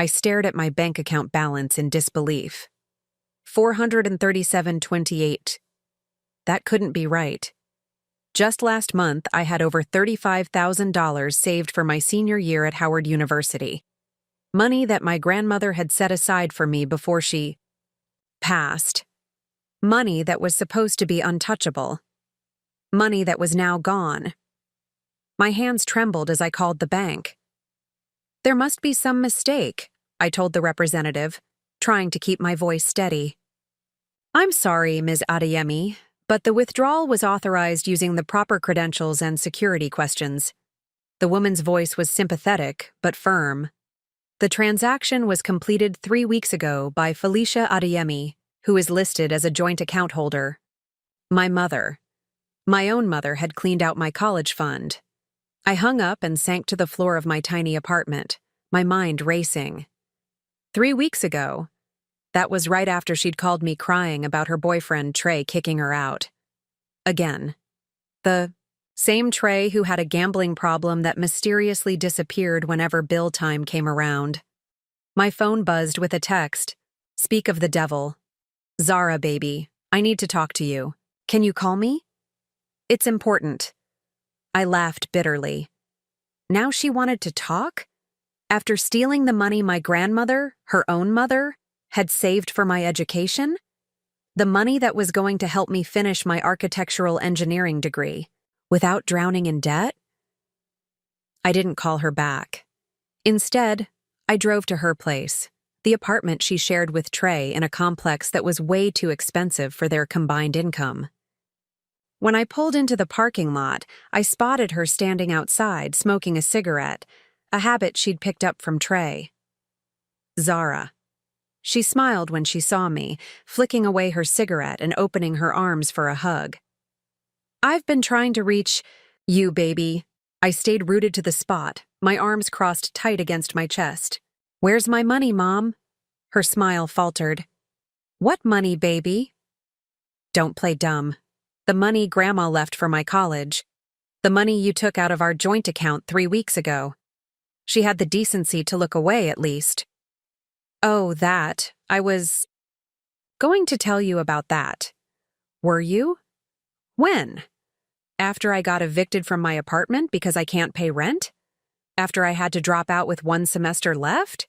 I stared at my bank account balance in disbelief. 437.28. That couldn't be right. Just last month, I had over $35,000 saved for my senior year at Howard University. Money that my grandmother had set aside for me before she passed. Money that was supposed to be untouchable. Money that was now gone. My hands trembled as I called the bank. There must be some mistake, I told the representative, trying to keep my voice steady. I'm sorry, Ms. Adeyemi, but the withdrawal was authorized using the proper credentials and security questions. The woman's voice was sympathetic, but firm. The transaction was completed 3 weeks ago by Felicia Adeyemi, who is listed as a joint account holder. My own mother, had cleaned out my college fund. I hung up and sank to the floor of my tiny apartment, my mind racing. 3 weeks ago, that was right after she'd called me crying about her boyfriend Trey kicking her out. Again. The same Trey who had a gambling problem that mysteriously disappeared whenever bill time came around. My phone buzzed with a text. Speak of the devil. Zara, baby, I need to talk to you. Can you call me? It's important. I laughed bitterly. Now she wanted to talk? After stealing the money my grandmother, her own mother, had saved for my education? The money that was going to help me finish my architectural engineering degree, without drowning in debt? I didn't call her back. Instead, I drove to her place, the apartment she shared with Trey in a complex that was way too expensive for their combined income. When I pulled into the parking lot, I spotted her standing outside smoking a cigarette, a habit she'd picked up from Trey. Zara. She smiled when she saw me, flicking away her cigarette and opening her arms for a hug. I've been trying to reach you, baby. I stayed rooted to the spot, my arms crossed tight against my chest. Where's my money, Mom? Her smile faltered. What money, baby? Don't play dumb. The money Grandma left for my college. The money you took out of our joint account 3 weeks ago. She had the decency to look away, at least. Oh, that. I was going to tell you about that. Were you? When? After I got evicted from my apartment because I can't pay rent? After I had to drop out with 1 semester left?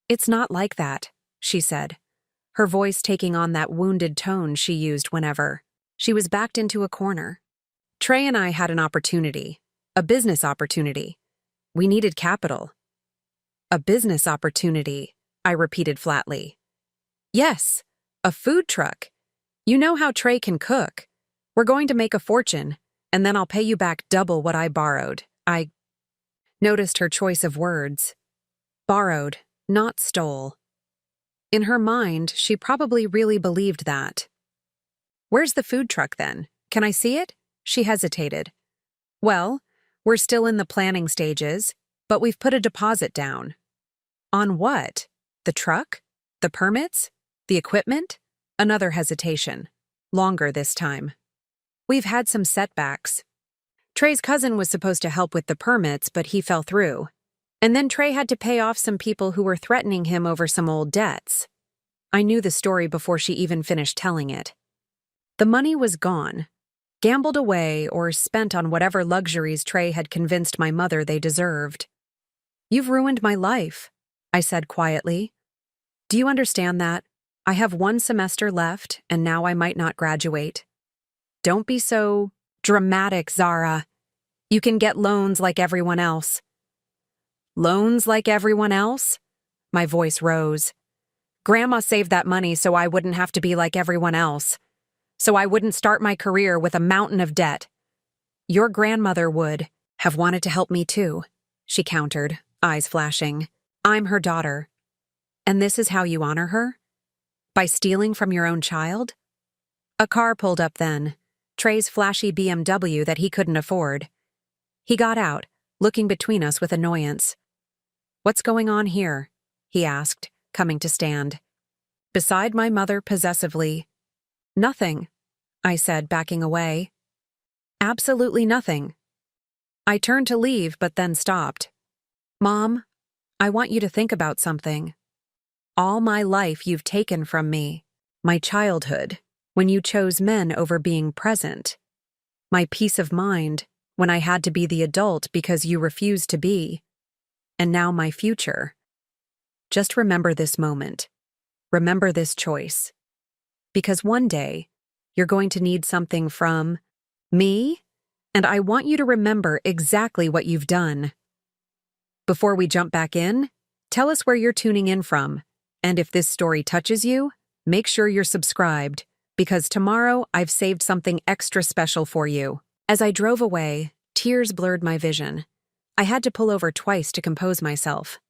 It's not like that, she said, her voice taking on that wounded tone she used whenever. She was backed into a corner. Trey and I had an opportunity, a business opportunity. We needed capital. A business opportunity, I repeated flatly. Yes, a food truck. You know how Trey can cook. We're going to make a fortune, and then I'll pay you back double what I borrowed. I noticed her choice of words. Borrowed, not stole. In her mind, she probably really believed that. Where's the food truck then? Can I see it? She hesitated. Well, we're still in the planning stages, but we've put a deposit down. On what? The truck? The permits? The equipment? Another hesitation. Longer this time. We've had some setbacks. Trey's cousin was supposed to help with the permits, but he fell through. And then Trey had to pay off some people who were threatening him over some old debts. I knew the story before she even finished telling it. The money was gone, gambled away or spent on whatever luxuries Trey had convinced my mother they deserved. You've ruined my life, I said quietly. Do you understand that? I have 1 semester left, and now I might not graduate. Don't be so dramatic, Zara. You can get loans like everyone else. Loans like everyone else? My voice rose. Grandma saved that money so I wouldn't have to be like everyone else. So I wouldn't start my career with a mountain of debt. Your grandmother would have wanted to help me too, she countered, eyes flashing. I'm her daughter. And this is how you honor her? By stealing from your own child? A car pulled up then, Trey's flashy BMW that he couldn't afford. He got out, looking between us with annoyance. What's going on here? He asked, coming to stand. Beside my mother possessively. Nothing, I said, backing away. Absolutely nothing. I turned to leave, but then stopped. Mom, I want you to think about something. All my life you've taken from me. My childhood, when you chose men over being present. My peace of mind, when I had to be the adult because you refused to be. And now my future. Just remember this moment. Remember this choice. Because one day, you're going to need something from me, and I want you to remember exactly what you've done. Before we jump back in, tell us where you're tuning in from, and if this story touches you, make sure you're subscribed, because tomorrow I've saved something extra special for you. As I drove away, tears blurred my vision. I had to pull over twice to compose myself.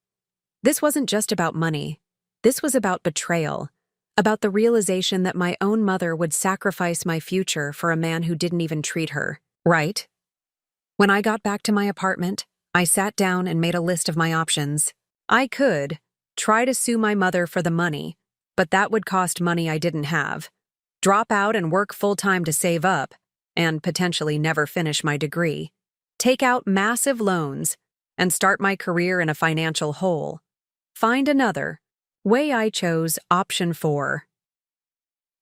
This wasn't just about money. This was about betrayal, about the realization that my own mother would sacrifice my future for a man who didn't even treat her right. When I got back to my apartment, I sat down and made a list of my options. I could try to sue my mother for the money, but that would cost money I didn't have, drop out and work full-time to save up, and potentially never finish my degree, take out massive loans, and start my career in a financial hole. Find another. Way I chose option 4.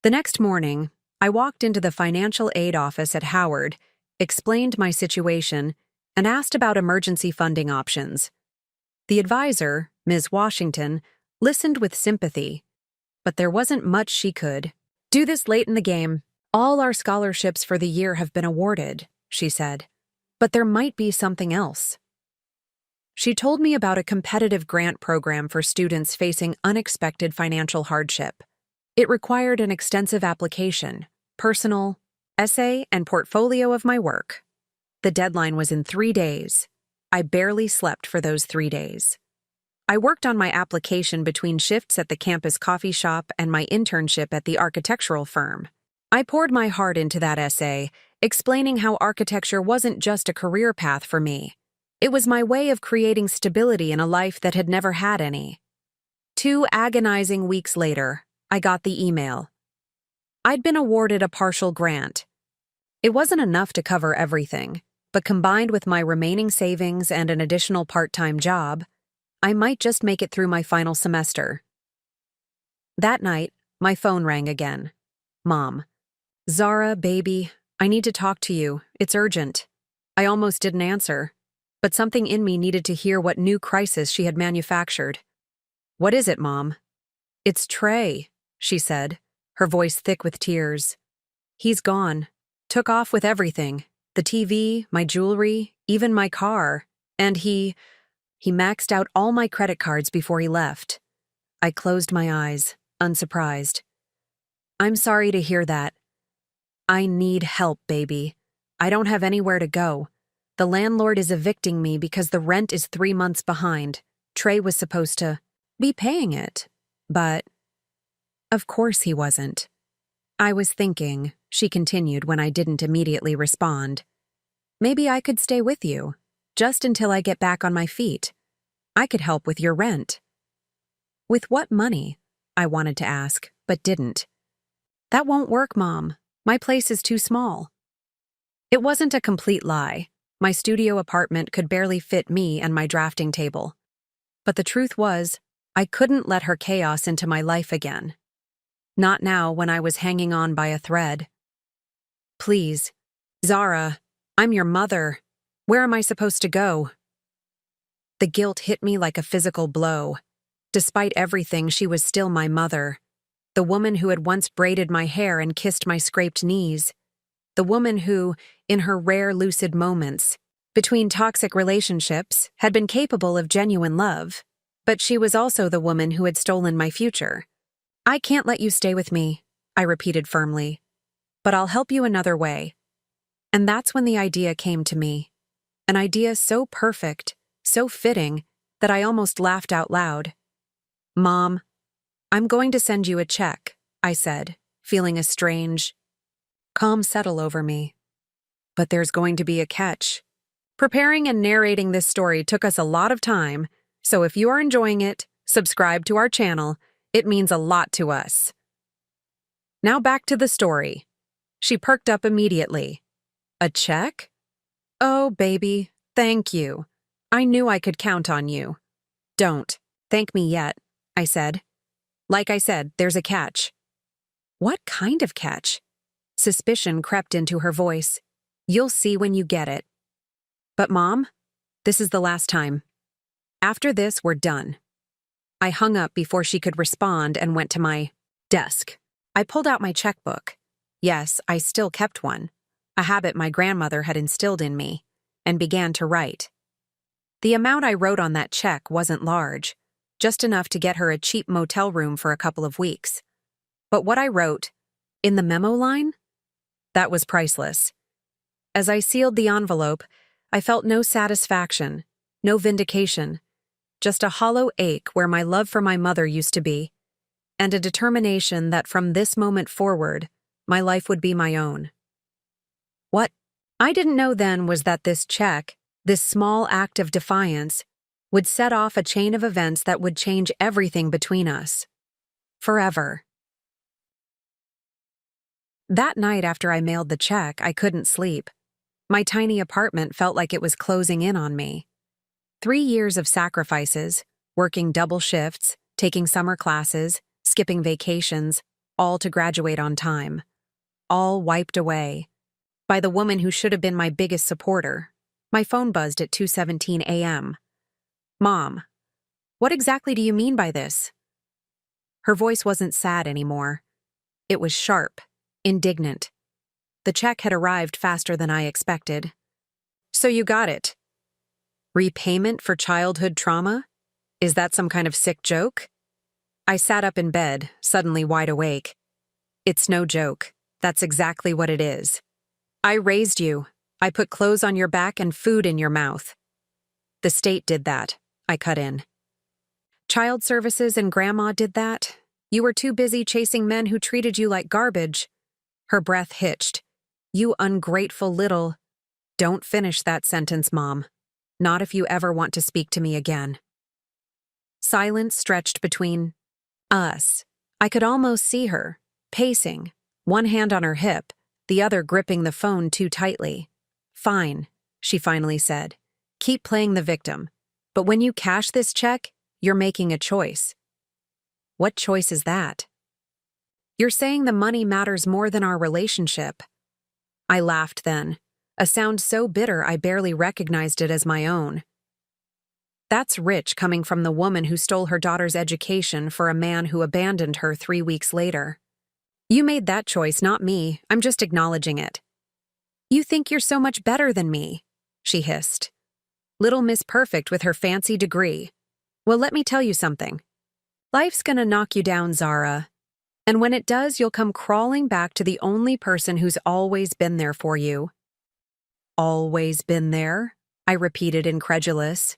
The next morning, I walked into the financial aid office at Howard, explained my situation, and asked about emergency funding options. The advisor, Ms. Washington, listened with sympathy, but there wasn't much she could do this late in the game. All our scholarships for the year have been awarded, she said, but there might be something else. She told me about a competitive grant program for students facing unexpected financial hardship. It required an extensive application, personal, essay, and portfolio of my work. The deadline was in 3 days. I barely slept for those 3 days. I worked on my application between shifts at the campus coffee shop and my internship at the architectural firm. I poured my heart into that essay, explaining how architecture wasn't just a career path for me. It was my way of creating stability in a life that had never had any. 2 agonizing weeks later, I got the email. I'd been awarded a partial grant. It wasn't enough to cover everything, but combined with my remaining savings and an additional part-time job, I might just make it through my final semester. That night, my phone rang again. Mom. Zara, baby, I need to talk to you. It's urgent. I almost didn't answer, but something in me needed to hear what new crisis she had manufactured. What is it, Mom? It's Trey, she said, her voice thick with tears. He's gone. Took off with everything. The TV, my jewelry, even my car. And he maxed out all my credit cards before he left. I closed my eyes, unsurprised. I'm sorry to hear that. I need help, baby. I don't have anywhere to go. The landlord is evicting me because the rent is 3 months behind. Trey was supposed to be paying it, but of course he wasn't. I was thinking, she continued when I didn't immediately respond. Maybe I could stay with you, just until I get back on my feet. I could help with your rent. With what money? I wanted to ask, but didn't. That won't work, Mom. My place is too small. It wasn't a complete lie. My studio apartment could barely fit me and my drafting table. But the truth was, I couldn't let her chaos into my life again. Not now when I was hanging on by a thread. Please, Zara, I'm your mother. Where am I supposed to go? The guilt hit me like a physical blow. Despite everything, she was still my mother. The woman who had once braided my hair and kissed my scraped knees. The woman who, in her rare lucid moments, between toxic relationships, had been capable of genuine love. But she was also the woman who had stolen my future. I can't let you stay with me, I repeated firmly. But I'll help you another way. And that's when the idea came to me. An idea so perfect, so fitting, that I almost laughed out loud. Mom, I'm going to send you a check, I said, feeling a strange, calm settle over me. But there's going to be a catch. Preparing and narrating this story took us a lot of time, so if you are enjoying it, subscribe to our channel. It means a lot to us. Now back to the story. She perked up immediately. A check? Oh, baby, thank you. I knew I could count on you. Don't. Thank me yet, I said. Like I said, there's a catch. What kind of catch? Suspicion crept into her voice. You'll see when you get it. But Mom, this is the last time. After this, we're done. I hung up before she could respond and went to my desk. I pulled out my checkbook. Yes, I still kept one, a habit my grandmother had instilled in me, and began to write. The amount I wrote on that check wasn't large, just enough to get her a cheap motel room for a couple of weeks. But what I wrote, in the memo line, that was priceless. As I sealed the envelope, I felt no satisfaction, no vindication, just a hollow ache where my love for my mother used to be, and a determination that from this moment forward, my life would be my own. What I didn't know then was that this check, this small act of defiance, would set off a chain of events that would change everything between us. Forever. That night after I mailed the check, I couldn't sleep. My tiny apartment felt like it was closing in on me. 3 years of sacrifices, working double shifts, taking summer classes, skipping vacations, all to graduate on time. All wiped away by the woman who should have been my biggest supporter. My phone buzzed at 2:17 a.m. Mom, what exactly do you mean by this? Her voice wasn't sad anymore. It was sharp, indignant. The check had arrived faster than I expected. So you got it. Repayment for childhood trauma? Is that some kind of sick joke? I sat up in bed, suddenly wide awake. It's no joke. That's exactly what it is. I raised you. I put clothes on your back and food in your mouth. The state did that, I cut in. Child services and Grandma did that. You were too busy chasing men who treated you like garbage. Her breath hitched. You ungrateful little... Don't finish that sentence, Mom. Not if you ever want to speak to me again. Silence stretched between us. I could almost see her, pacing, one hand on her hip, the other gripping the phone too tightly. Fine, she finally said. Keep playing the victim. But when you cash this check, you're making a choice. What choice is that? You're saying the money matters more than our relationship. I laughed then, a sound so bitter I barely recognized it as my own. That's rich coming from the woman who stole her daughter's education for a man who abandoned her 3 weeks later. You made that choice, not me. I'm just acknowledging it. You think you're so much better than me, she hissed. Little Miss Perfect with her fancy degree. Well, let me tell you something. Life's gonna knock you down, Zara. And when it does, you'll come crawling back to the only person who's always been there for you. Always been there? I repeated, incredulous.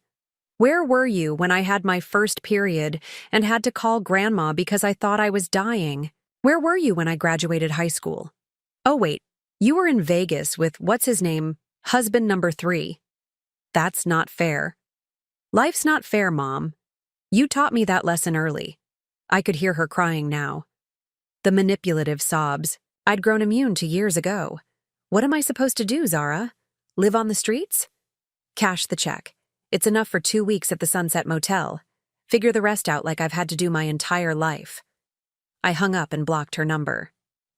Where were you when I had my first period and had to call Grandma because I thought I was dying? Where were you when I graduated high school? Oh wait, you were in Vegas with, what's his name, husband number 3. That's not fair. Life's not fair, Mom. You taught me that lesson early. I could hear her crying now. The manipulative sobs. I'd grown immune to years ago. What am I supposed to do, Zara? Live on the streets? Cash the check. It's enough for 2 weeks at the Sunset Motel. Figure the rest out like I've had to do my entire life. I hung up and blocked her number.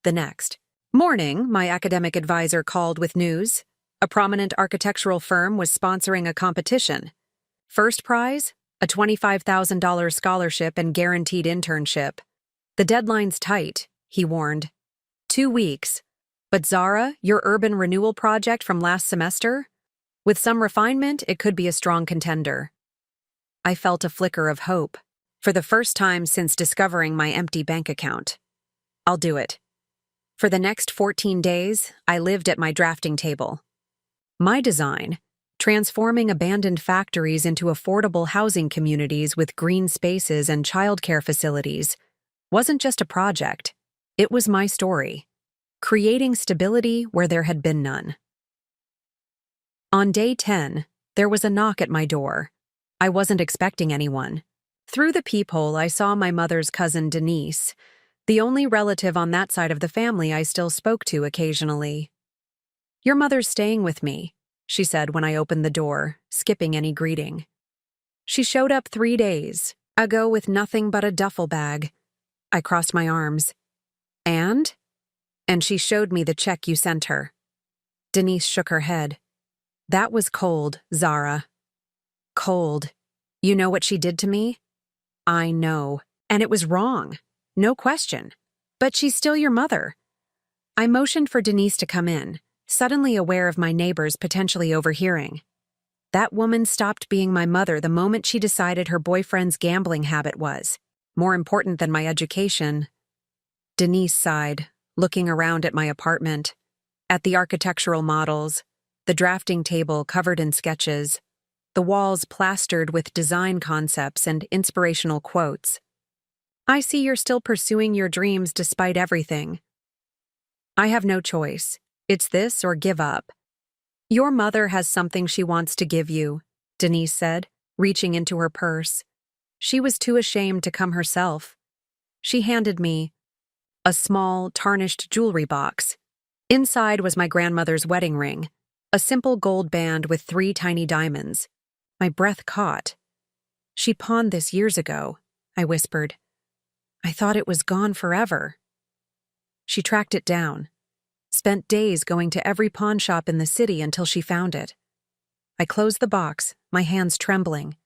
The next morning, my academic advisor called with news. A prominent architectural firm was sponsoring a competition. First prize? A $25,000 scholarship and guaranteed internship. The deadline's tight, he warned. 2 weeks. But Zara, your urban renewal project from last semester? With some refinement, it could be a strong contender. I felt a flicker of hope, for the first time since discovering my empty bank account. I'll do it. For the next 14 days, I lived at my drafting table. My design, transforming abandoned factories into affordable housing communities with green spaces and childcare facilities, wasn't just a project. It was my story, creating stability where there had been none. On day 10, there was a knock at my door. I wasn't expecting anyone. Through the peephole, I saw my mother's cousin Denise, the only relative on that side of the family I still spoke to occasionally. Your mother's staying with me, she said when I opened the door, skipping any greeting. She showed up 3 days ago with nothing but a duffel bag. I crossed my arms. And? And she showed me the check you sent her. Denise shook her head. That was cold, Zara. Cold. You know what she did to me? I know. And it was wrong. No question. But she's still your mother. I motioned for Denise to come in, suddenly aware of my neighbors potentially overhearing. That woman stopped being my mother the moment she decided her boyfriend's gambling habit was more important than my education. Denise sighed, looking around at my apartment, at the architectural models, the drafting table covered in sketches, the walls plastered with design concepts and inspirational quotes. I see you're still pursuing your dreams despite everything. I have no choice. It's this or give up. Your mother has something she wants to give you, Denise said, reaching into her purse. She was too ashamed to come herself. She handed me a small, tarnished jewelry box. Inside was my grandmother's wedding ring, a simple gold band with 3 tiny diamonds. My breath caught. She pawned this years ago, I whispered. I thought it was gone forever. She tracked it down. Spent days going to every pawn shop in the city until she found it. I closed the box, my hands trembling.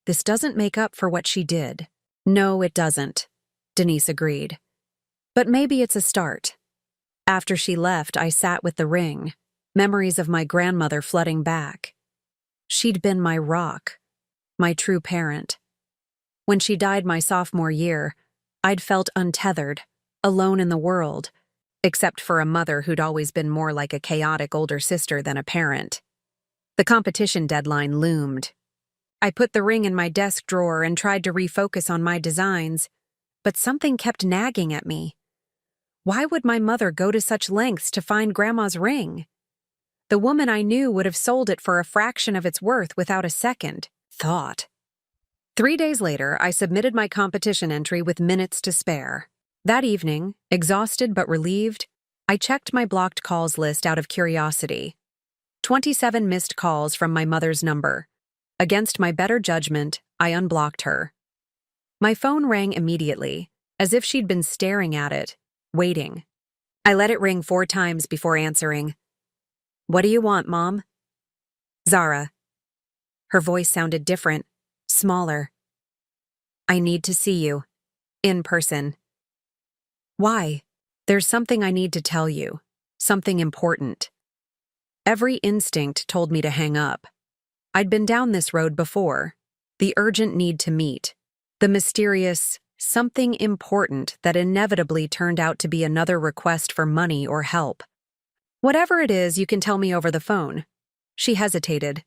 This doesn't make up for what she did. No, it doesn't, Denise agreed. But maybe it's a start. After she left, I sat with the ring, memories of my grandmother flooding back. She'd been my rock, my true parent. When she died my sophomore year, I'd felt untethered, alone in the world, except for a mother who'd always been more like a chaotic older sister than a parent. The competition deadline loomed. I put the ring in my desk drawer and tried to refocus on my designs, but something kept nagging at me. Why would my mother go to such lengths to find Grandma's ring? The woman I knew would have sold it for a fraction of its worth without a second thought. 3 days later, I submitted my competition entry with minutes to spare. That evening, exhausted but relieved, I checked my blocked calls list out of curiosity. 27 missed calls from my mother's number. Against my better judgment, I unblocked her. My phone rang immediately, as if she'd been staring at it, waiting. I let it ring 4 times before answering. What do you want, Mom? Zara. Her voice sounded different, smaller. I need to see you. In person. Why? There's something I need to tell you. Something important. Every instinct told me to hang up. I'd been down this road before. The urgent need to meet. The mysterious something important that inevitably turned out to be another request for money or help. Whatever it is, you can tell me over the phone. She hesitated.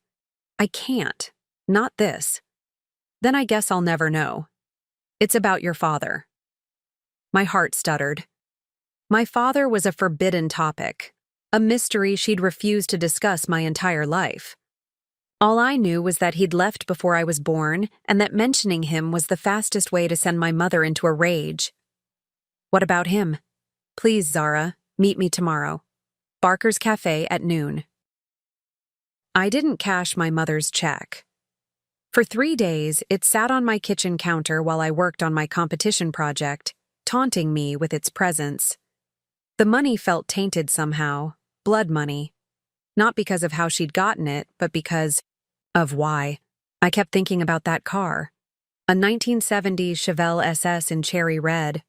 I can't. Not this. Then I guess I'll never know. It's about your father. My heart stuttered. My father was a forbidden topic, a mystery she'd refused to discuss my entire life. All I knew was that he'd left before I was born and that mentioning him was the fastest way to send my mother into a rage. What about him? Please, Zara, meet me tomorrow. Barker's Cafe at noon. I didn't cash my mother's check. For 3 days, it sat on my kitchen counter while I worked on my competition project, taunting me with its presence. The money felt tainted somehow, blood money. Not because of how she'd gotten it, but because of why. I kept thinking about that car. A 1970s Chevelle SS in cherry red,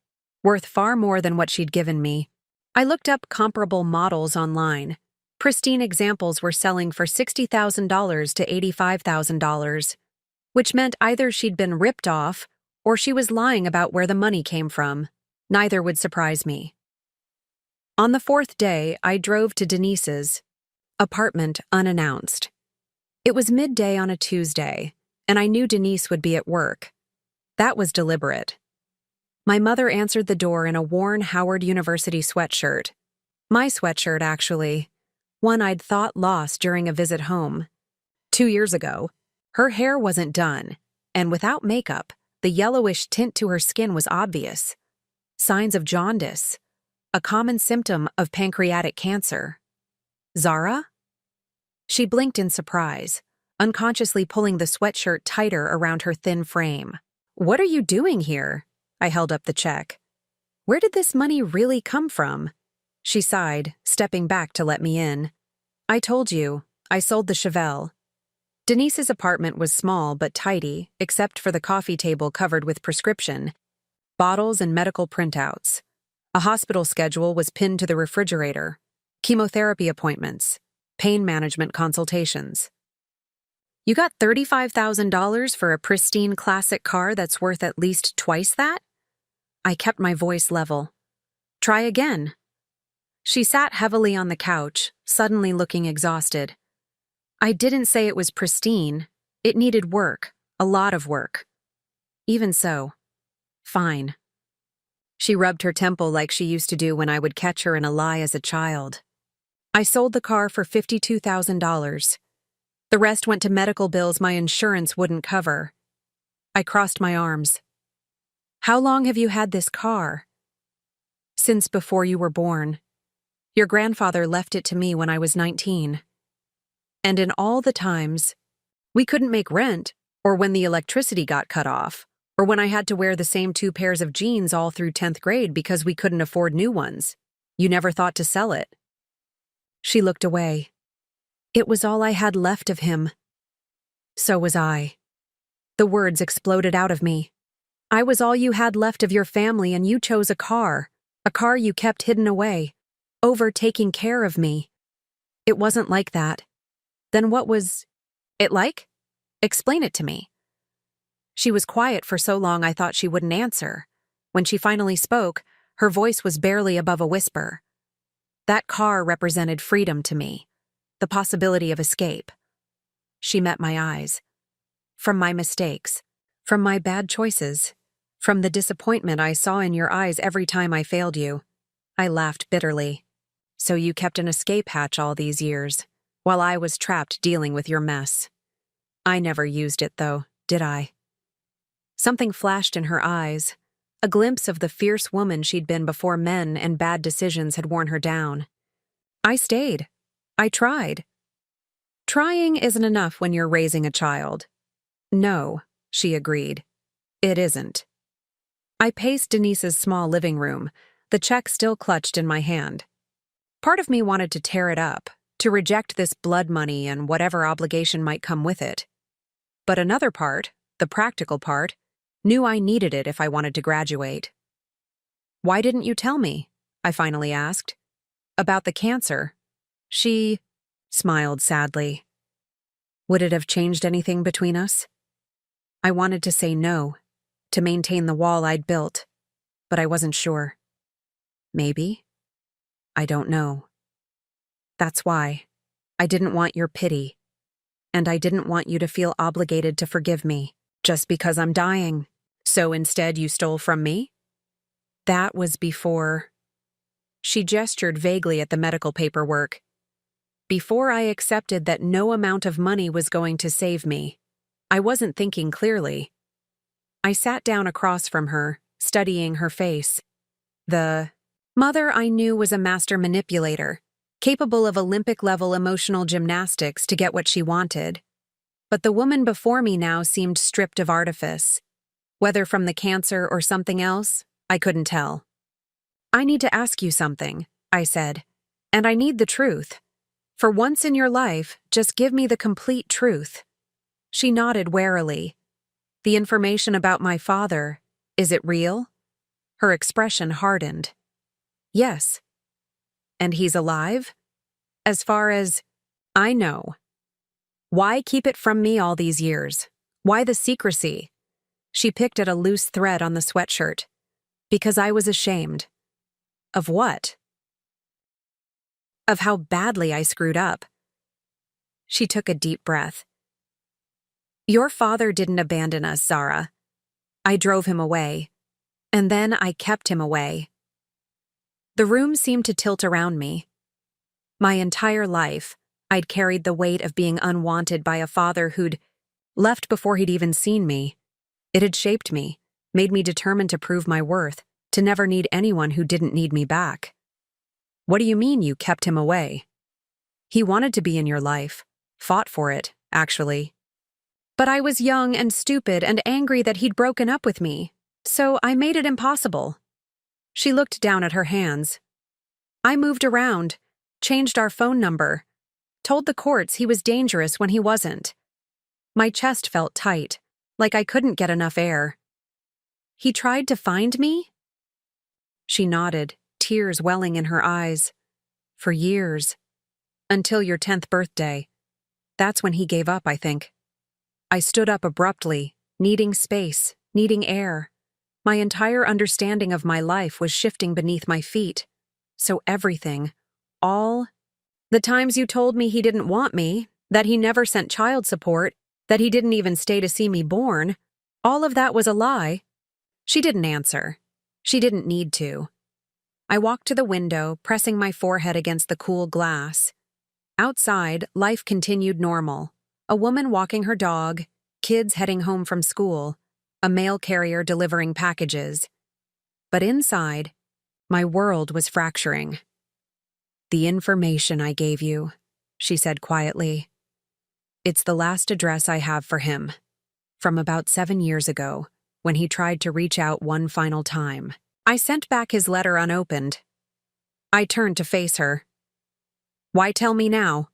worth far more than what she'd given me. I looked up comparable models online. Pristine examples were selling for $60,000 to $85,000, which meant either she'd been ripped off or she was lying about where the money came from. Neither would surprise me. On the 4th day, I drove to Denise's apartment unannounced. It was midday on a Tuesday, and I knew Denise would be at work. That was deliberate. My mother answered the door in a worn Howard University sweatshirt. My sweatshirt, actually. One I'd thought lost during a visit home. 2 years ago, her hair wasn't done, and without makeup, the yellowish tint to her skin was obvious. Signs of jaundice, a common symptom of pancreatic cancer. Zara? She blinked in surprise, unconsciously pulling the sweatshirt tighter around her thin frame. "What are you doing here?" I held up the check. "Where did this money really come from?" She sighed, stepping back to let me in. "I told you, I sold the Chevelle." Denise's apartment was small but tidy, except for the coffee table covered with prescription, bottles and medical printouts. A hospital schedule was pinned to the refrigerator, chemotherapy appointments, pain management consultations. "You got $35,000 for a pristine classic car that's worth at least twice that?" I kept my voice level. "Try again." She sat heavily on the couch, suddenly looking exhausted. "I didn't say it was pristine. It needed work, a lot of work." "Even so. Fine." She rubbed her temple like she used to do when I would catch her in a lie as a child. "I sold the car for $52,000. The rest went to medical bills my insurance wouldn't cover." I crossed my arms. "How long have you had this car?" "Since before you were born. Your grandfather left it to me when I was 19. And in all the times, we couldn't make rent, or when the electricity got cut off, or when I had to wear the same 2 pairs of jeans all through 10th grade because we couldn't afford new ones, you never thought to sell it." She looked away. "It was all I had left of him." So was I. The words exploded out of me. "I was all you had left of your family, and you chose a car you kept hidden away, over taking care of me. It wasn't like that. Then what was it like? Explain it to me." She was quiet for so long I thought she wouldn't answer. When she finally spoke, her voice was barely above a whisper. "That car represented freedom to me, the possibility of escape." She met my eyes. "From my mistakes, from my bad choices, from the disappointment I saw in your eyes every time I failed you." I laughed bitterly. "So you kept an escape hatch all these years, while I was trapped dealing with your mess. I never used it, though, did I?" Something flashed in her eyes, a glimpse of the fierce woman she'd been before men and bad decisions had worn her down. "I stayed. I tried." "Trying isn't enough when you're raising a child." "No," she agreed. "It isn't." I paced Denise's small living room, the check still clutched in my hand. Part of me wanted to tear it up, to reject this blood money and whatever obligation might come with it. But another part, the practical part, knew I needed it if I wanted to graduate. "Why didn't you tell me?" I finally asked. "About the cancer." She smiled sadly. "Would it have changed anything between us?" I wanted to say no, to maintain the wall I'd built, but I wasn't sure. Maybe. I don't know. That's why. I didn't want your pity. And I didn't want you to feel obligated to forgive me, just because I'm dying. So instead you stole from me? That was before. She gestured vaguely at the medical paperwork. Before I accepted that no amount of money was going to save me. I wasn't thinking clearly. I sat down across from her, studying her face. The mother I knew was a master manipulator, capable of Olympic-level emotional gymnastics to get what she wanted. But the woman before me now seemed stripped of artifice. Whether from the cancer or something else, I couldn't tell. "I need to ask you something," I said, "and I need the truth. For once in your life, just give me the complete truth." She nodded warily. "The information about my father, is it real?" Her expression hardened. "Yes." "And he's alive?" "As far as I know." "Why keep it from me all these years? Why the secrecy?" She picked at a loose thread on the sweatshirt. "Because I was ashamed." "Of what?" "Of how badly I screwed up." She took a deep breath. "Your father didn't abandon us, Zara. I drove him away. And then I kept him away." The room seemed to tilt around me. My entire life, I'd carried the weight of being unwanted by a father who'd left before he'd even seen me. It had shaped me, made me determined to prove my worth, to never need anyone who didn't need me back. "What do you mean you kept him away?" "He wanted to be in your life, fought for it, actually. But I was young and stupid and angry that he'd broken up with me, so I made it impossible. She looked down at her hands. I moved around, changed our phone number, told the courts he was dangerous when he wasn't. My chest felt tight, like I couldn't get enough air. He tried to find me? She nodded, tears welling in her eyes. For years. Until your 10th birthday. That's when he gave up, I think. I stood up abruptly, needing space, needing air. My entire understanding of my life was shifting beneath my feet. So everything, all the times you told me he didn't want me, that he never sent child support, that he didn't even stay to see me born, all of that was a lie. She didn't answer. She didn't need to. I walked to the window, pressing my forehead against the cool glass. Outside, life continued normal. A woman walking her dog, kids heading home from school, a mail carrier delivering packages. But inside, my world was fracturing. "The information I gave you," she said quietly. "It's the last address I have for him. From about 7 years ago, when he tried to reach out one final time. I sent back his letter unopened." I turned to face her. "Why tell me now?"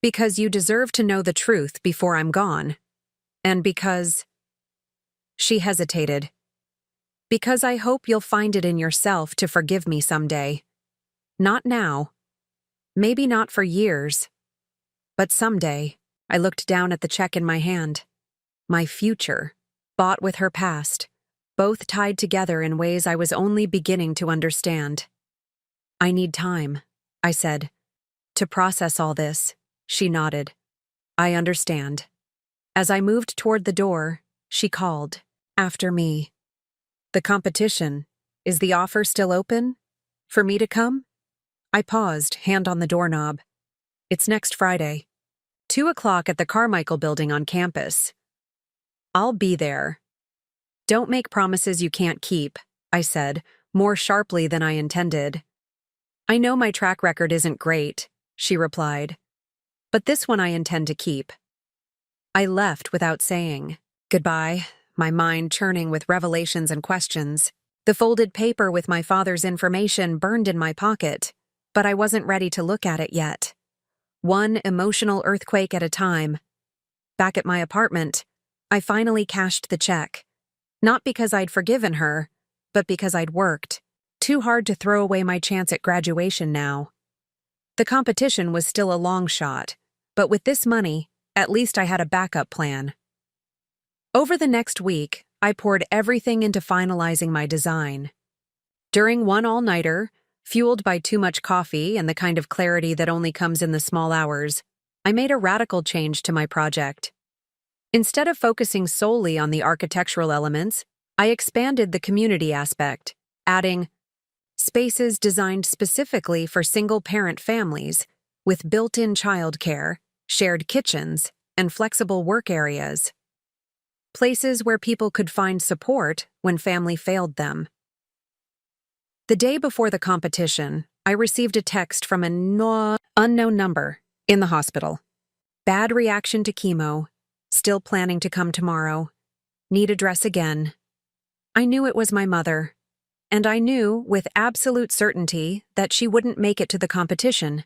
"Because you deserve to know the truth before I'm gone. And because—" She hesitated. "Because I hope you'll find it in yourself to forgive me someday. Not now. Maybe not for years. But someday." I looked down at the check in my hand. My future, bought with her past, both tied together in ways I was only beginning to understand. "I need time," I said. "To process all this." She nodded. "I understand." As I moved toward the door, she called, after me. "The competition. Is the offer still open? For me to come?" I paused, hand on the doorknob. "It's next Friday. 2:00 at the Carmichael Building on campus." "I'll be there." "Don't make promises you can't keep," I said, more sharply than I intended. "I know my track record isn't great," she replied. "But this one I intend to keep." I left without saying goodbye, my mind churning with revelations and questions. The folded paper with my father's information burned in my pocket, but I wasn't ready to look at it yet. One emotional earthquake at a time. Back at my apartment, I finally cashed the check. Not because I'd forgiven her, but because I'd worked. Too hard to throw away my chance at graduation now. The competition was still a long shot, but with this money, at least I had a backup plan. Over the next week, I poured everything into finalizing my design. During one all-nighter, fueled by too much coffee and the kind of clarity that only comes in the small hours, I made a radical change to my project. Instead of focusing solely on the architectural elements, I expanded the community aspect, adding spaces designed specifically for single-parent families, with built-in childcare, shared kitchens, and flexible work areas. Places where people could find support when family failed them. The day before the competition, I received a text from an unknown number in the hospital. "Bad reaction to chemo. Still planning to come tomorrow. Need address again." I knew it was my mother, and I knew with absolute certainty that she wouldn't make it to the competition.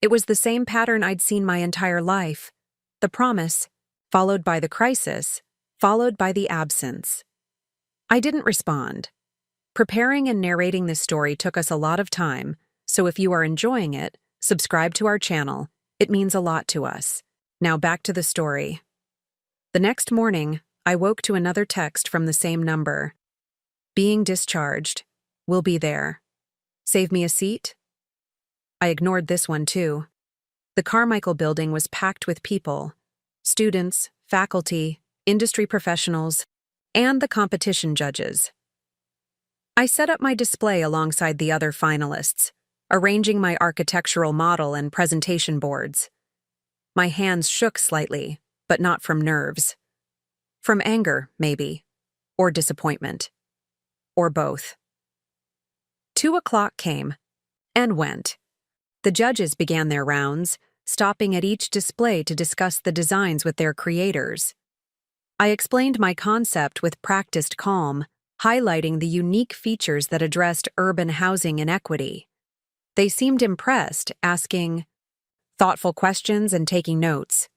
It was the same pattern I'd seen my entire life. The promise, followed by the crisis, followed by the absence. I didn't respond. Preparing and narrating this story took us a lot of time, so if you are enjoying it, subscribe to our channel. It means a lot to us. Now back to the story. The next morning, I woke to another text from the same number. "Being discharged. Will be there. Save me a seat?" I ignored this one too. The Carmichael Building was packed with people. Students, faculty, industry professionals, and the competition judges. I set up my display alongside the other finalists, arranging my architectural model and presentation boards. My hands shook slightly, but not from nerves. From anger, maybe, or disappointment, or both. 2:00 came, and went. The judges began their rounds, stopping at each display to discuss the designs with their creators. I explained my concept with practiced calm, highlighting the unique features that addressed urban housing inequity. They seemed impressed, asking thoughtful questions and taking notes.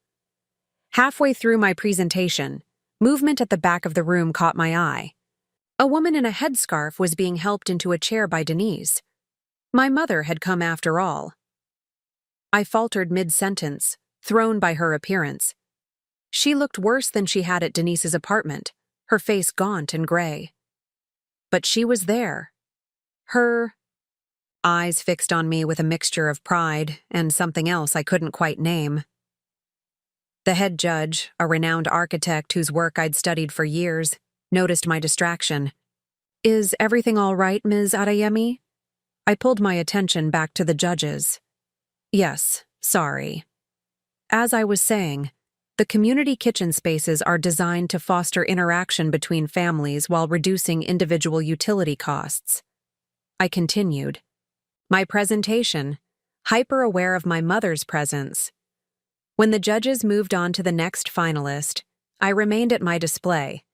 Halfway through my presentation, movement at the back of the room caught my eye. A woman in a headscarf was being helped into a chair by Denise. My mother had come after all. I faltered mid-sentence, thrown by her appearance. She looked worse than she had at Denise's apartment, her face gaunt and gray. But she was there. Her eyes fixed on me with a mixture of pride and something else I couldn't quite name. The head judge, a renowned architect whose work I'd studied for years, noticed my distraction. "Is everything all right, Ms. Adeyemi?" I pulled my attention back to the judges. "Yes, sorry." As I was saying, the community kitchen spaces are designed to foster interaction between families while reducing individual utility costs. I continued. My presentation, hyper-aware of my mother's presence. When the judges moved on to the next finalist, I remained at my display,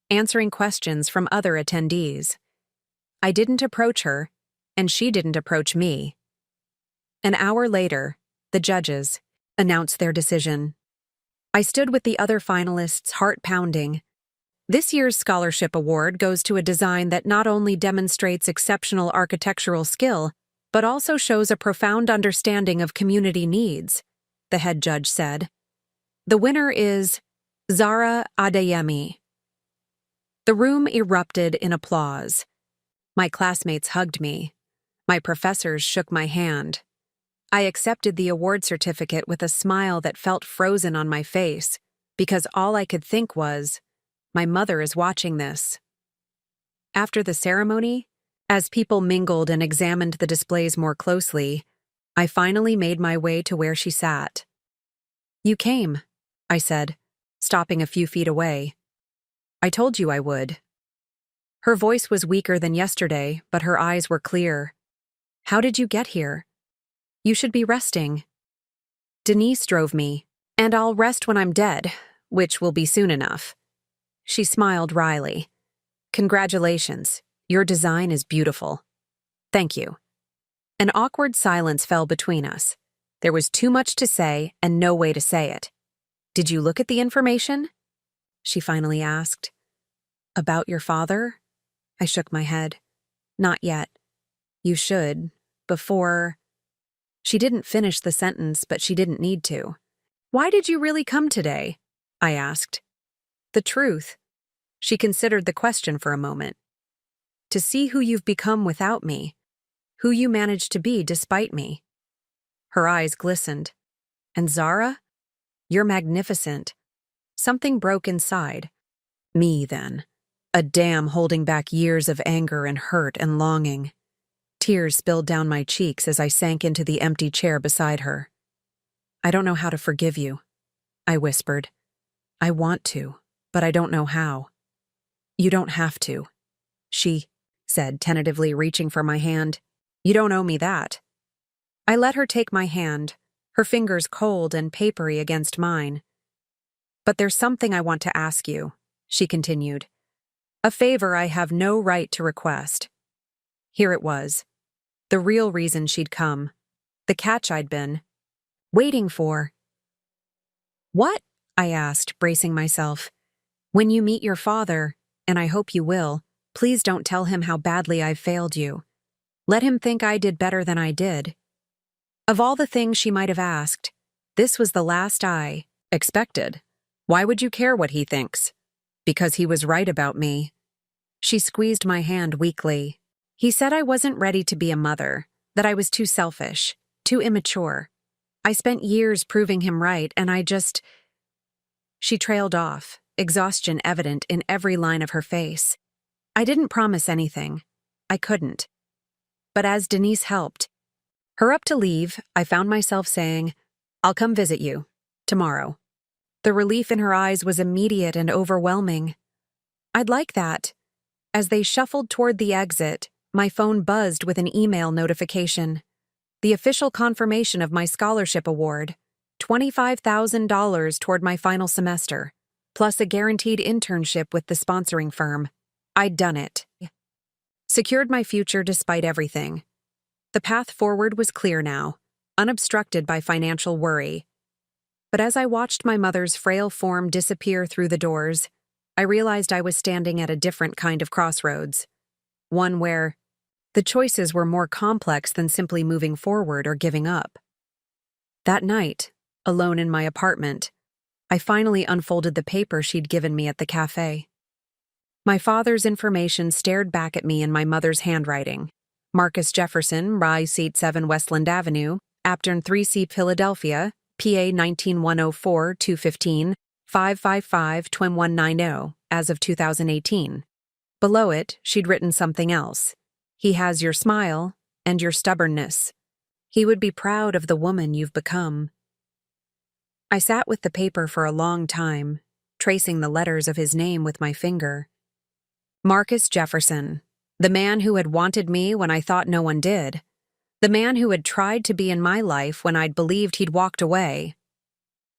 answering questions from other attendees. I didn't approach her, and she didn't approach me. An hour later, the judges announced their decision. I stood with the other finalists, heart pounding. This year's scholarship award goes to a design that not only demonstrates exceptional architectural skill, but also shows a profound understanding of community needs, the head judge said. The winner is Zara Adeyemi. The room erupted in applause. My classmates hugged me. My professors shook my hand. I accepted the award certificate with a smile that felt frozen on my face, because all I could think was, my mother is watching this. After the ceremony, as people mingled and examined the displays more closely, I finally made my way to where she sat. "You came," I said, stopping a few feet away. "I told you I would." Her voice was weaker than yesterday, but her eyes were clear. "How did you get here? You should be resting." "Denise drove me, and I'll rest when I'm dead, which will be soon enough." She smiled wryly. "Congratulations, your design is beautiful." "Thank you." An awkward silence fell between us. There was too much to say and no way to say it. "Did you look at the information?" she finally asked. "About your father?" I shook my head. "Not yet. You should, before—" She didn't finish the sentence, but she didn't need to. "Why did you really come today?" I asked. "The truth." She considered the question for a moment. "To see who you've become without me, who you managed to be despite me." Her eyes glistened. "And Zara? You're magnificent." Something broke inside. Me, then. A dam holding back years of anger and hurt and longing. Tears spilled down my cheeks as I sank into the empty chair beside her. "I don't know how to forgive you," I whispered. "I want to, but I don't know how." "You don't have to," she said, tentatively reaching for my hand. "You don't owe me that." I let her take my hand, her fingers cold and papery against mine. "But there's something I want to ask you," she continued. "A favor I have no right to request." Here it was. The real reason she'd come. The catch I'd been waiting for. "What?" I asked, bracing myself. "When you meet your father, and I hope you will, please don't tell him how badly I've failed you. Let him think I did better than I did." Of all the things she might have asked, this was the last I expected. Why would you care what he thinks? Because he was right about me. She squeezed my hand weakly. "He said I wasn't ready to be a mother, that I was too selfish, too immature. I spent years proving him right, and I just—" She trailed off, exhaustion evident in every line of her face. I didn't promise anything. I couldn't. But as Denise helped her up to leave, I found myself saying, "I'll come visit you, tomorrow." The relief in her eyes was immediate and overwhelming. "I'd like that." As they shuffled toward the exit, my phone buzzed with an email notification. The official confirmation of my scholarship award. $25,000 toward my final semester, plus a guaranteed internship with the sponsoring firm. I'd done it. Secured my future despite everything. The path forward was clear now, unobstructed by financial worry. But as I watched my mother's frail form disappear through the doors, I realized I was standing at a different kind of crossroads. One where the choices were more complex than simply moving forward or giving up. That night, alone in my apartment, I finally unfolded the paper she'd given me at the cafe. My father's information stared back at me in my mother's handwriting. Marcus Jefferson, Rye Seat 7 Westland Avenue, Apton 3C, Philadelphia, PA 19104-215, 555-2190, as of 2018. Below it, she'd written something else. He has your smile and your stubbornness. He would be proud of the woman you've become. I sat with the paper for a long time, tracing the letters of his name with my finger. Marcus Jefferson, the man who had wanted me when I thought no one did. The man who had tried to be in my life when I'd believed he'd walked away.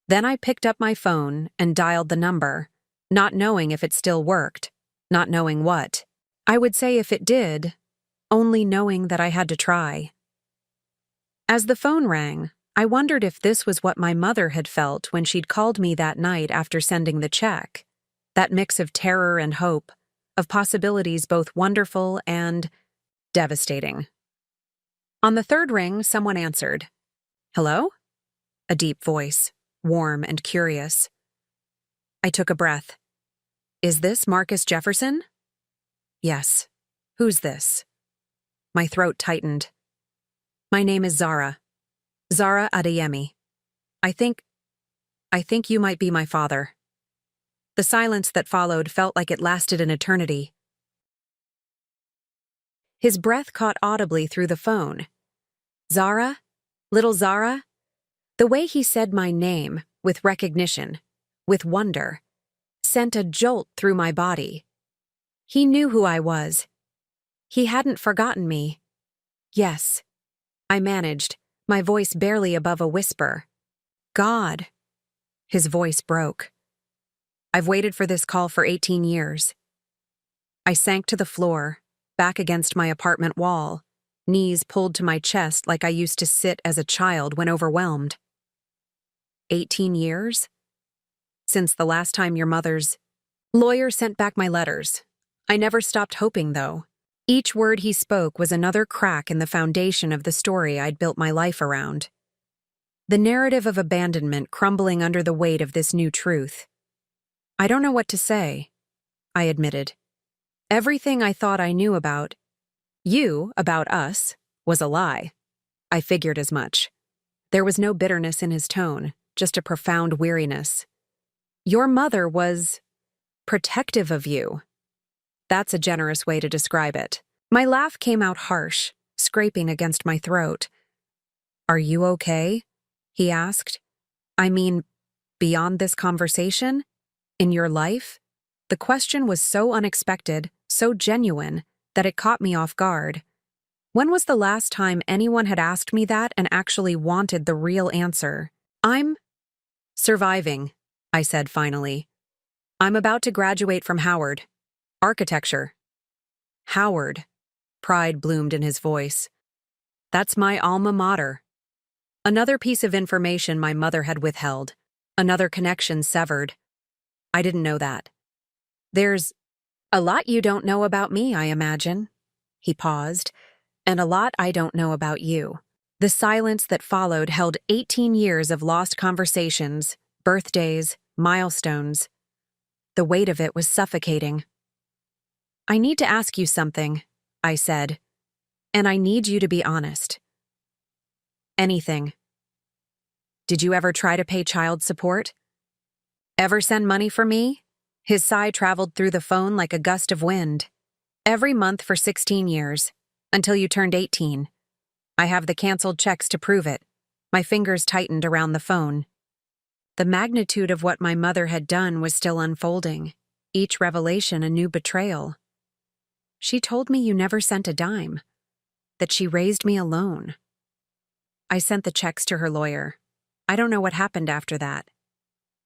Then I picked up my phone and dialed the number, not knowing if it still worked, not knowing what. I would say if it did, only knowing that I had to try. As the phone rang, I wondered if this was what my mother had felt when she'd called me that night after sending the check. That mix of terror and hope, of possibilities both wonderful and devastating. On the third ring, someone answered. Hello? A deep voice, warm and curious. I took a breath. Is this Marcus Jefferson? Yes. Who's this? My throat tightened. My name is Zara. Zara Adeyemi. I think you might be my father. The silence that followed felt like it lasted an eternity. His breath caught audibly through the phone. Zara? Little Zara? The way he said my name, with recognition, with wonder, sent a jolt through my body. He knew who I was. He hadn't forgotten me. Yes. I managed, my voice barely above a whisper. God. His voice broke. I've waited for this call for 18 years. I sank to the floor, back against my apartment wall, knees pulled to my chest like I used to sit as a child when overwhelmed. 18 years? Since the last time your mother's lawyer sent back my letters. I never stopped hoping, though. Each word he spoke was another crack in the foundation of the story I'd built my life around. The narrative of abandonment crumbling under the weight of this new truth. I don't know what to say, I admitted. Everything I thought I knew about us, was a lie. I figured as much. There was no bitterness in his tone, just a profound weariness. Your mother was protective of you. That's a generous way to describe it. My laugh came out harsh, scraping against my throat. Are you okay? He asked. I mean, beyond this conversation? In your life? The question was so unexpected, so genuine, that it caught me off guard. When was the last time anyone had asked me that and actually wanted the real answer? I'm surviving, I said finally. I'm about to graduate from Howard. Architecture. Howard. Pride bloomed in his voice. That's my alma mater. Another piece of information my mother had withheld. Another connection severed. I didn't know that. There's a lot you don't know about me, I imagine. He paused. And a lot I don't know about you. The silence that followed held 18 years of lost conversations, birthdays, milestones. The weight of it was suffocating. I need to ask you something, I said. And I need you to be honest. Anything. Did you ever try to pay child support? Ever send money for me? His sigh traveled through the phone like a gust of wind. Every month for 16 years, until you turned 18. I have the canceled checks to prove it. My fingers tightened around the phone. The magnitude of what my mother had done was still unfolding, each revelation a new betrayal. She told me you never sent a dime, that she raised me alone. I sent the checks to her lawyer. I don't know what happened after that.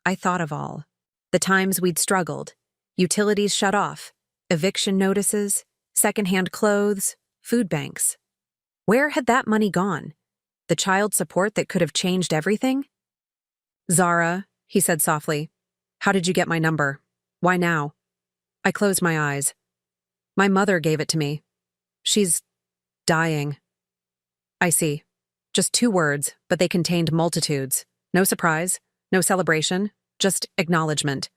I thought of all. The times we'd struggled. Utilities shut off. Eviction notices. Secondhand clothes. Food banks. Where had that money gone? The child support that could have changed everything? "Zara," he said softly, "how did you get my number? Why now?" I closed my eyes. "My mother gave it to me. She's dying." "I see." Just 2 words, but they contained multitudes. No surprise, no celebration, just acknowledgement.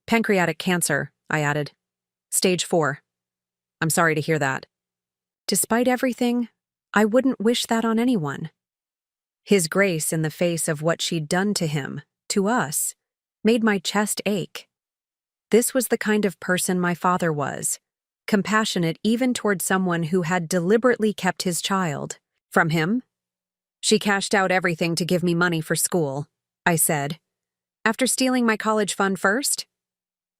"Pancreatic cancer," I added. "Stage 4. I'm sorry to hear that." Despite everything, I wouldn't wish that on anyone. His grace in the face of what she'd done to him, to us, made my chest ache. This was the kind of person my father was, compassionate even toward someone who had deliberately kept his child from him. "She cashed out everything to give me money for school," I said. "After stealing my college fund first?"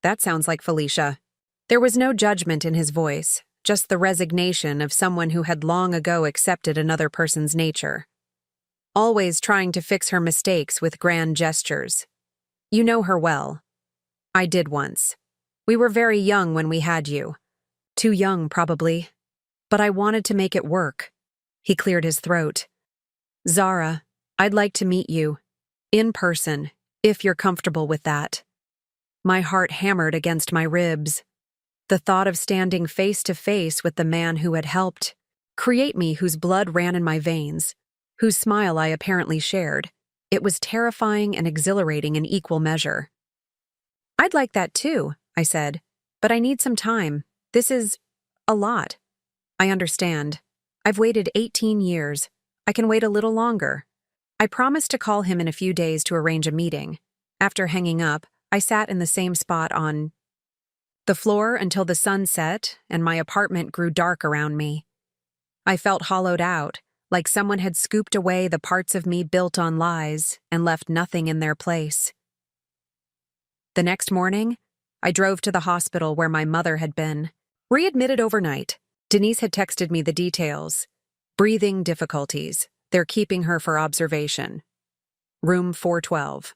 "That sounds like Felicia." There was no judgment in his voice, just the resignation of someone who had long ago accepted another person's nature. Always trying to fix her mistakes with grand gestures. "You know her well." "I did once. We were very young when we had you. Too young, probably. But I wanted to make it work." He cleared his throat. "Zara, I'd like to meet you. In person, if you're comfortable with that." My heart hammered against my ribs. The thought of standing face to face with the man who had helped create me, whose blood ran in my veins, whose smile I apparently shared. It was terrifying and exhilarating in equal measure. "I'd like that too," I said, "but I need some time. This is a lot." "I understand. I've waited 18 years. I can wait a little longer." I promised to call him in a few days to arrange a meeting. After hanging up, I sat in the same spot on the floor until the sun set and my apartment grew dark around me. I felt hollowed out, like someone had scooped away the parts of me built on lies and left nothing in their place. The next morning, I drove to the hospital where my mother had been. Readmitted overnight, Denise had texted me the details. Breathing difficulties. They're keeping her for observation. Room 412.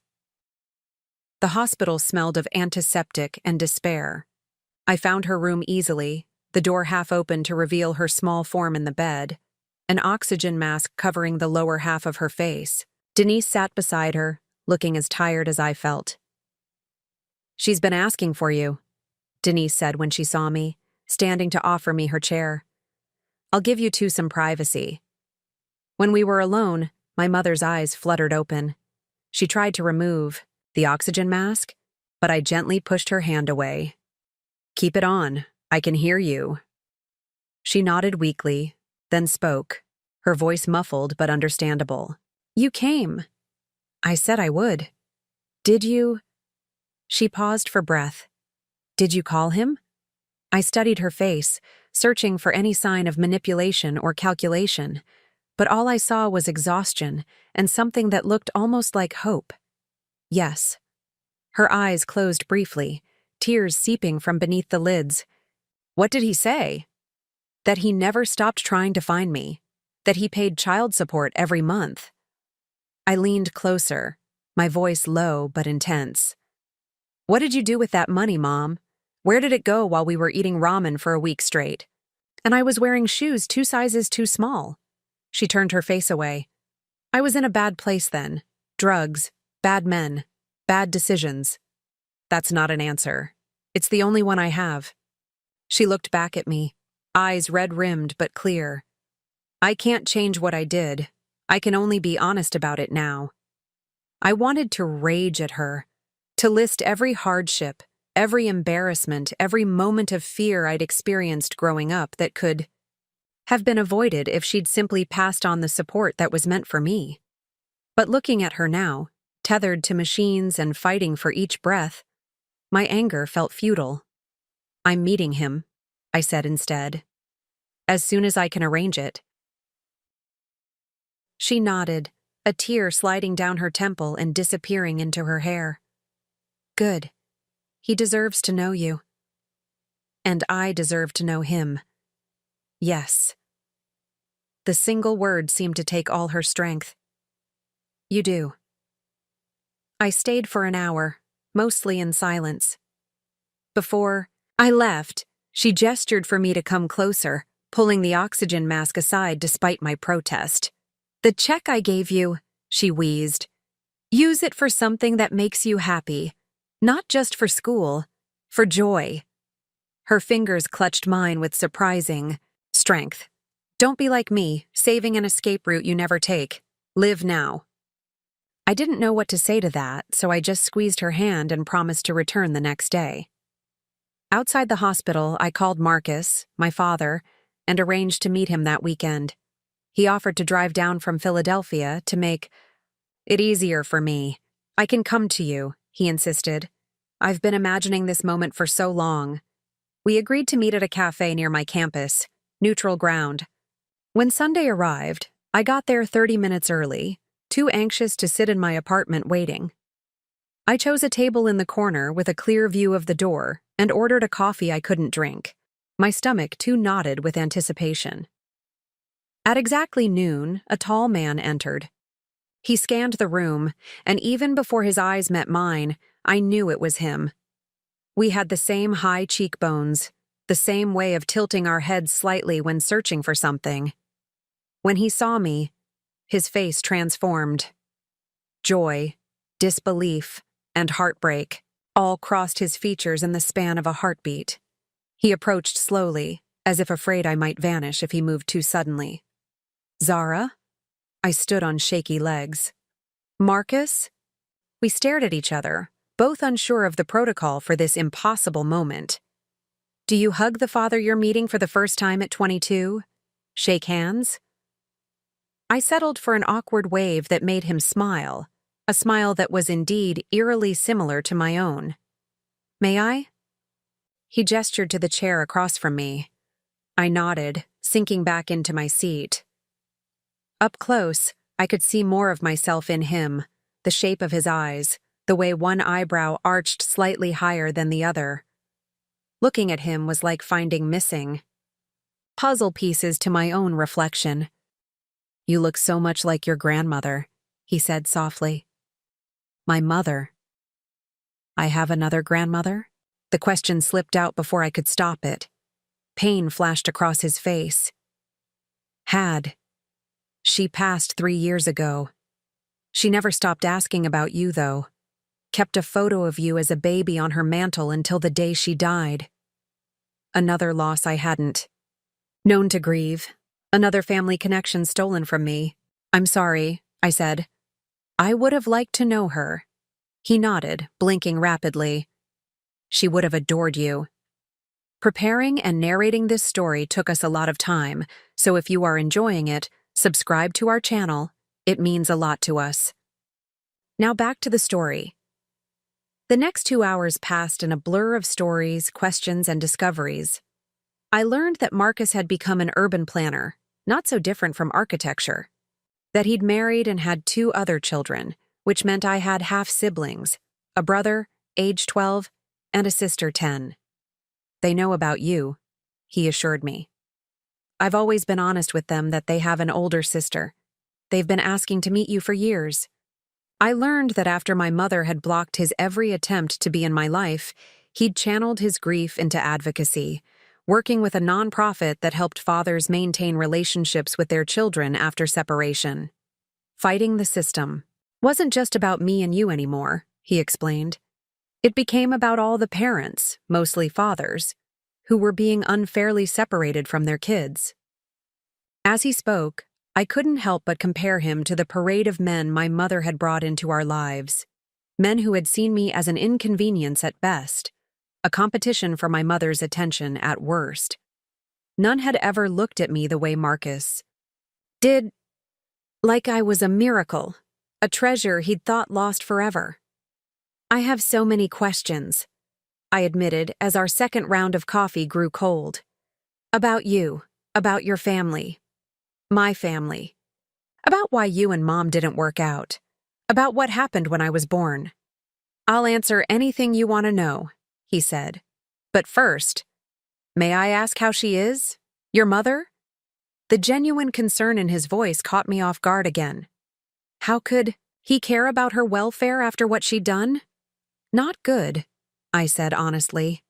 The hospital smelled of antiseptic and despair. I found her room easily, the door half open to reveal her small form in the bed, an oxygen mask covering the lower half of her face. Denise sat beside her, looking as tired as I felt. "She's been asking for you," Denise said when she saw me, standing to offer me her chair. "I'll give you two some privacy." When we were alone, my mother's eyes fluttered open. She tried to remove the oxygen mask, but I gently pushed her hand away. "Keep it on. I can hear you." She nodded weakly, then spoke, her voice muffled but understandable. "You came." "I said I would." "Did you?" She paused for breath. "Did you call him?" I studied her face, searching for any sign of manipulation or calculation, but all I saw was exhaustion and something that looked almost like hope. "Yes." Her eyes closed briefly, tears seeping from beneath the lids. "What did he say?" "That he never stopped trying to find me. That he paid child support every month." I leaned closer, my voice low but intense. "What did you do with that money, Mom? Where did it go while we were eating ramen for a week straight? And I was wearing shoes 2 sizes too small." She turned her face away. "I was in a bad place then. Drugs, bad men, bad decisions." "That's not an answer. It's the only one I have." She looked back at me, eyes red-rimmed but clear. "I can't change what I did. I can only be honest about it now." I wanted to rage at her, to list every hardship, every embarrassment, every moment of fear I'd experienced growing up that could have been avoided if she'd simply passed on the support that was meant for me. But looking at her now, tethered to machines and fighting for each breath, my anger felt futile. "I'm meeting him," I said instead. "As soon as I can arrange it." She nodded, a tear sliding down her temple and disappearing into her hair. "Good. He deserves to know you. And I deserve to know him. Yes." The single word seemed to take all her strength. "You do." I stayed for an hour, mostly in silence. Before I left, she gestured for me to come closer, pulling the oxygen mask aside despite my protest. "The check I gave you," she wheezed. "Use it for something that makes you happy. Not just for school, for joy." Her fingers clutched mine with surprising strength. "Don't be like me, saving an escape route you never take. Live now." I didn't know what to say to that, so I just squeezed her hand and promised to return the next day. Outside the hospital, I called Marcus, my father, and arranged to meet him that weekend. He offered to drive down from Philadelphia to make it easier for me. "I can come to you," he insisted. "I've been imagining this moment for so long." We agreed to meet at a cafe near my campus, neutral ground. When Sunday arrived, I got there 30 minutes early, too anxious to sit in my apartment waiting. I chose a table in the corner with a clear view of the door and ordered a coffee I couldn't drink, my stomach too knotted with anticipation. At exactly noon, a tall man entered. He scanned the room, and even before his eyes met mine, I knew it was him. We had the same high cheekbones, the same way of tilting our heads slightly when searching for something. When he saw me, his face transformed. Joy, disbelief, and heartbreak all crossed his features in the span of a heartbeat. He approached slowly, as if afraid I might vanish if he moved too suddenly. "Zara?" I stood on shaky legs. "Marcus?" We stared at each other, both unsure of the protocol for this impossible moment. "Do you hug the father you're meeting for the first time at 22? Shake hands?" I settled for an awkward wave that made him smile, a smile that was indeed eerily similar to my own. "May I?" He gestured to the chair across from me. I nodded, sinking back into my seat. Up close, I could see more of myself in him, the shape of his eyes, the way one eyebrow arched slightly higher than the other. Looking at him was like finding missing puzzle pieces to my own reflection. "You look so much like your grandmother," he said softly. "My mother." "I have another grandmother?" The question slipped out before I could stop it. Pain flashed across his face. "Had. She passed 3 years ago. She never stopped asking about you, though. Kept a photo of you as a baby on her mantle until the day she died." Another loss I hadn't known to grieve. Another family connection stolen from me. "I'm sorry," I said. "I would have liked to know her." He nodded, blinking rapidly. "She would have adored you." Preparing and narrating this story took us a lot of time, so if you are enjoying it, subscribe to our channel. It means a lot to us. Now back to the story. The next 2 hours passed in a blur of stories, questions, and discoveries. I learned that Marcus had become an urban planner, not so different from architecture. That he'd married and had 2 other children, which meant I had half-siblings, a brother, age 12, and a sister 10. "They know about you," he assured me. "I've always been honest with them that they have an older sister. They've been asking to meet you for years." I learned that after my mother had blocked his every attempt to be in my life, he'd channeled his grief into advocacy, working with a nonprofit that helped fathers maintain relationships with their children after separation. "Fighting the system wasn't just about me and you anymore," he explained. "It became about all the parents, mostly fathers, who were being unfairly separated from their kids." As he spoke, I couldn't help but compare him to the parade of men my mother had brought into our lives. Men who had seen me as an inconvenience at best, a competition for my mother's attention at worst. None had ever looked at me the way Marcus did, like I was a miracle, a treasure he'd thought lost forever. "I have so many questions," I admitted as our second round of coffee grew cold. "About you, about your family. My family. About why you and Mom didn't work out. About what happened when I was born." "I'll answer anything you want to know," he said. "But first, may I ask how she is? Your mother?" The genuine concern in his voice caught me off guard again. How could He care about her welfare after what she'd done? Not good, I said honestly.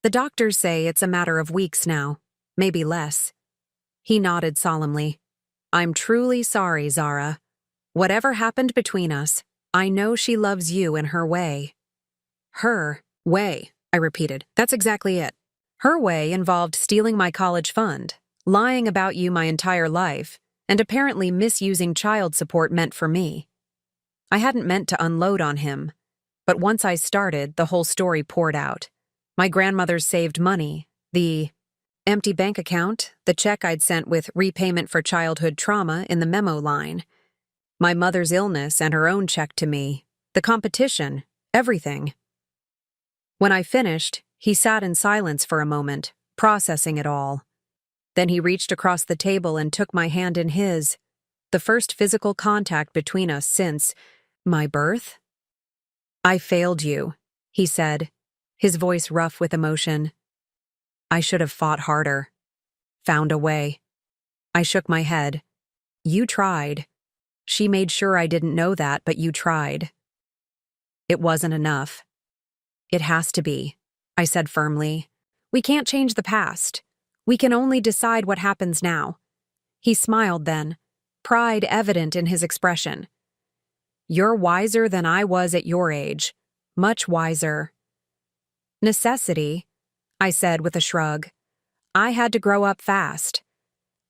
The doctors say it's a matter of weeks now, maybe less. He nodded solemnly. I'm truly sorry, Zara. Whatever happened between us, I know she loves you in her way. Her way, I repeated. That's exactly it. Her way involved stealing my college fund, lying about you my entire life, and apparently misusing child support meant for me. I hadn't meant to unload on him, but once I started, the whole story poured out. My grandmother's saved money, the empty bank account, the check I'd sent with repayment for childhood trauma in the memo line, my mother's illness and her own check to me, the competition, everything. When I finished, he sat in silence for a moment, processing it all. Then he reached across the table and took my hand in his, the first physical contact between us since my birth. I failed you, he said, his voice rough with emotion. I should have fought harder. Found a way. I shook my head. You tried. She made sure I didn't know that, but you tried. It wasn't enough. It has to be, I said firmly. We can't change the past. We can only decide what happens now. He smiled then, pride evident in his expression. You're wiser than I was at your age. Much wiser. Necessity, I said with a shrug. I had to grow up fast.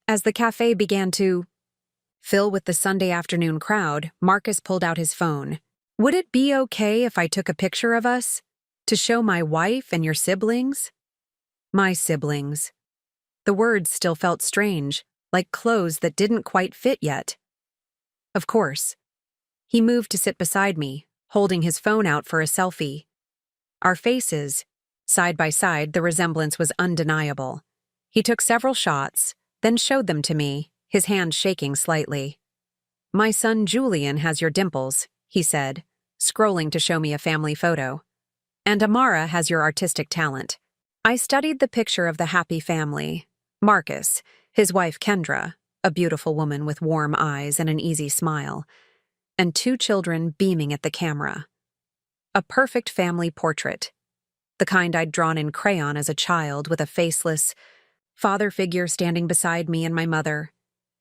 As the cafe began to fill with the Sunday afternoon crowd, Marcus pulled out his phone. Would it be okay if I took a picture of us? To show my wife and your siblings? My siblings. The words still felt strange, like clothes that didn't quite fit yet. Of course. He moved to sit beside me, holding his phone out for a selfie. Our faces, side by side, the resemblance was undeniable. He took several shots, then showed them to me, his hand shaking slightly. My son Julian has your dimples, he said, scrolling to show me a family photo. And Amara has your artistic talent. I studied the picture of the happy family. Marcus, his wife Kendra, a beautiful woman with warm eyes and an easy smile, and 2 children beaming at the camera. A perfect family portrait. The kind I'd drawn in crayon as a child with a faceless father figure standing beside me and my mother.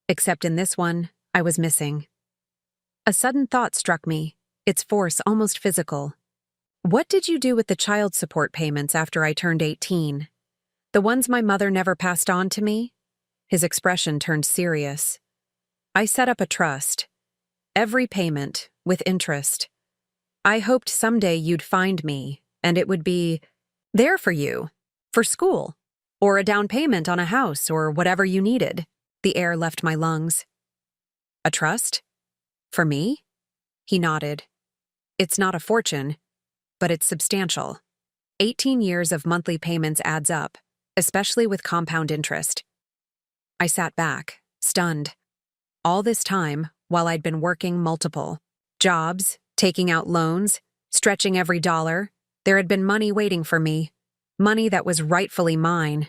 Except in this one, I was missing. A sudden thought struck me, its force almost physical. What did you do with the child support payments after I turned 18? The ones my mother never passed on to me? His expression turned serious. I set up a trust. Every payment, with interest. I hoped someday you'd find me, and it would be there for you, for school, or a down payment on a house or whatever you needed. The air left my lungs. A trust? For me? He nodded. It's not a fortune, but it's substantial. 18 years of monthly payments adds up, especially with compound interest. I sat back, stunned. All this time, while I'd been working multiple jobs, taking out loans, stretching every dollar, there had been money waiting for me, money that was rightfully mine.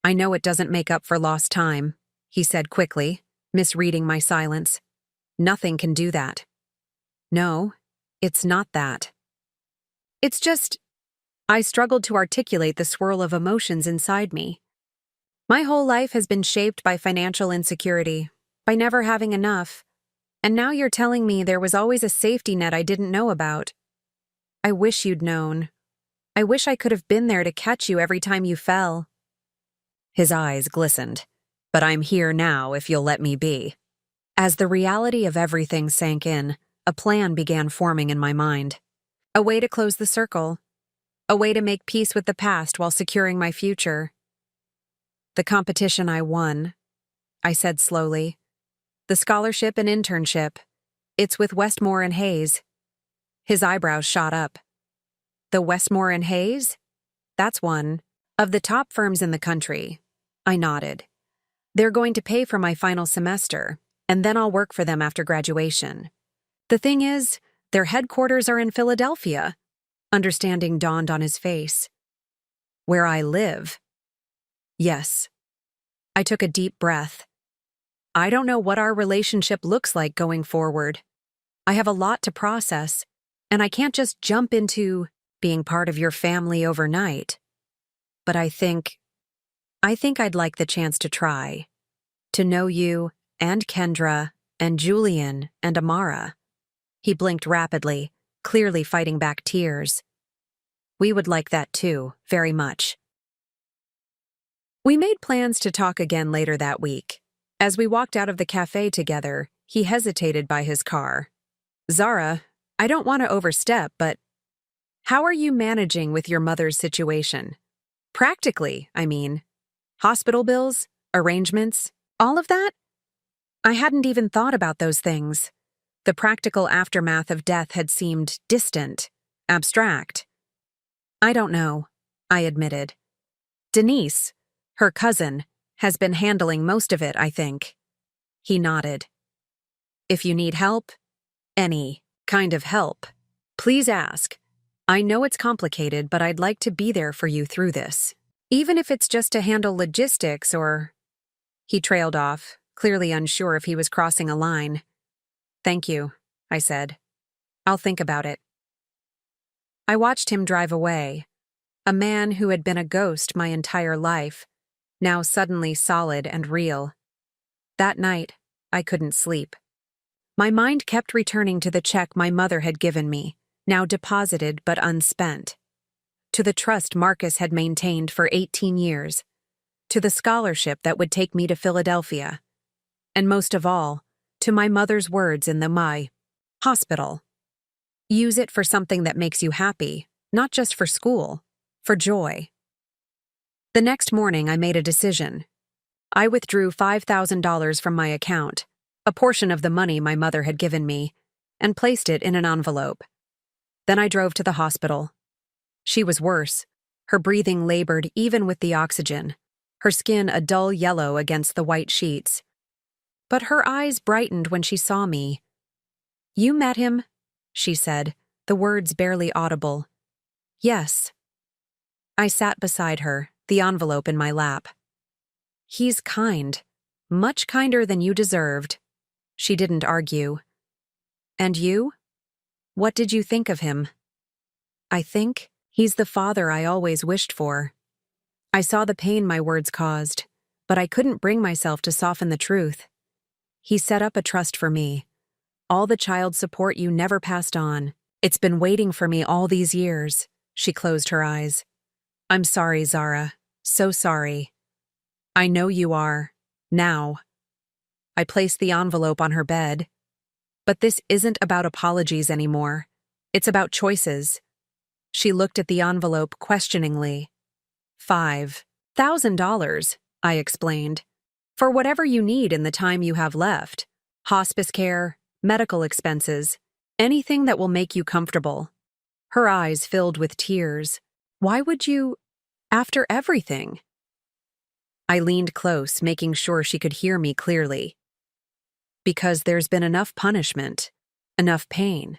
I know it doesn't make up for lost time, he said quickly, misreading my silence. Nothing can do that. No, it's not that. It's just, I struggled to articulate the swirl of emotions inside me. My whole life has been shaped by financial insecurity, by never having enough. And now you're telling me there was always a safety net I didn't know about. I wish you'd known. I wish I could have been there to catch you every time you fell. His eyes glistened. But I'm here now if you'll let me be. As the reality of everything sank in, a plan began forming in my mind. A way to close the circle. A way to make peace with the past while securing my future. The competition I won, I said slowly. The scholarship and internship. It's with Westmore and Hayes. His eyebrows shot up. The Westmore and Hayes? That's one of the top firms in the country. I nodded. They're going to pay for my final semester, and then I'll work for them after graduation. The thing is, their headquarters are in Philadelphia. Understanding dawned on his face. Where I live. Yes. I took a deep breath. I don't know what our relationship looks like going forward. I have a lot to process, and I can't just jump into being part of your family overnight. But I think I'd like the chance to try. To know you, and Kendra, and Julian, and Amara. He blinked rapidly, clearly fighting back tears. We would like that too, very much. We made plans to talk again later that week. As we walked out of the cafe together, he hesitated by his car. Zara, I don't want to overstep, but how are you managing with your mother's situation? Practically, I mean. Hospital bills, arrangements, all of that? I hadn't even thought about those things. The practical aftermath of death had seemed distant, abstract. I don't know, I admitted. Denise, her cousin, has been handling most of it, I think. He nodded. If you need help, any kind of help, please ask. I know it's complicated, but I'd like to be there for you through this. Even if it's just to handle logistics or... He trailed off, clearly unsure if he was crossing a line. Thank you, I said. I'll think about it. I watched him drive away. A man who had been a ghost my entire life, now suddenly solid and real. That night, I couldn't sleep. My mind kept returning to the check my mother had given me, now deposited but unspent. To the trust Marcus had maintained for 18 years. To the scholarship that would take me to Philadelphia. And most of all, to my mother's words in the hospital. Use it for something that makes you happy, not just for school, for joy. The next morning, I made a decision. I withdrew $5,000 from my account, a portion of the money my mother had given me, and placed it in an envelope. Then I drove to the hospital. She was worse. Her breathing labored even with the oxygen, her skin a dull yellow against the white sheets. But her eyes brightened when she saw me. You met him, she said, the words barely audible. Yes. I sat beside her, the envelope in my lap. He's kind, much kinder than you deserved. She didn't argue. And you? What did you think of him? I think he's the father I always wished for. I saw the pain my words caused, but I couldn't bring myself to soften the truth. He set up a trust for me. All the child support you never passed on. It's been waiting for me all these years. She closed her eyes. I'm sorry, Zara. So sorry. I know you are. Now. I placed the envelope on her bed. But this isn't about apologies anymore. It's about choices. She looked at the envelope questioningly. $5,000, I explained. For whatever you need in the time you have left. Hospice care, medical expenses, anything that will make you comfortable. Her eyes filled with tears. Why would you, after everything? I leaned close, making sure she could hear me clearly. Because there's been enough punishment, enough pain,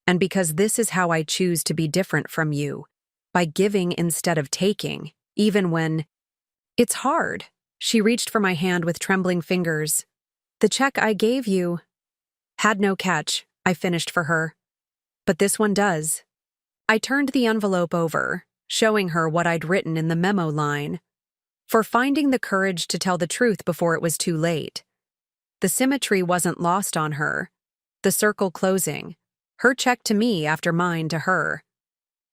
and because this is how I choose to be different from you, by giving instead of taking, even when it's hard. She reached for my hand with trembling fingers. The check I gave you had no catch, I finished for her. But this one does. I turned the envelope over, showing her what I'd written in the memo line. For finding the courage to tell the truth before it was too late. The symmetry wasn't lost on her. The circle closing. Her check to me after mine to her.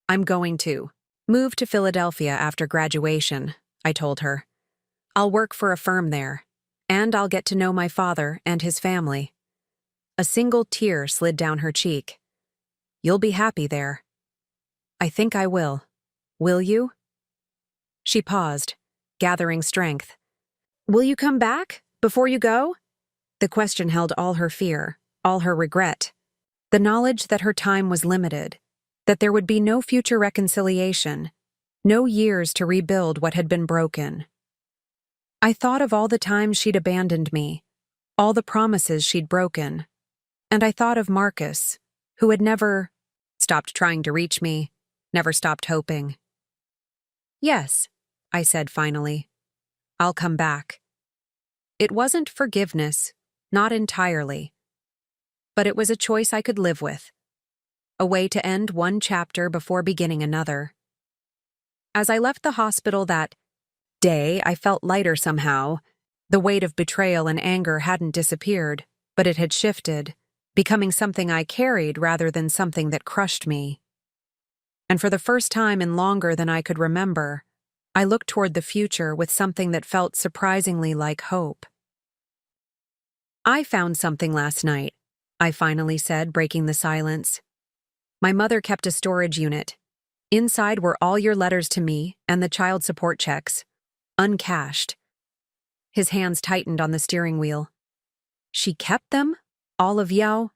I'm going to move to Philadelphia after graduation, I told her. I'll work for a firm there, and I'll get to know my father and his family. A single tear slid down her cheek. You'll be happy there. I think I will. Will you? She paused, gathering strength. Will you come back before you go? The question held all her fear, all her regret. The knowledge that her time was limited, that there would be no future reconciliation, no years to rebuild what had been broken. I thought of all the times she'd abandoned me, all the promises she'd broken, and I thought of Marcus, who had never stopped trying to reach me, never stopped hoping. Yes, I said finally. I'll come back. It wasn't forgiveness, not entirely. but it was a choice I could live with. A way to end one chapter before beginning another. As I left the hospital that day, I felt lighter somehow. The weight of betrayal and anger hadn't disappeared, but it had shifted, becoming something I carried rather than something that crushed me. And for the first time in longer than I could remember, I looked toward the future with something that felt surprisingly like hope. "I found something last night," I finally said, breaking the silence. "My mother kept a storage unit. Inside were all your letters to me and the child support checks, uncashed." His hands tightened on the steering wheel. "She kept them? All of Yao?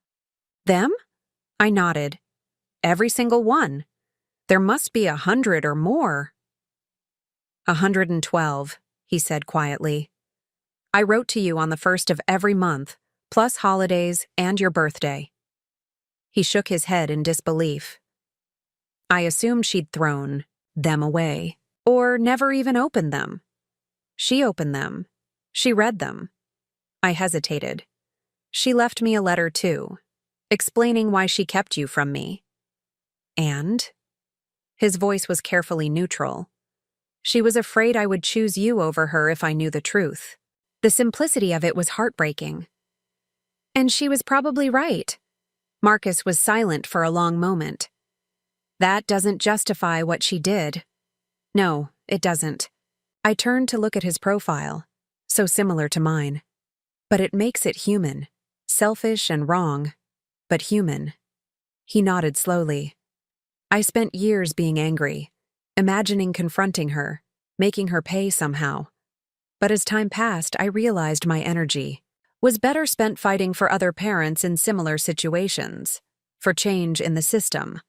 Them?" I nodded. "Every single one. There must be 100 or more." 112, he said quietly. "I wrote to you on the 1st of every month, plus holidays and your birthday." He shook his head in disbelief. "I assumed she'd thrown them away, or never even opened them." "She opened them. She read them." I hesitated. "She left me a letter too, explaining why she kept you from me." "And?" His voice was carefully neutral. "She was afraid I would choose you over her if I knew the truth." The simplicity of it was heartbreaking. "And she was probably right." Marcus was silent for a long moment. "That doesn't justify what she did." "No, it doesn't." I turned to look at his profile, so similar to mine. "But it makes it human. Selfish and wrong, but human." He nodded slowly. "I spent years being angry, imagining confronting her, making her pay somehow. But as time passed, I realized my energy was better spent fighting for other parents in similar situations, for change in the system."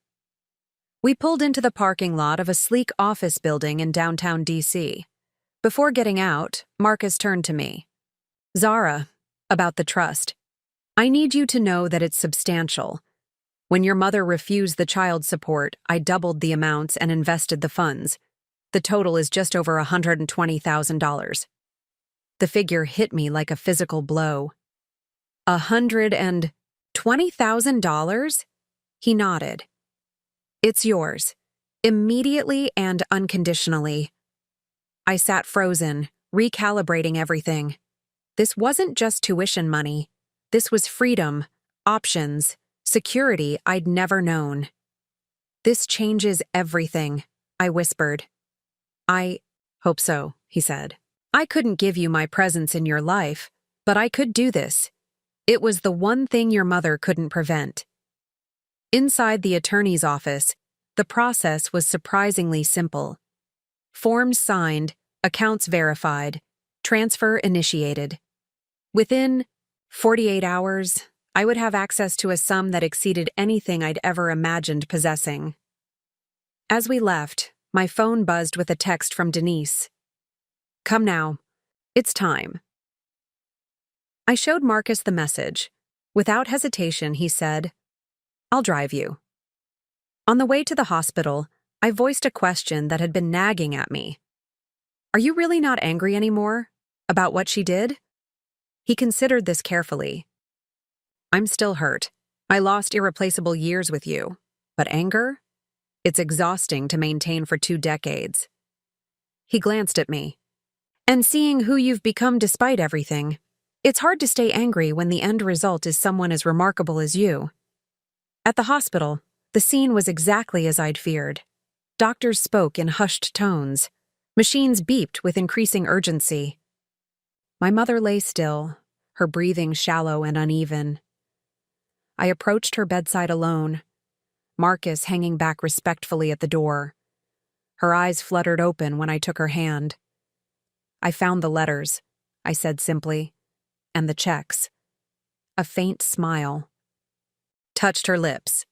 We pulled into the parking lot of a sleek office building in downtown DC. Before getting out, Marcus turned to me. "Zara, about the trust. I need you to know that it's substantial. When your mother refused the child support, I doubled the amounts and invested the funds. The total is just over $120,000. The figure hit me like a physical blow. $120,000? He nodded. "It's yours, immediately and unconditionally." I sat frozen, recalibrating everything. This wasn't just tuition money. This was freedom, options, security I'd never known. "This changes everything," I whispered. "I hope so," he said. "I couldn't give you my presence in your life, but I could do this. It was the one thing your mother couldn't prevent." Inside the attorney's office, the process was surprisingly simple. Forms signed, accounts verified, transfer initiated. Within 48 hours, I would have access to a sum that exceeded anything I'd ever imagined possessing. As we left, my phone buzzed with a text from Denise. "Come now. It's time." I showed Marcus the message. Without hesitation, he said, "I'll drive you." On the way to the hospital, I voiced a question that had been nagging at me. "Are you really not angry anymore? About what she did?" He considered this carefully. "I'm still hurt. I lost irreplaceable years with you. But anger? It's exhausting to maintain for 2 decades. He glanced at me. "And seeing who you've become despite everything, it's hard to stay angry when the end result is someone as remarkable as you." At the hospital, the scene was exactly as I'd feared. Doctors spoke in hushed tones. Machines beeped with increasing urgency. My mother lay still, her breathing shallow and uneven. I approached her bedside alone, Marcus hanging back respectfully at the door. Her eyes fluttered open when I took her hand. "I found the letters," I said simply, "and the checks." A faint smile touched her lips.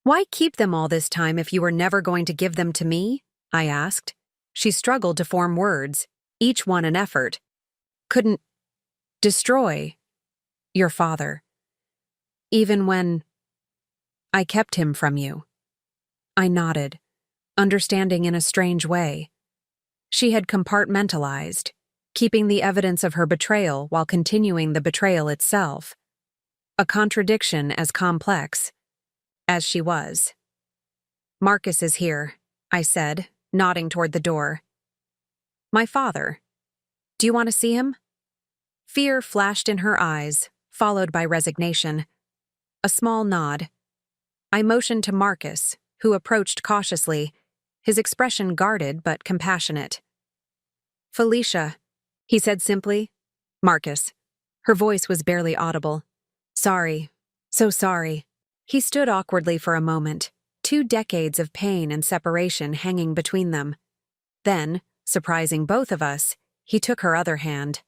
"Why keep them all this time if you were never going to give them to me?" I asked. She struggled to form words, each one an effort. "Couldn't destroy your father. Even when I kept him from you." I nodded, understanding in a strange way. She had compartmentalized, keeping the evidence of her betrayal while continuing the betrayal itself. a contradiction as complex as she was. "Marcus is here," I said, nodding toward the door. "My father. Do you want to see him?" Fear flashed in her eyes, followed by resignation. A small nod. I motioned to Marcus, who approached cautiously, his expression guarded but compassionate. "Felicia," he said simply. "Marcus." Her voice was barely audible. "Sorry. So sorry." He stood awkwardly for a moment, 2 decades of pain and separation hanging between them. Then, surprising both of us, he took her other hand.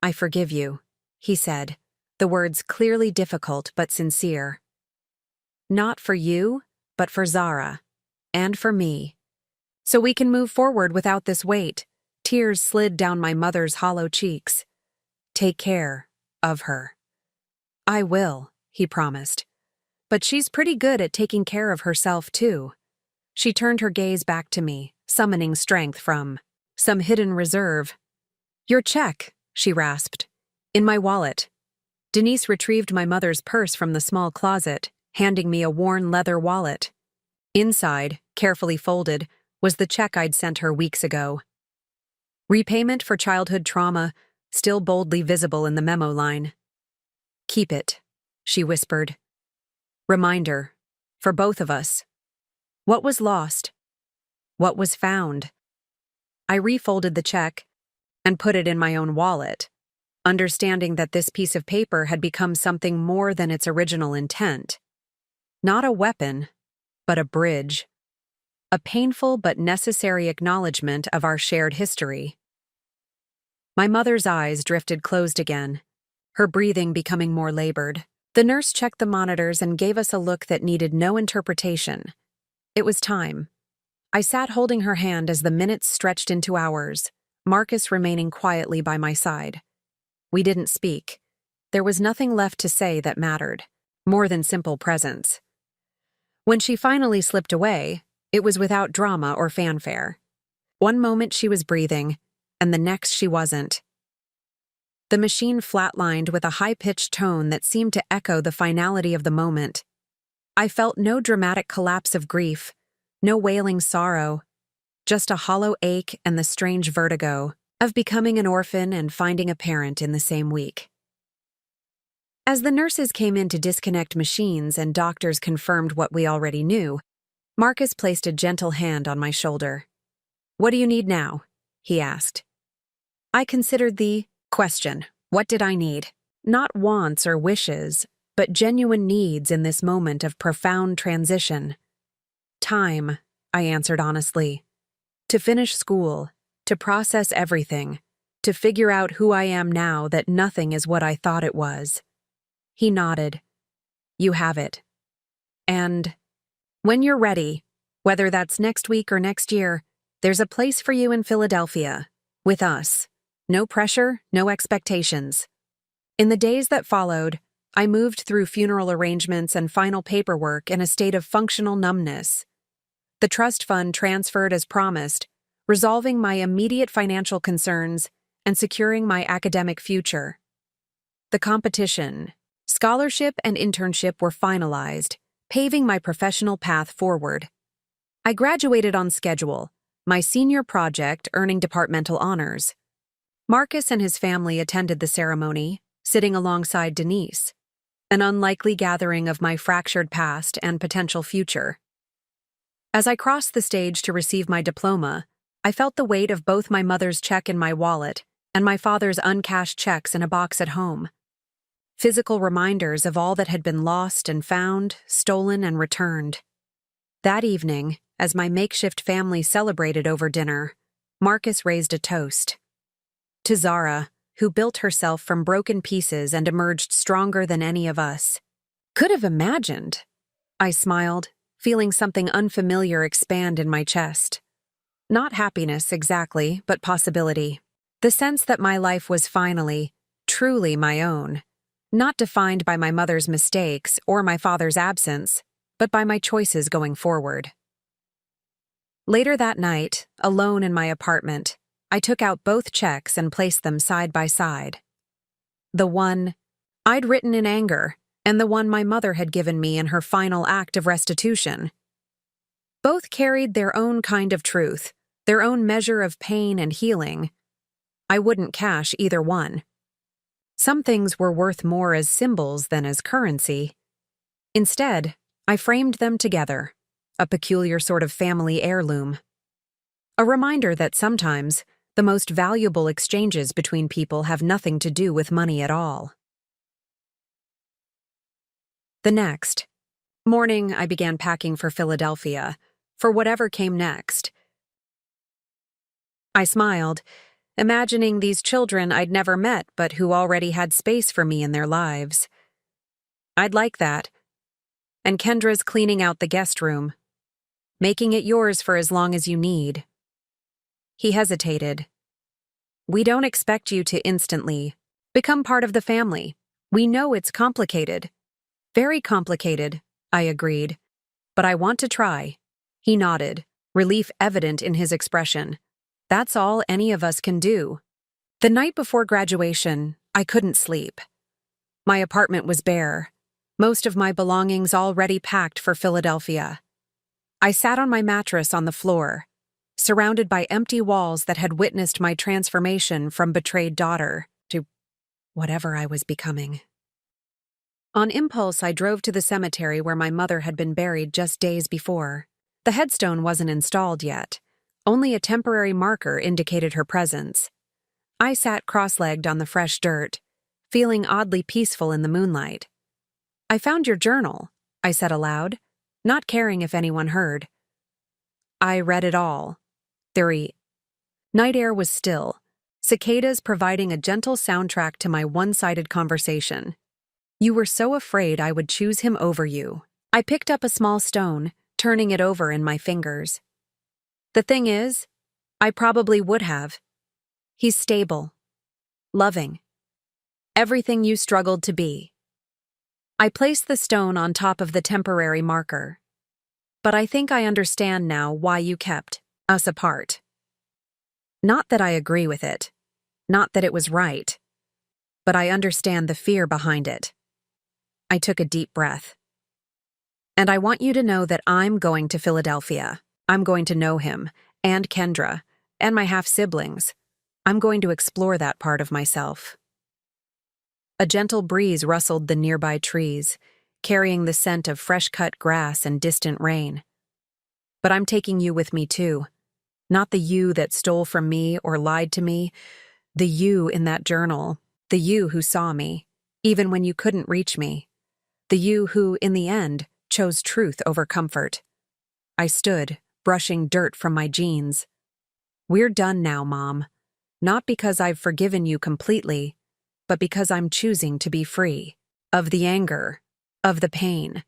"I forgive you," he said, the words clearly difficult but sincere. "Not for you, but for Zara. And for me. So we can move forward without this weight." Tears slid down my mother's hollow cheeks. "Take care of her." "I will," he promised. "But she's pretty good at taking care of herself, too." She turned her gaze back to me, summoning strength from some hidden reserve. "Your check," she rasped. "In my wallet." Denise retrieved my mother's purse from the small closet, handing me a worn leather wallet. Inside, carefully folded, was the check I'd sent her weeks ago. Repayment for childhood trauma, still boldly visible in the memo line. "Keep it," she whispered. Reminder, for both of us. What was lost? What was found? I refolded the check and put it in my own wallet, understanding that this piece of paper had become something more than its original intent. Not a weapon, but a bridge. A painful but necessary acknowledgement of our shared history. My mother's eyes drifted closed again, her breathing becoming more labored. The nurse checked the monitors and gave us a look that needed no interpretation. It was time. I sat holding her hand as the minutes stretched into hours, Marcus remaining quietly by my side. We didn't speak. There was nothing left to say that mattered, more than simple presence. When she finally slipped away, it was without drama or fanfare. One moment she was breathing, and the next she wasn't. The machine flatlined with a high-pitched tone that seemed to echo the finality of the moment. I felt no dramatic collapse of grief, no wailing sorrow, just a hollow ache and the strange vertigo of becoming an orphan and finding a parent in the same week. As the nurses came in to disconnect machines and doctors confirmed what we already knew, Marcus placed a gentle hand on my shoulder. "What do you need now?" he asked. I considered the question. What did I need? Not wants or wishes, but genuine needs in this moment of profound transition. "Time," I answered honestly. "To finish school, to process everything, to figure out who I am now that nothing is what I thought it was." He nodded. "You have it. And when you're ready, whether that's next week or next year, there's a place for you in Philadelphia, with us. No pressure, no expectations." In the days that followed, I moved through funeral arrangements and final paperwork in a state of functional numbness. The trust fund transferred as promised, resolving my immediate financial concerns and securing my academic future. The competition, scholarship, and internship were finalized, paving my professional path forward. I graduated on schedule, my senior project earning departmental honors. Marcus and his family attended the ceremony, sitting alongside Denise, an unlikely gathering of my fractured past and potential future. As I crossed the stage to receive my diploma, I felt the weight of both my mother's check in my wallet and my father's uncashed checks in a box at home. Physical reminders of all that had been lost and found, stolen and returned. That evening, as my makeshift family celebrated over dinner, Marcus raised a toast. To Zara, who built herself from broken pieces and emerged stronger than any of us. Could have imagined. I smiled, feeling something unfamiliar expand in my chest. Not happiness exactly, but possibility. The sense that my life was finally, truly my own. Not defined by my mother's mistakes or my father's absence, but by my choices going forward. Later that night, alone in my apartment, I took out both checks and placed them side by side. The one I'd written in anger and the one my mother had given me in her final act of restitution. Both carried their own kind of truth, their own measure of pain and healing. I wouldn't cash either one. Some things were worth more as symbols than as currency. Instead, I framed them together, a peculiar sort of family heirloom. A reminder that sometimes the most valuable exchanges between people have nothing to do with money at all. The next morning, I began packing for Philadelphia, for whatever came next. I smiled, imagining these children I'd never met but who already had space for me in their lives. I'd like that. And Kendra's cleaning out the guest room, making it yours for as long as you need. He hesitated. We don't expect you to instantly become part of the family. We know it's complicated. Very complicated, I agreed. But I want to try. He nodded, relief evident in his expression. That's all any of us can do. The night before graduation, I couldn't sleep. My apartment was bare, most of my belongings already packed for Philadelphia. I sat on my mattress on the floor, surrounded by empty walls that had witnessed my transformation from betrayed daughter to whatever I was becoming. On impulse, I drove to the cemetery where my mother had been buried just days before. The headstone wasn't installed yet. Only a temporary marker indicated her presence. I sat cross-legged on the fresh dirt, feeling oddly peaceful in the moonlight. I found your journal, I said aloud, not caring if anyone heard. I read it all. Night air was still, cicadas providing a gentle soundtrack to my one-sided conversation. You were so afraid I would choose him over you. I picked up a small stone, turning it over in my fingers. The thing is, I probably would have. He's stable, loving, everything you struggled to be. I placed the stone on top of the temporary marker. But I think I understand now why you kept us apart. Not that I agree with it, not that it was right, but I understand the fear behind it. I took a deep breath. And I want you to know that I'm going to Philadelphia. I'm going to know him, and Kendra, and my half-siblings. I'm going to explore that part of myself. A gentle breeze rustled the nearby trees, carrying the scent of fresh-cut grass and distant rain. But I'm taking you with me too. Not the you that stole from me or lied to me, the you in that journal, the you who saw me, even when you couldn't reach me, the you who, in the end, chose truth over comfort. I stood, brushing dirt from my jeans. We're done now, Mom. Not because I've forgiven you completely, but because I'm choosing to be free. Of the anger, of the pain,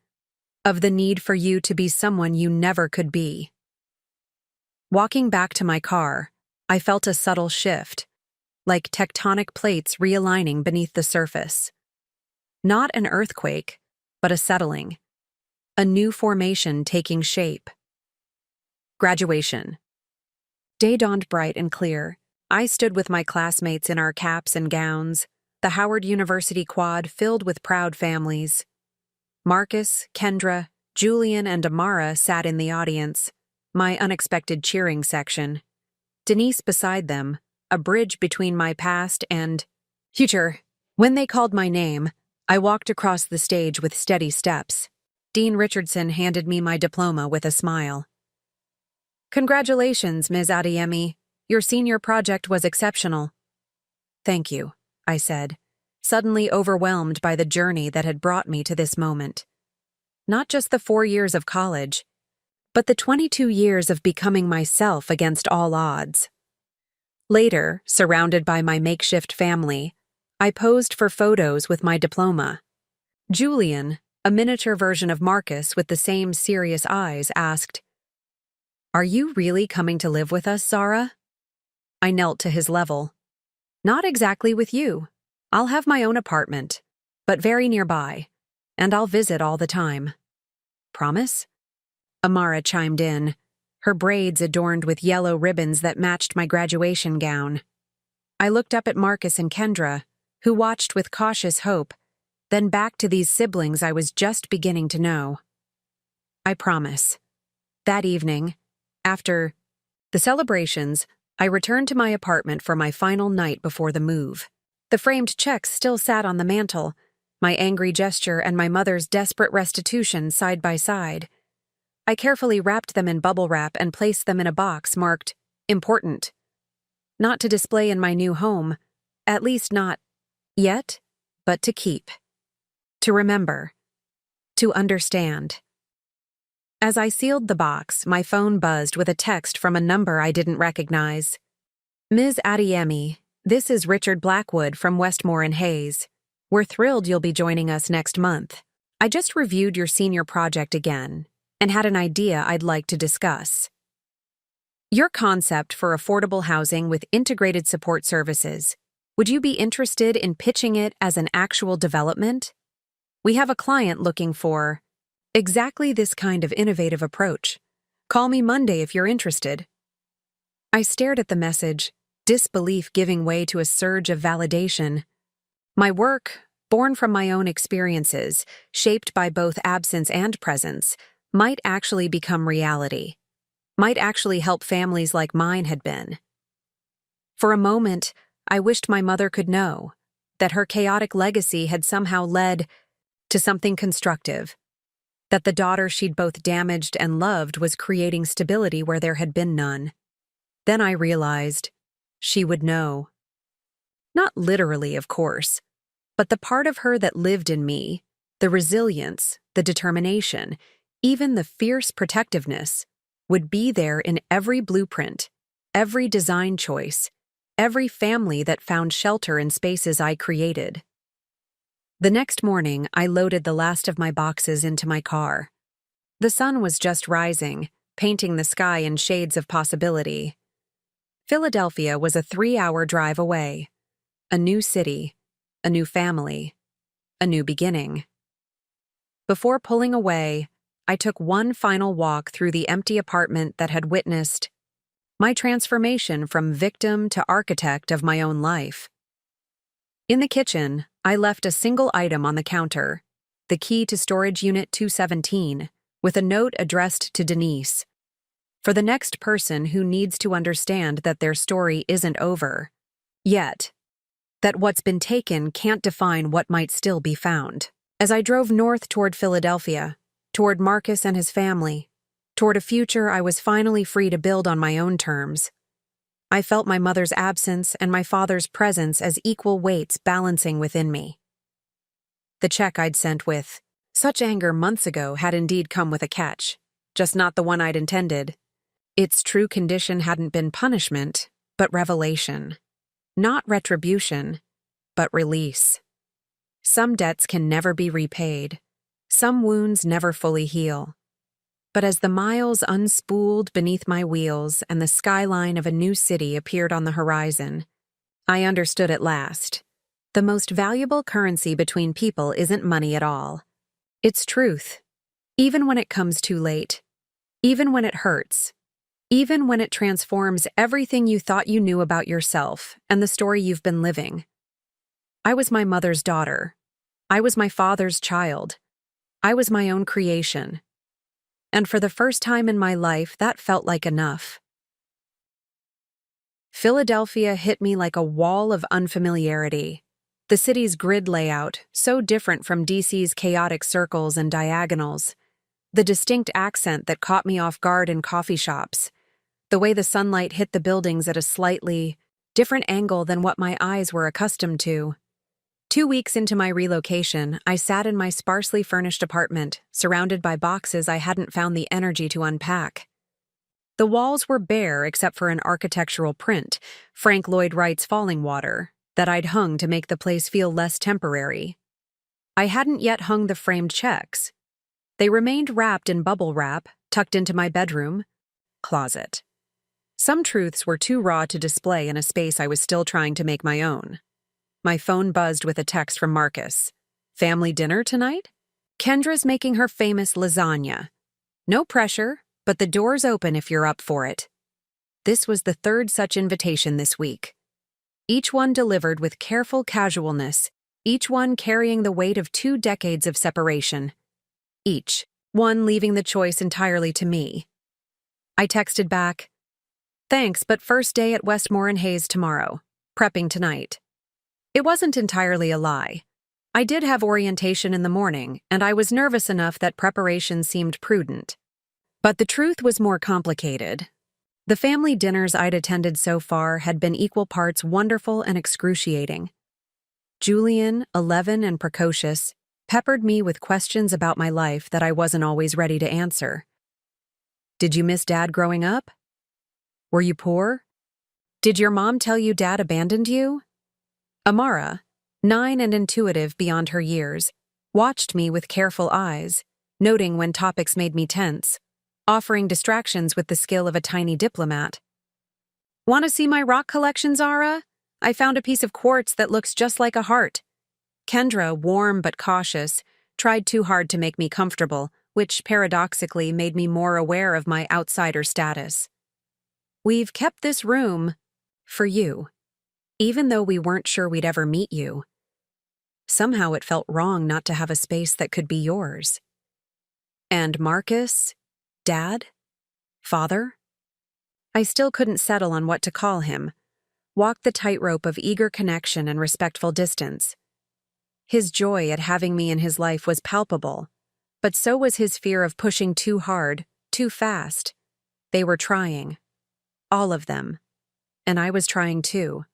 of the need for you to be someone you never could be. Walking back to my car, I felt a subtle shift, like tectonic plates realigning beneath the surface. Not an earthquake, but a settling. A new formation taking shape. Graduation. Day dawned bright and clear. I stood with my classmates in our caps and gowns, the Howard University quad filled with proud families. Marcus, Kendra, Julian, and Amara sat in the audience, my unexpected cheering section. Denise beside them, a bridge between my past and future. When they called my name, I walked across the stage with steady steps. Dean Richardson handed me my diploma with a smile. Congratulations, Ms. Adeyemi. Your senior project was exceptional. Thank you, I said, suddenly overwhelmed by the journey that had brought me to this moment. Not just the 4 years of college, but the 22 years of becoming myself against all odds. Later, surrounded by my makeshift family, I posed for photos with my diploma. Julian, a miniature version of Marcus with the same serious eyes, asked, "Are you really coming to live with us, Zara?" I knelt to his level. Not exactly with you. I'll have my own apartment, but very nearby, and I'll visit all the time. Promise? Amara chimed in, her braids adorned with yellow ribbons that matched my graduation gown. I looked up at Marcus and Kendra, who watched with cautious hope, then back to these siblings I was just beginning to know. I promise. That evening, after the celebrations, I returned to my apartment for my final night before the move. The framed checks still sat on the mantel, my angry gesture and my mother's desperate restitution side by side. I carefully wrapped them in bubble wrap and placed them in a box marked important. Not to display in my new home, at least not yet, but to keep. To remember. To understand. As I sealed the box, my phone buzzed with a text from a number I didn't recognize. Ms. Adeyemi, this is Richard Blackwood from Westmore and Hayes. We're thrilled you'll be joining us next month. I just reviewed your senior project again and had an idea I'd like to discuss. Your concept for affordable housing with integrated support services. Would you be interested in pitching it as an actual development? We have a client looking for exactly this kind of innovative approach. Call me Monday if you're interested. I stared at the message, disbelief giving way to a surge of validation. My work, born from my own experiences, shaped by both absence and presence, might actually become reality. Might actually help families like mine had been. For a moment, I wished my mother could know that her chaotic legacy had somehow led to something constructive, that the daughter she'd both damaged and loved was creating stability where there had been none. Then I realized she would know. Not literally, of course, but the part of her that lived in me, the resilience, the determination, even the fierce protectiveness, would be there in every blueprint, every design choice, every family that found shelter in spaces I created. The next morning, I loaded the last of my boxes into my car. The sun was just rising, painting the sky in shades of possibility. Philadelphia was a 3-hour drive away. A new city, a new family, a new beginning. Before pulling away, I took one final walk through the empty apartment that had witnessed my transformation from victim to architect of my own life. In the kitchen, I left a single item on the counter, the key to storage unit 217, with a note addressed to Denise. For the next person who needs to understand that their story isn't over. Yet. That what's been taken can't define what might still be found. As I drove north toward Philadelphia, toward Marcus and his family, toward a future I was finally free to build on my own terms, I felt my mother's absence and my father's presence as equal weights balancing within me. The check I'd sent with such anger months ago had indeed come with a catch, just not the one I'd intended. Its true condition hadn't been punishment, but revelation. Not retribution, but release. Some debts can never be repaid. Some wounds never fully heal. But as the miles unspooled beneath my wheels and the skyline of a new city appeared on the horizon, I understood at last. The most valuable currency between people isn't money at all. It's truth. Even when it comes too late. Even when it hurts. Even when it transforms everything you thought you knew about yourself and the story you've been living. I was my mother's daughter. I was my father's child. I was my own creation. And for the first time in my life, that felt like enough. Philadelphia hit me like a wall of unfamiliarity. The city's grid layout, so different from DC's chaotic circles and diagonals. The distinct accent that caught me off guard in coffee shops. The way the sunlight hit the buildings at a slightly different angle than what my eyes were accustomed to. 2 weeks into my relocation, I sat in my sparsely furnished apartment, surrounded by boxes I hadn't found the energy to unpack. The walls were bare except for an architectural print, Frank Lloyd Wright's Falling Water, that I'd hung to make the place feel less temporary. I hadn't yet hung the framed checks. They remained wrapped in bubble wrap, tucked into my bedroom closet. Some truths were too raw to display in a space I was still trying to make my own. My phone buzzed with a text from Marcus. Family dinner tonight? Kendra's making her famous lasagna. No pressure, but the door's open if you're up for it. This was the third such invitation this week. Each one delivered with careful casualness, each one carrying the weight of 2 decades of separation. Each one leaving the choice entirely to me. I texted back, "Thanks, but first day at Westmore and Hayes tomorrow. Prepping tonight." It wasn't entirely a lie. I did have orientation in the morning, and I was nervous enough that preparation seemed prudent. But the truth was more complicated. The family dinners I'd attended so far had been equal parts wonderful and excruciating. Julian, 11 and precocious, peppered me with questions about my life that I wasn't always ready to answer. Did you miss Dad growing up? Were you poor? Did your mom tell you Dad abandoned you? Amara, 9 and intuitive beyond her years, watched me with careful eyes, noting when topics made me tense, offering distractions with the skill of a tiny diplomat. "Want to see my rock collection, Zara? I found a piece of quartz that looks just like a heart." Kendra, warm but cautious, tried too hard to make me comfortable, which paradoxically made me more aware of my outsider status. "We've kept this room for you, even though we weren't sure we'd ever meet you. Somehow it felt wrong not to have a space that could be yours." And Marcus? Dad? Father? I still couldn't settle on what to call him. Walked the tightrope of eager connection and respectful distance. His joy at having me in his life was palpable, but so was his fear of pushing too hard, too fast. They were trying. All of them. And I was trying too.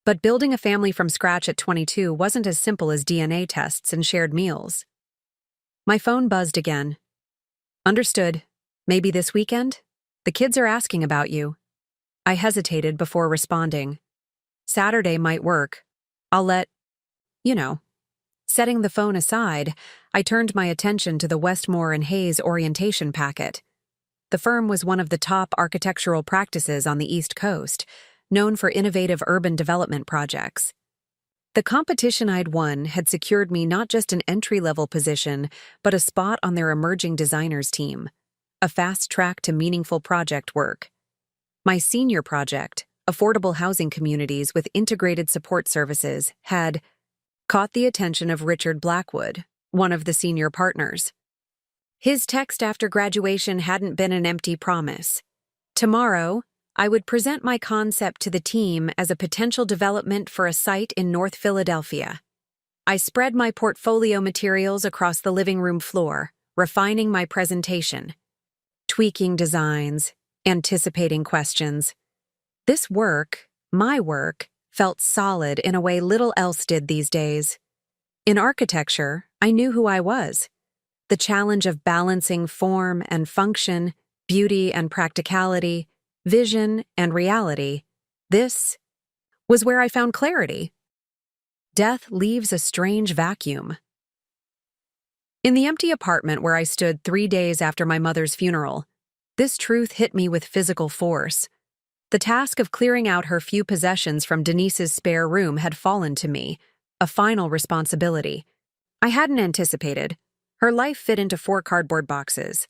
But building a family from scratch at 22 wasn't as simple as DNA tests and shared meals. My phone buzzed again. "Understood. Maybe this weekend? The kids are asking about you." I hesitated before responding. "Saturday might work. I'll let you know." Setting the phone aside, I turned my attention to the Westmore and Hayes orientation packet. The firm was one of the top architectural practices on the East Coast, known for innovative urban development projects. The competition I'd won had secured me not just an entry-level position, but a spot on their emerging designers team, a fast track to meaningful project work. My senior project, Affordable Housing Communities with Integrated Support Services, had caught the attention of Richard Blackwood, one of the senior partners. His text after graduation hadn't been an empty promise. Tomorrow, I would present my concept to the team as a potential development for a site in North Philadelphia. I spread my portfolio materials across the living room floor, refining my presentation, tweaking designs, anticipating questions. This work, my work, felt solid in a way little else did these days. In architecture, I knew who I was. The challenge of balancing form and function, beauty and practicality, vision and reality, this was where I found clarity. Death leaves a strange vacuum. In the empty apartment where I stood 3 days after my mother's funeral, this truth hit me with physical force. The task of clearing out her few possessions from Denise's spare room had fallen to me, a final responsibility. I hadn't anticipated. Her life fit into 4 cardboard boxes.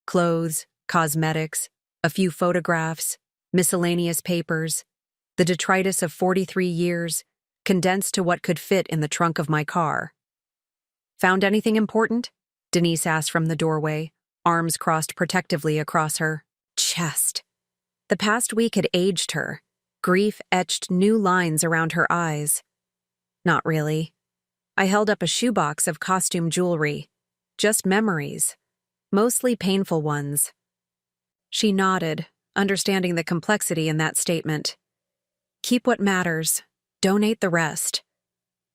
Clothes, cosmetics, a few photographs, miscellaneous papers, the detritus of 43 years, condensed to what could fit in the trunk of my car. "Found anything important?" Denise asked from the doorway, arms crossed protectively across her chest. The past week had aged her. Grief etched new lines around her eyes. "Not really." I held up a shoebox of costume jewelry. "Just memories. Mostly painful ones." She nodded, understanding the complexity in that statement. "Keep what matters. Donate the rest."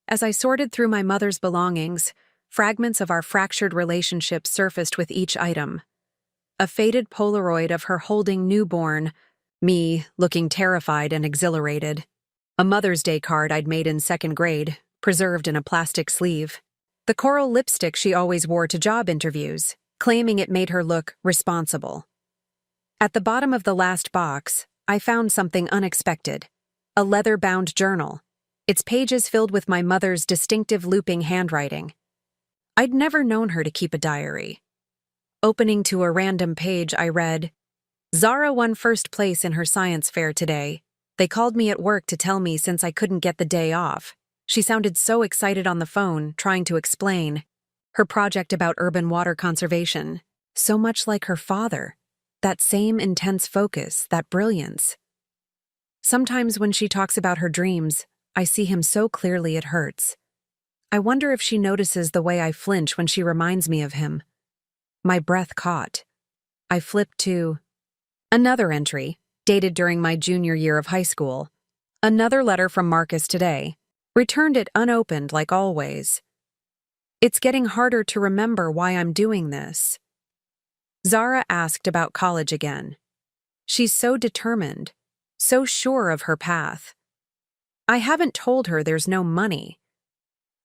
As I sorted through my mother's belongings, fragments of our fractured relationship surfaced with each item. A faded Polaroid of her holding newborn, me looking terrified and exhilarated. A Mother's Day card I'd made in 2nd grade, preserved in a plastic sleeve. The coral lipstick she always wore to job interviews, claiming it made her look responsible. At the bottom of the last box, I found something unexpected. A leather-bound journal, its pages filled with my mother's distinctive looping handwriting. I'd never known her to keep a diary. Opening to a random page, I read, "Zara won 1st place in her science fair today. They called me at work to tell me since I couldn't get the day off. She sounded so excited on the phone, trying to explain her project about urban water conservation, so much like her father. That same intense focus, that brilliance. Sometimes when she talks about her dreams, I see him so clearly it hurts. I wonder if she notices the way I flinch when she reminds me of him. My breath caught. I flipped to another entry, dated during my junior year of high school. Another letter from Marcus today. Returned it unopened like always. It's getting harder to remember why I'm doing this. Zara asked about college again. She's so determined, so sure of her path. I haven't told her there's no money.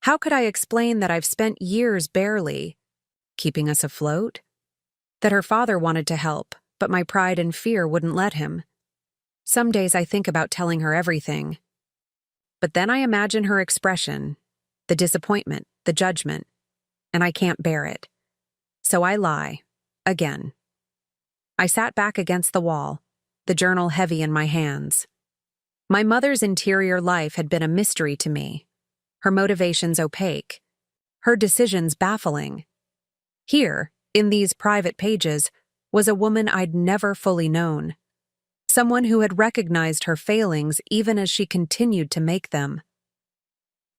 How could I explain that I've spent years barely keeping us afloat? That her father wanted to help, but my pride and fear wouldn't let him. Some days I think about telling her everything. But then I imagine her expression, the disappointment, the judgment, and I can't bear it. So I lie, again. I sat back against the wall, the journal heavy in my hands. My mother's interior life had been a mystery to me, her motivations opaque, her decisions baffling. Here, in these private pages, was a woman I'd never fully known. Someone who had recognized her failings even as she continued to make them.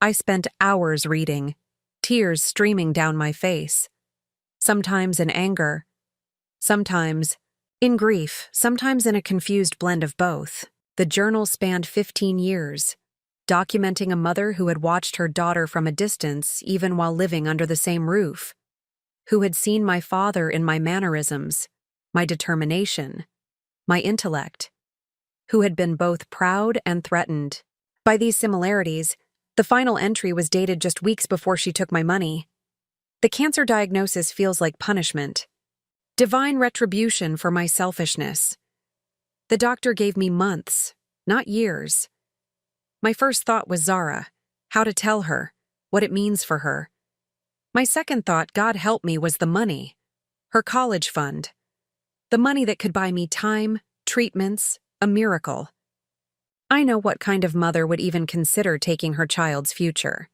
I spent hours reading, tears streaming down my face, sometimes in anger, sometimes in grief, sometimes in a confused blend of both. The journal spanned 15 years, documenting a mother who had watched her daughter from a distance even while living under the same roof, who had seen my father in my mannerisms, my determination, my intellect, who had been both proud and threatened. By these similarities, the final entry was dated just weeks before she took my money. The cancer diagnosis feels like punishment. Divine retribution for my selfishness. The doctor gave me months, not years. My first thought was Zara, how to tell her, what it means for her. My second thought, God help me, was the money, her college fund. The money that could buy me time, treatments, a miracle. I know what kind of mother would even consider taking her child's future.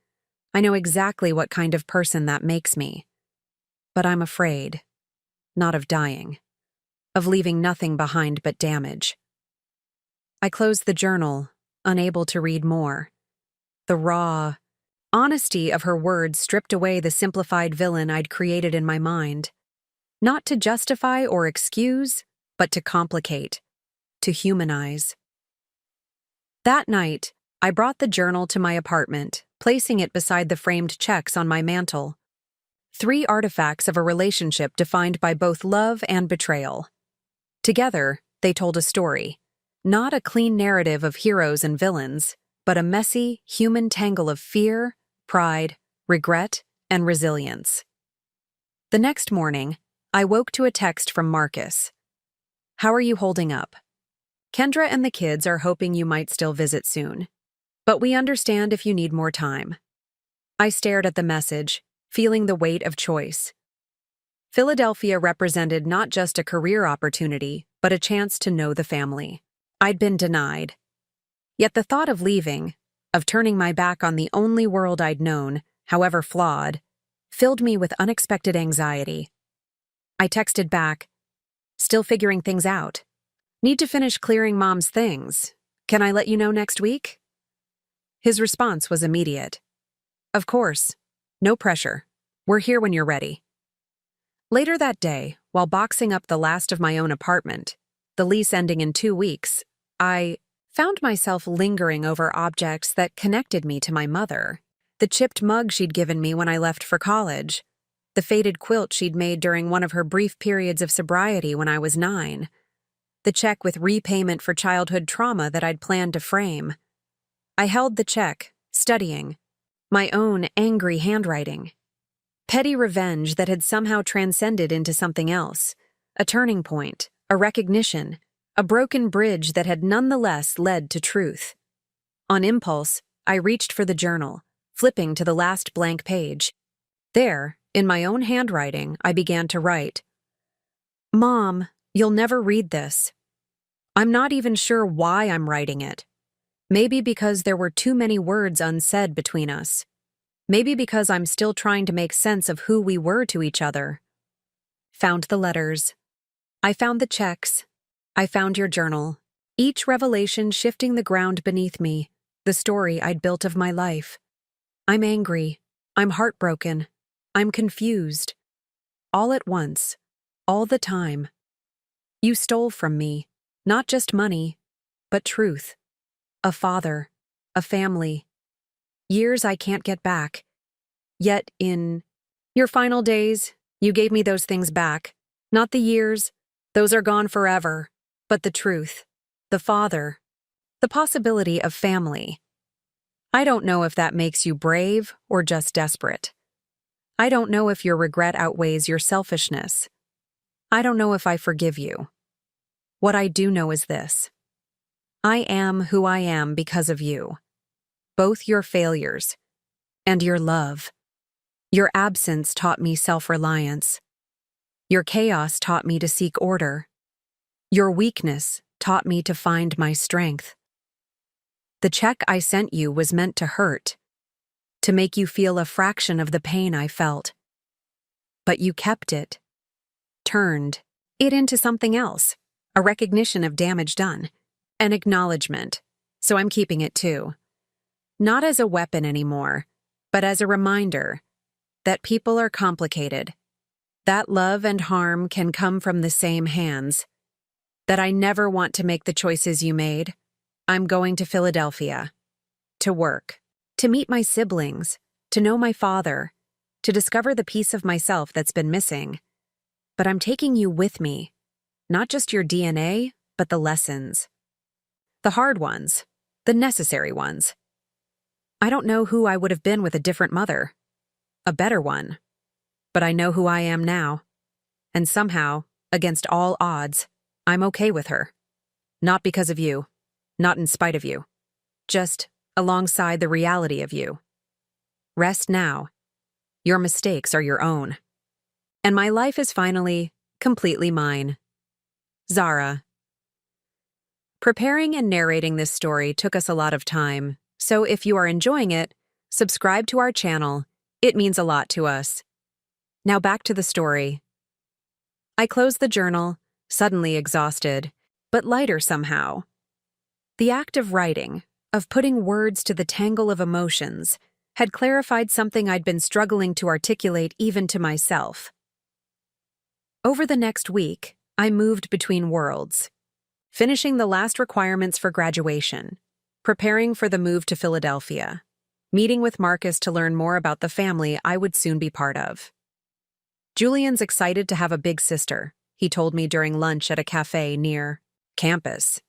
I know exactly what kind of person that makes me. But I'm afraid, not of dying, of leaving nothing behind but damage. I closed the journal, unable to read more. The raw honesty of her words stripped away the simplified villain I'd created in my mind. Not to justify or excuse, but to complicate, to humanize. That night, I brought the journal to my apartment, placing it beside the framed checks on my mantel. 3 artifacts of a relationship defined by both love and betrayal. Together, they told a story. Not a clean narrative of heroes and villains, but a messy, human tangle of fear, pride, regret, and resilience. The next morning, I woke to a text from Marcus. How are you holding up? Kendra and the kids are hoping you might still visit soon, but we understand if you need more time. I stared at the message, feeling the weight of choice. Philadelphia represented not just a career opportunity, but a chance to know the family. I'd been denied. Yet the thought of leaving, of turning my back on the only world I'd known, however flawed, filled me with unexpected anxiety. I texted back, still figuring things out. Need to finish clearing Mom's things. Can I let you know next week? His response was immediate. Of course. No pressure. We're here when you're ready. Later that day, while boxing up the last of my own apartment, the lease ending in 2 weeks, I found myself lingering over objects that connected me to my mother. The chipped mug she'd given me when I left for college. The faded quilt she'd made during one of her brief periods of sobriety when I was 9. The check with repayment for childhood trauma that I'd planned to frame. I held the check, studying, my own angry handwriting. Petty revenge that had somehow transcended into something else, a turning point, a recognition, a broken bridge that had nonetheless led to truth. On impulse, I reached for the journal, flipping to the last blank page. There, in my own handwriting, I began to write. Mom, you'll never read this. I'm not even sure why I'm writing it. Maybe because there were too many words unsaid between us. Maybe because I'm still trying to make sense of who we were to each other. Found the letters. I found the checks. I found your journal. Each revelation shifting the ground beneath me, the story I'd built of my life. I'm angry. I'm heartbroken. I'm confused. All at once. All the time. You stole from me, not just money, but truth. A father. A family. Years I can't get back. Yet in your final days, you gave me those things back. Not the years. Those are gone forever. But the truth. The father. The possibility of family. I don't know if that makes you brave or just desperate. I don't know if your regret outweighs your selfishness. I don't know if I forgive you. What I do know is this. I am who I am because of you. Both your failures and your love. Your absence taught me self-reliance. Your chaos taught me to seek order. Your weakness taught me to find my strength. The check I sent you was meant to hurt, to make you feel a fraction of the pain I felt. But you kept it, turned it into something else, a recognition of damage done, an acknowledgement, so I'm keeping it too. Not as a weapon anymore, but as a reminder that people are complicated, that love and harm can come from the same hands, that I never want to make the choices you made. I'm going to Philadelphia, to work, to meet my siblings, to know my father, to discover the piece of myself that's been missing. But I'm taking you with me, not just your DNA, but the lessons. The hard ones, the necessary ones. I don't know who I would have been with a different mother, a better one, but I know who I am now. And somehow, against all odds, I'm okay with her. Not because of you, not in spite of you, just alongside the reality of you. Rest now. Your mistakes are your own. And my life is finally, completely mine. Zara. Preparing and narrating this story took us a lot of time, so if you are enjoying it, subscribe to our channel. It means a lot to us. Now back to the story. I closed the journal, suddenly exhausted, but lighter somehow. The act of writing, of putting words to the tangle of emotions, had clarified something I'd been struggling to articulate even to myself. Over the next week, I moved between worlds, finishing the last requirements for graduation, preparing for the move to Philadelphia, meeting with Marcus to learn more about the family I would soon be part of. Julian's excited to have a big sister, he told me during lunch at a cafe near campus.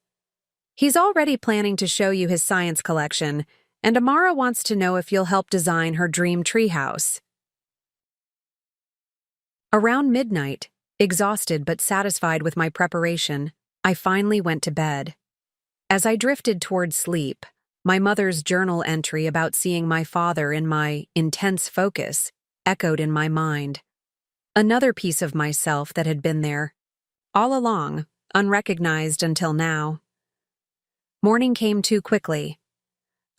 He's already planning to show you his science collection, and Amara wants to know if you'll help design her dream treehouse. Around midnight, exhausted but satisfied with my preparation, I finally went to bed. As I drifted toward sleep, my mother's journal entry about seeing my father in my intense focus echoed in my mind. Another piece of myself that had been there, all along, unrecognized until now. Morning came too quickly.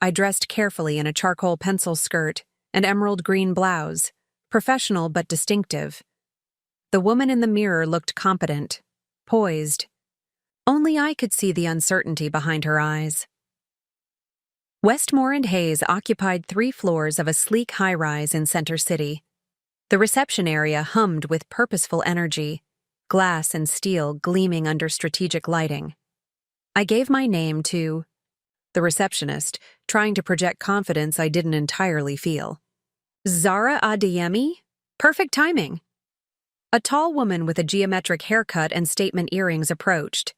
I dressed carefully in a charcoal pencil skirt and emerald green blouse, professional but distinctive. The woman in the mirror looked competent, poised. Only I could see the uncertainty behind her eyes. Westmore and Hayes occupied 3 floors of a sleek high-rise in Center City. The reception area hummed with purposeful energy, glass and steel gleaming under strategic lighting. I gave my name to the receptionist, trying to project confidence I didn't entirely feel. Zara Adeyemi? Perfect timing. A tall woman with a geometric haircut and statement earrings approached.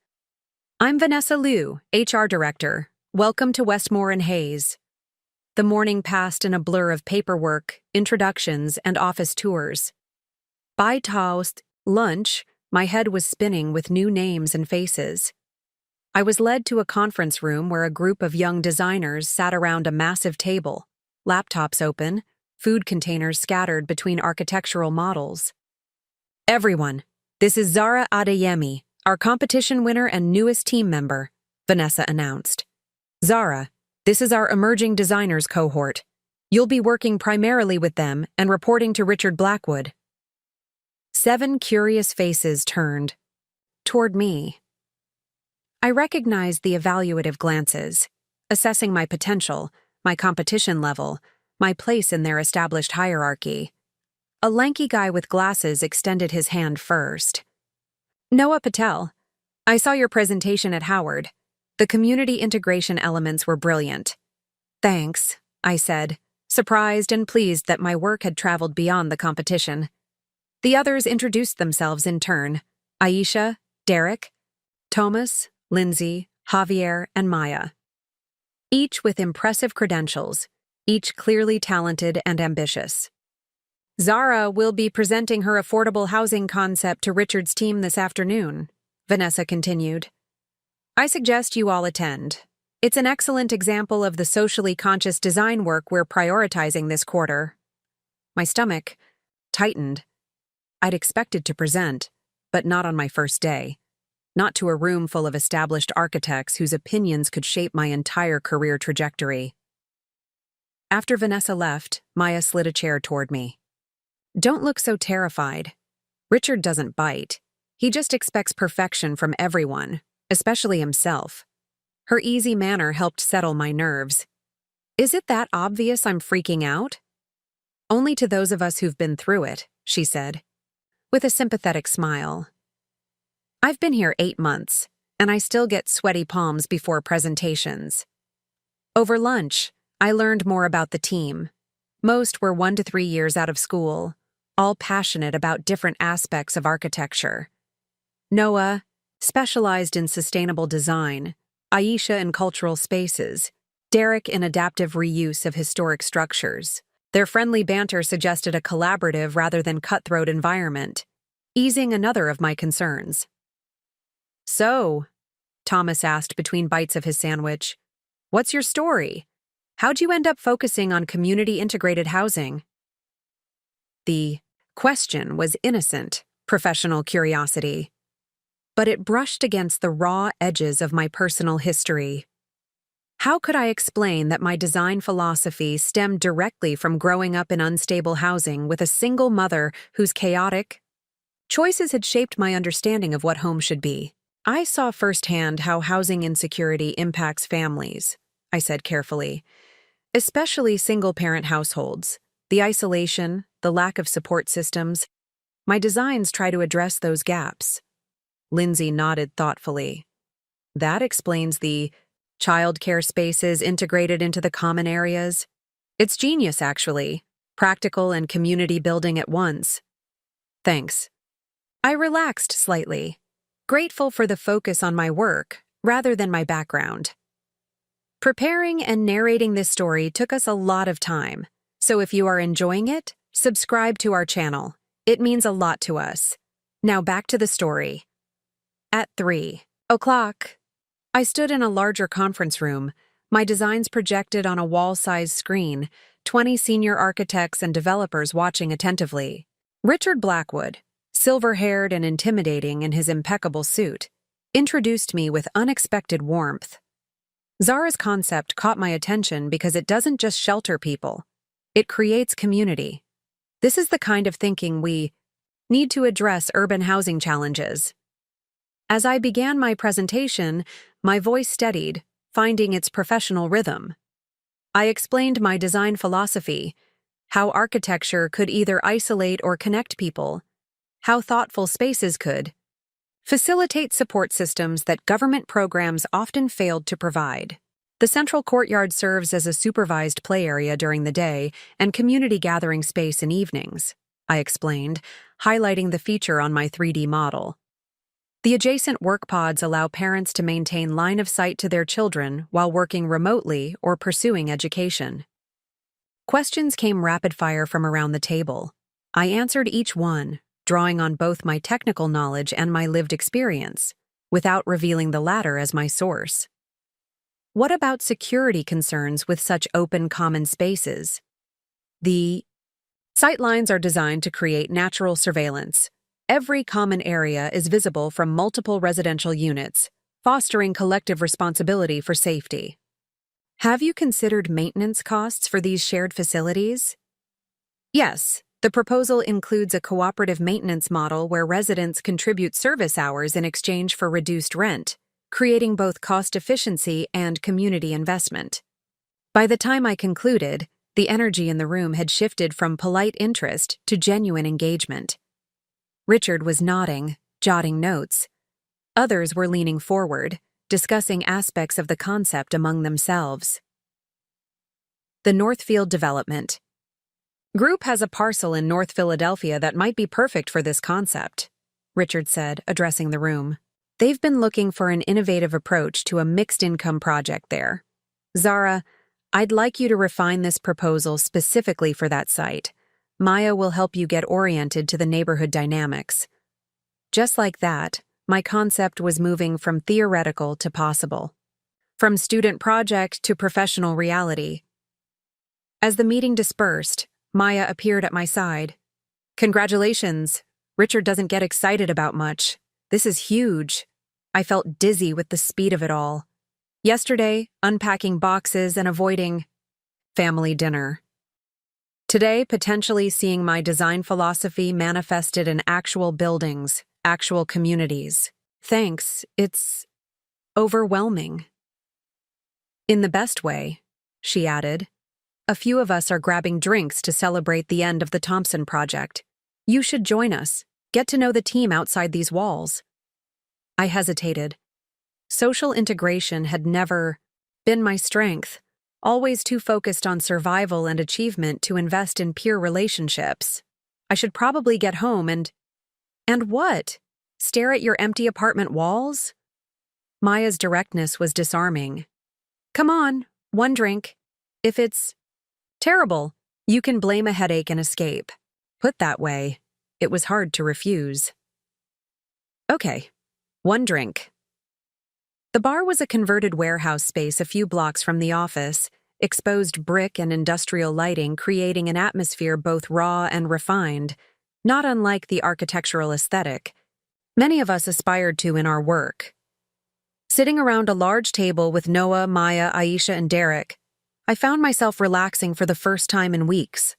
I'm Vanessa Liu, HR Director. Welcome to Westmore and Hayes. The morning passed in a blur of paperwork, introductions, and office tours. By toast, lunch, my head was spinning with new names and faces. I was led to a conference room where a group of young designers sat around a massive table, laptops open, food containers scattered between architectural models. Everyone, this is Zara Adeyemi, our competition winner and newest team member, Vanessa announced. Zara, This is our emerging designers cohort. You'll be working primarily with them and reporting to Richard Blackwood. 7 curious faces turned toward me. I recognized the evaluative glances, assessing my potential, my competition level, my place in their established hierarchy. A lanky guy with glasses extended his hand first. Noah Patel, I saw your presentation at Howard. The community integration elements were brilliant. Thanks, I said, surprised and pleased that my work had traveled beyond the competition. The others introduced themselves in turn: Aisha, Derek, Thomas, Lindsay, Javier, and Maya. Each with impressive credentials, each clearly talented and ambitious. Zara will be presenting her affordable housing concept to Richard's team this afternoon, Vanessa continued. I suggest you all attend. It's an excellent example of the socially conscious design work we're prioritizing this quarter. My stomach tightened. I'd expected to present, but not on my first day. Not to a room full of established architects whose opinions could shape my entire career trajectory. After Vanessa left, Maya slid a chair toward me. Don't look so terrified. Richard doesn't bite. He just expects perfection from everyone, especially himself. Her easy manner helped settle my nerves. Is it that obvious I'm freaking out? Only to those of us who've been through it, she said, with a sympathetic smile. I've been here 8 months, and I still get sweaty palms before presentations. Over lunch, I learned more about the team. Most were 1 to 3 years out of school, all passionate about different aspects of architecture. Noah specialized in sustainable design, Aisha in cultural spaces, Derek in adaptive reuse of historic structures. Their friendly banter suggested a collaborative rather than cutthroat environment, easing another of my concerns. So, Thomas asked between bites of his sandwich, what's your story? How'd you end up focusing on community-integrated housing? The question was innocent, professional curiosity, but it brushed against the raw edges of my personal history. How could I explain that my design philosophy stemmed directly from growing up in unstable housing with a single mother whose chaotic choices had shaped my understanding of what home should be? I saw firsthand how housing insecurity impacts families, I said carefully, especially single-parent households. The isolation, the lack of support systems. My designs try to address those gaps. Lindsay nodded thoughtfully. That explains the childcare spaces integrated into the common areas. It's genius, actually. Practical and community building at once. Thanks. I relaxed slightly, grateful for the focus on my work rather than my background. Preparing and narrating this story took us a lot of time, so if you are enjoying it, subscribe to our channel. It means a lot to us. Now back to the story. At 3:00, I stood in a larger conference room, my designs projected on a wall-sized screen, 20 senior architects and developers watching attentively. Richard Blackwood, silver-haired and intimidating in his impeccable suit, introduced me with unexpected warmth. Zara's concept caught my attention because it doesn't just shelter people. It creates community. This is the kind of thinking we need to address urban housing challenges. As I began my presentation, my voice steadied, finding its professional rhythm. I explained my design philosophy, how architecture could either isolate or connect people, how thoughtful spaces could facilitate support systems that government programs often failed to provide. The central courtyard serves as a supervised play area during the day and community gathering space in evenings, I explained, highlighting the feature on my 3D model. The adjacent work pods allow parents to maintain line of sight to their children while working remotely or pursuing education. Questions came rapid-fire from around the table. I answered each one, drawing on both my technical knowledge and my lived experience, without revealing the latter as my source. What about security concerns with such open common spaces? The sightlines are designed to create natural surveillance. Every common area is visible from multiple residential units, fostering collective responsibility for safety. Have you considered maintenance costs for these shared facilities? Yes, the proposal includes a cooperative maintenance model where residents contribute service hours in exchange for reduced rent, creating both cost efficiency and community investment. By the time I concluded, the energy in the room had shifted from polite interest to genuine engagement. Richard was nodding, jotting notes. Others were leaning forward, discussing aspects of the concept among themselves. The Northfield development. Group has a parcel in North Philadelphia that might be perfect for this concept, Richard said, addressing the room. They've been looking for an innovative approach to a mixed-income project there. Zara, I'd like you to refine this proposal specifically for that site. Maya will help you get oriented to the neighborhood dynamics. Just like that, my concept was moving from theoretical to possible. From student project to professional reality. As the meeting dispersed, Maya appeared at my side. Congratulations. Richard doesn't get excited about much. This is huge. I felt dizzy with the speed of it all. Yesterday, unpacking boxes and avoiding family dinner. Today, potentially seeing my design philosophy manifested in actual buildings, actual communities. Thanks, it's overwhelming. In the best way, she added. A few of us are grabbing drinks to celebrate the end of the Thompson project. You should join us. Get to know the team outside these walls. I hesitated. Social integration had never been my strength, always too focused on survival and achievement to invest in peer relationships. I should probably get home and what? Stare at your empty apartment walls? Maya's directness was disarming. Come on, one drink. If it's terrible, you can blame a headache and escape. Put that way, it was hard to refuse. Okay, one drink. The bar was a converted warehouse space a few blocks from the office, exposed brick and industrial lighting creating an atmosphere both raw and refined, not unlike the architectural aesthetic many of us aspired to in our work. Sitting around a large table with Noah, Maya, Aisha, and Derek, I found myself relaxing for the first time in weeks.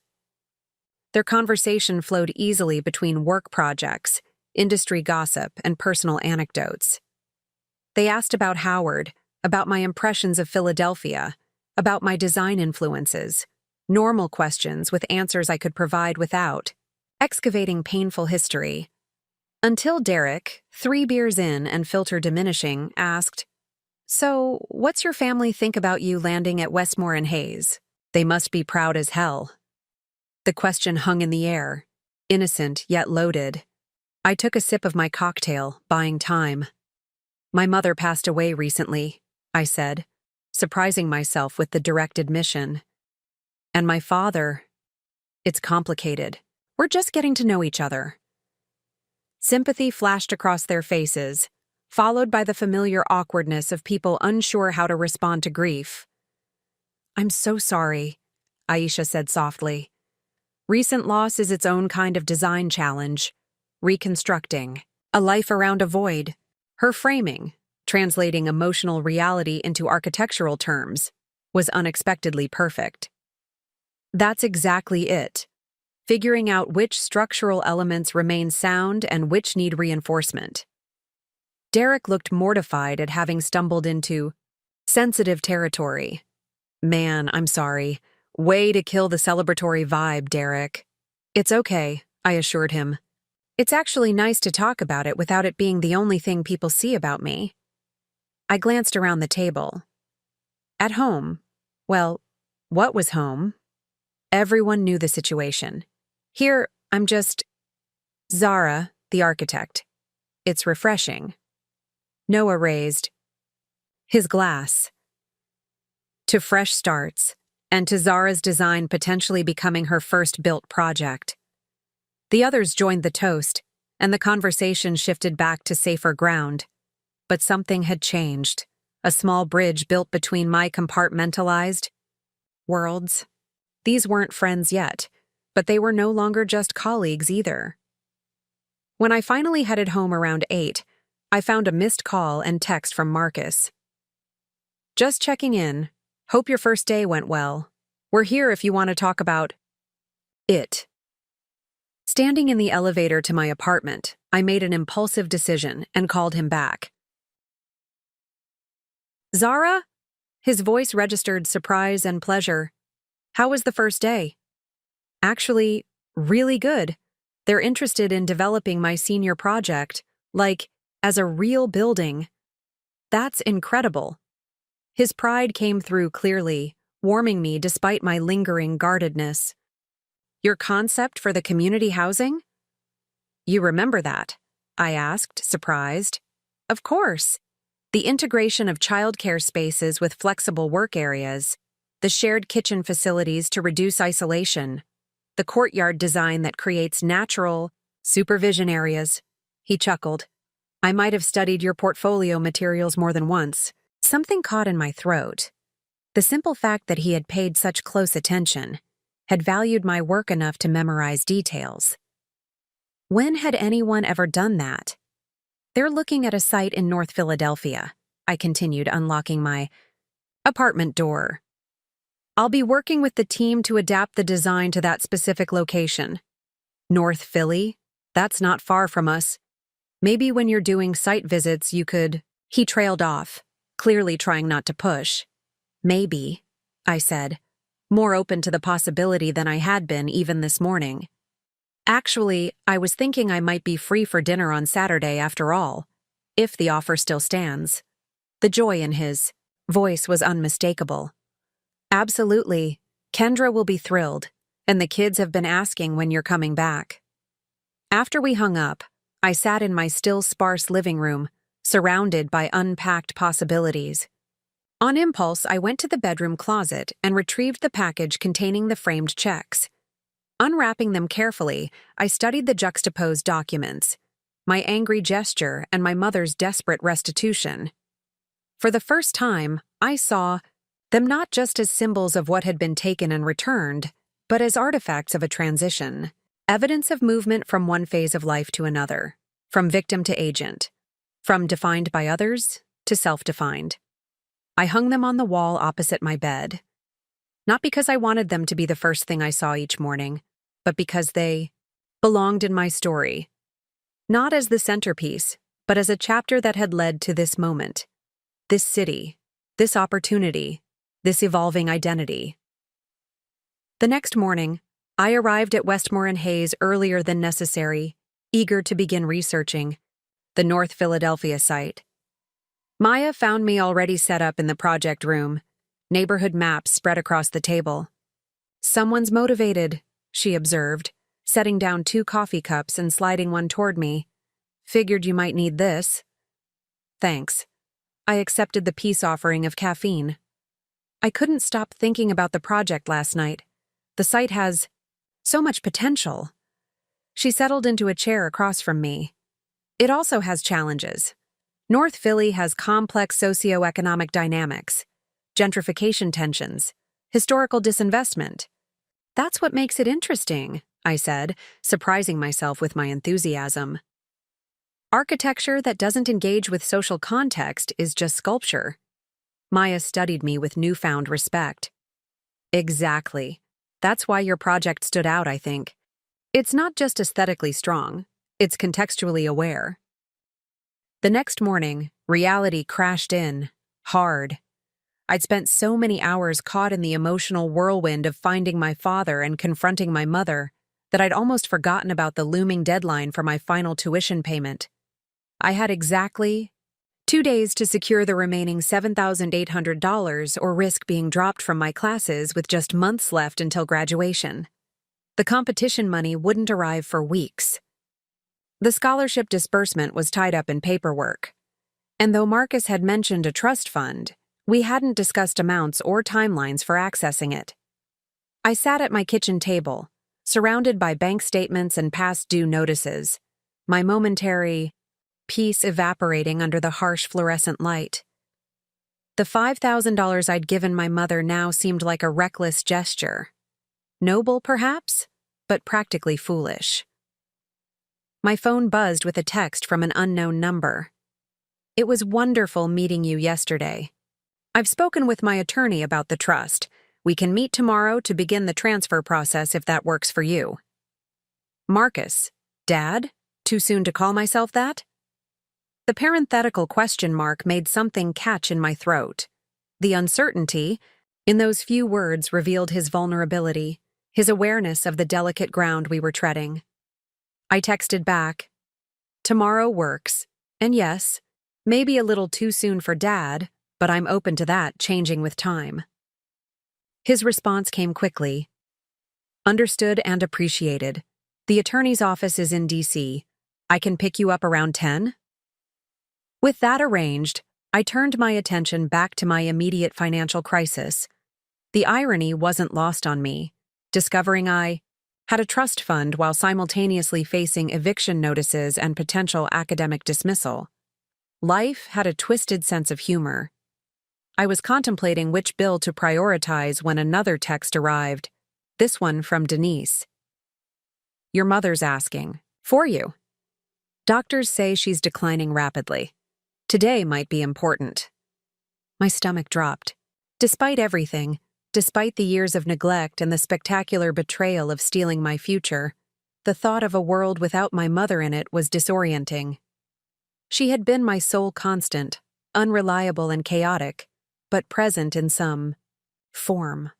Their conversation flowed easily between work projects, industry gossip, and personal anecdotes. They asked about Howard, about my impressions of Philadelphia, about my design influences, normal questions with answers I could provide without, excavating painful history. Until Derek, 3 beers in and filter diminishing, asked, So, what's your family think about you landing at Westmore and Hayes? They must be proud as hell. The question hung in the air, innocent yet loaded. I took a sip of my cocktail, buying time. My mother passed away recently, I said, surprising myself with the direct admission. And my father. It's complicated. We're just getting to know each other. Sympathy flashed across their faces, followed by the familiar awkwardness of people unsure how to respond to grief. I'm so sorry, Aisha said softly. Recent loss is its own kind of design challenge. Reconstructing. A life around a void. Her framing, translating emotional reality into architectural terms, was unexpectedly perfect. That's exactly it. Figuring out which structural elements remain sound and which need reinforcement. Derek looked mortified at having stumbled into sensitive territory. Man, I'm sorry. Way to kill the celebratory vibe, Derek. It's okay, I assured him. It's actually nice to talk about it without it being the only thing people see about me. I glanced around the table. At home. Well, what was home? Everyone knew the situation. Here, I'm just Zara, the architect. It's refreshing. Noah raised his glass. To fresh starts, and to Zara's design potentially becoming her first built project. The others joined the toast, and the conversation shifted back to safer ground. But something had changed. A small bridge built between my compartmentalized worlds. These weren't friends yet, but they were no longer just colleagues either. When I finally headed home around 8, I found a missed call and text from Marcus. Just checking in. Hope your first day went well. We're here if you want to talk about it. Standing in the elevator to my apartment, I made an impulsive decision and called him back. Zara? His voice registered surprise and pleasure. How was the first day? Actually, really good. They're interested in developing my senior project, like, as a real building. That's incredible. His pride came through clearly, warming me despite my lingering guardedness. Your concept for the community housing? You remember that? I asked, surprised. Of course. The integration of childcare spaces with flexible work areas, the shared kitchen facilities to reduce isolation, the courtyard design that creates natural supervision areas. He chuckled. I might have studied your portfolio materials more than once. Something caught in my throat. The simple fact that he had paid such close attention, had valued my work enough to memorize details. When had anyone ever done that? They're looking at a site in North Philadelphia, I continued, unlocking my apartment door. I'll be working with the team to adapt the design to that specific location. North Philly? That's not far from us. Maybe when you're doing site visits you could… He trailed off, clearly trying not to push. Maybe, I said, more open to the possibility than I had been even this morning. Actually, I was thinking I might be free for dinner on Saturday after all, if the offer still stands. The joy in his voice was unmistakable. Absolutely. Kendra will be thrilled, and the kids have been asking when you're coming back. After we hung up, I sat in my still sparse living room, surrounded by unpacked possibilities. On impulse, I went to the bedroom closet and retrieved the package containing the framed checks. Unwrapping them carefully, I studied the juxtaposed documents, my angry gesture and my mother's desperate restitution. For the first time, I saw them not just as symbols of what had been taken and returned, but as artifacts of a transition, evidence of movement from one phase of life to another, from victim to agent, from defined by others to self-defined. I hung them on the wall opposite my bed, not because I wanted them to be the first thing I saw each morning, but because they belonged in my story, not as the centerpiece, but as a chapter that had led to this moment, this city, this opportunity, this evolving identity. The next morning, I arrived at Westmore and Hayes earlier than necessary, eager to begin researching the North Philadelphia site. Maya found me already set up in the project room, neighborhood maps spread across the table. Someone's motivated, she observed, setting down 2 coffee cups and sliding one toward me. Figured you might need this. Thanks. I accepted the peace offering of caffeine. I couldn't stop thinking about the project last night. The site has so much potential. She settled into a chair across from me. It also has challenges. North Philly has complex socioeconomic dynamics, gentrification tensions, historical disinvestment. That's what makes it interesting, I said, surprising myself with my enthusiasm. Architecture that doesn't engage with social context is just sculpture. Maya studied me with newfound respect. Exactly. That's why your project stood out, I think. It's not just aesthetically strong, it's contextually aware. The next morning, reality crashed in, hard. I'd spent so many hours caught in the emotional whirlwind of finding my father and confronting my mother that I'd almost forgotten about the looming deadline for my final tuition payment. I had exactly 2 days to secure the remaining $7,800 or risk being dropped from my classes with just months left until graduation. The competition money wouldn't arrive for weeks. The scholarship disbursement was tied up in paperwork, and though Marcus had mentioned a trust fund, we hadn't discussed amounts or timelines for accessing it. I sat at my kitchen table, surrounded by bank statements and past due notices, my momentary peace evaporating under the harsh fluorescent light. The $5,000 I'd given my mother now seemed like a reckless gesture. Noble, perhaps, but practically foolish. My phone buzzed with a text from an unknown number. It was wonderful meeting you yesterday. I've spoken with my attorney about the trust. We can meet tomorrow to begin the transfer process if that works for you. Marcus. Dad? Too soon to call myself that? The parenthetical question mark made something catch in my throat. The uncertainty in those few words revealed his vulnerability, his awareness of the delicate ground we were treading. I texted back, "Tomorrow works, and yes, maybe a little too soon for Dad, but I'm open to that changing with time." His response came quickly. "Understood and appreciated. The attorney's office is in D.C. I can pick you up around 10?" With that arranged, I turned my attention back to my immediate financial crisis. The irony wasn't lost on me, discovering I had a trust fund while simultaneously facing eviction notices and potential academic dismissal. Life had a twisted sense of humor. I was contemplating which bill to prioritize when another text arrived, this one from Denise. "Your mother's asking. For you. Doctors say she's declining rapidly. Today might be important." My stomach dropped. Despite everything, despite the years of neglect and the spectacular betrayal of stealing my future, the thought of a world without my mother in it was disorienting. She had been my sole constant, unreliable and chaotic, but present in some form.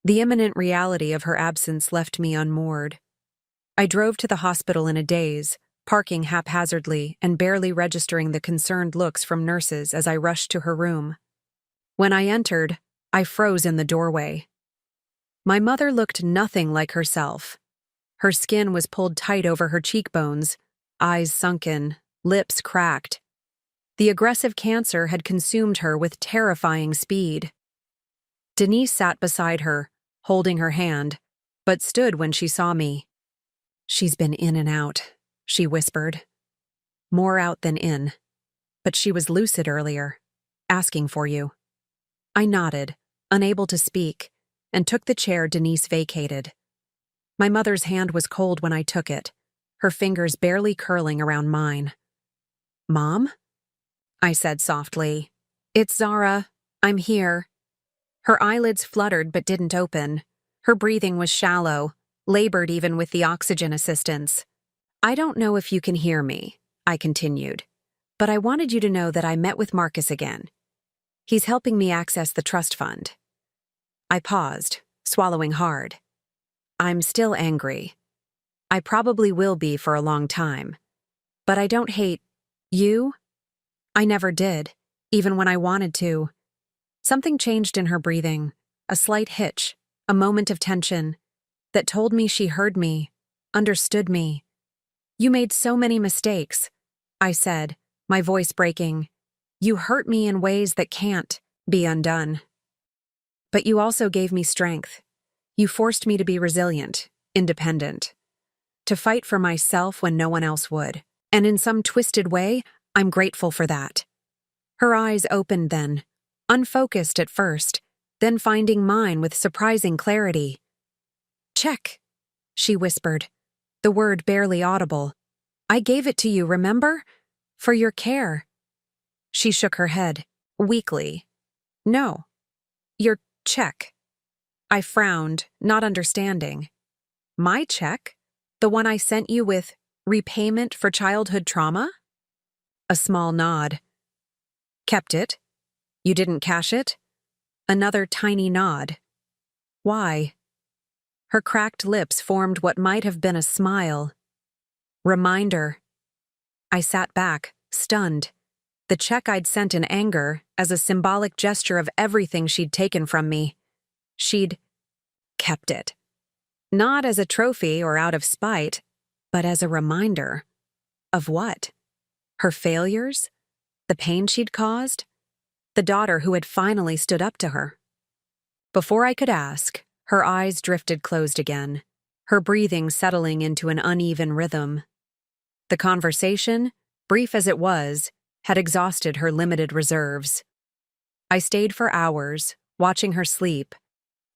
The imminent reality of her absence left me unmoored. I drove to the hospital in a daze, parking haphazardly and barely registering the concerned looks from nurses as I rushed to her room. When I entered, I froze in the doorway. My mother looked nothing like herself. Her skin was pulled tight over her cheekbones, eyes sunken, lips cracked. The aggressive cancer had consumed her with terrifying speed. Denise sat beside her, holding her hand, but stood when she saw me. "She's been in and out," she whispered. "More out than in. But she was lucid earlier, asking for you." I nodded, unable to speak, and took the chair Denise vacated. My mother's hand was cold when I took it, her fingers barely curling around mine. "Mom?" I said softly. "It's Zara. I'm here." Her eyelids fluttered but didn't open. Her breathing was shallow, labored even with the oxygen assistance. "I don't know if you can hear me," I continued, "but I wanted you to know that I met with Marcus again. He's helping me access the trust fund." I paused, swallowing hard. I'm still angry. I probably will be for a long time. But I don't hate you. I never did, even when I wanted to. Something changed in her breathing, a slight hitch, a moment of tension, that told me she heard me, understood me. "You made so many mistakes," I said, my voice breaking. "You hurt me in ways that can't be undone. But you also gave me strength. You forced me to be resilient, independent, to fight for myself when no one else would. And in some twisted way, I'm grateful for that." Her eyes opened then, unfocused at first, then finding mine with surprising clarity. "Check," she whispered, the word barely audible. "I gave it to you, remember? For your care." She shook her head, weakly. "No. Your check." I frowned, not understanding. "My check? The one I sent you with repayment for childhood trauma?" A small nod. "Kept it? You didn't cash it?" Another tiny nod. "Why?" Her cracked lips formed what might have been a smile. "Reminder." I sat back, stunned. The check I'd sent in anger as a symbolic gesture of everything she'd taken from me. She'd kept it. Not as a trophy or out of spite, but as a reminder. Of what? Her failures? The pain she'd caused? The daughter who had finally stood up to her? Before I could ask, her eyes drifted closed again, her breathing settling into an uneven rhythm. The conversation, brief as it was, had exhausted her limited reserves. I stayed for hours, watching her sleep,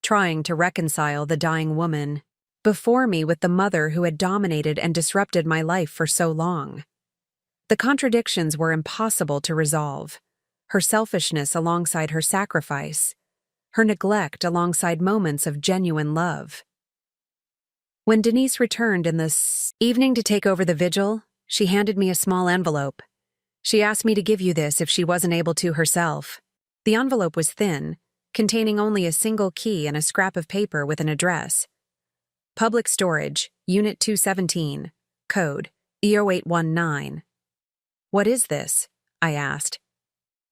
trying to reconcile the dying woman before me with the mother who had dominated and disrupted my life for so long. The contradictions were impossible to resolve. her selfishness alongside her sacrifice, her neglect alongside moments of genuine love. When Denise returned in the evening to take over the vigil, she handed me a small envelope. She asked me to give you this if she wasn't able to herself. The envelope was thin, containing only a single key and a scrap of paper with an address. Public Storage, Unit 217, Code E0819. What is this? I asked.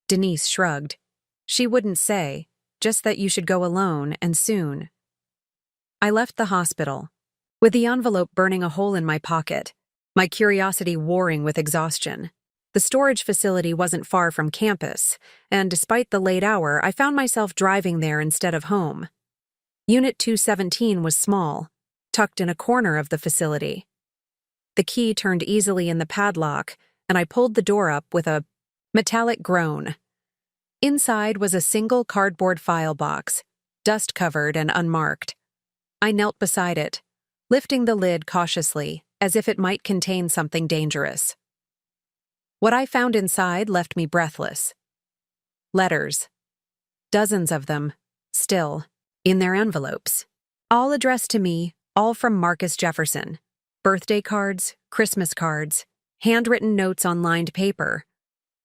Denise shrugged. She wouldn't say, just that you should go alone and soon. I left the hospital, with the envelope burning a hole in my pocket, my curiosity warring with exhaustion. The storage facility wasn't far from campus, and despite the late hour, I found myself driving there instead of home. Unit 217 was small, tucked in a corner of the facility. The key turned easily in the padlock, and I pulled the door up with a metallic groan. Inside was a single cardboard file box, dust-covered and unmarked. I knelt beside it, lifting the lid cautiously, as if it might contain something dangerous. What I found inside left me breathless. Letters. Dozens of them, still, in their envelopes. All addressed to me, all from Marcus Jefferson. Birthday cards, Christmas cards, handwritten notes on lined paper.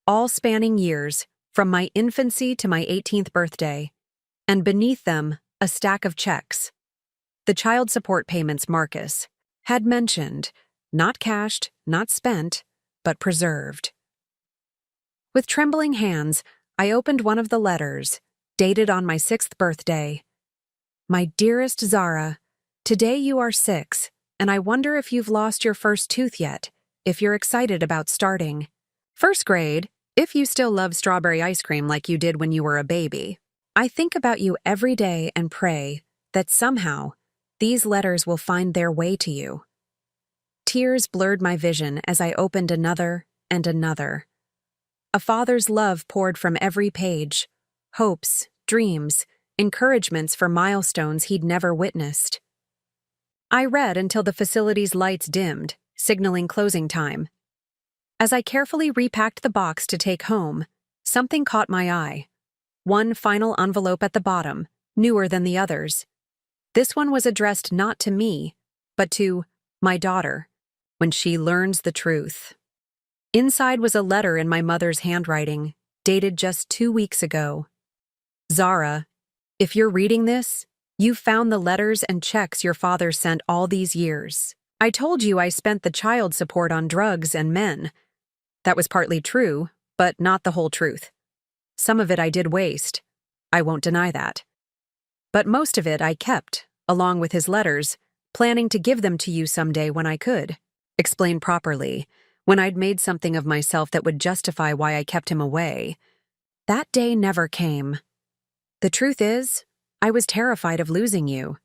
All spanning years, from my infancy to my 18th birthday. And beneath them, a stack of checks. The child support payments Marcus had mentioned, not cashed, not spent, but preserved. With trembling hands, I opened one of the letters, dated on my 6th birthday. My dearest Zara, today you are 6, and I wonder if you've lost your first tooth yet, if you're excited about starting. First grade, if you still love strawberry ice cream like you did when you were a baby. I think about you every day and pray that somehow these letters will find their way to you. Tears blurred my vision as I opened another and another. A father's love poured from every page, hopes, dreams, encouragements for milestones he'd never witnessed. I read until the facility's lights dimmed, signaling closing time. As I carefully repacked the box to take home, something caught my eye. One final envelope at the bottom, newer than the others. This one was addressed not to me, but to my daughter, when she learns the truth. Inside was a letter in my mother's handwriting, dated just 2 weeks ago. Zara, if you're reading this, you found the letters and checks your father sent all these years. I told you I spent the child support on drugs and men. That was partly true, but not the whole truth. Some of it I did waste. I won't deny that. But most of it I kept, along with his letters, planning to give them to you someday when I could. Explain properly, when I'd made something of myself that would justify why I kept him away. That day never came. The truth is, I was terrified of losing you.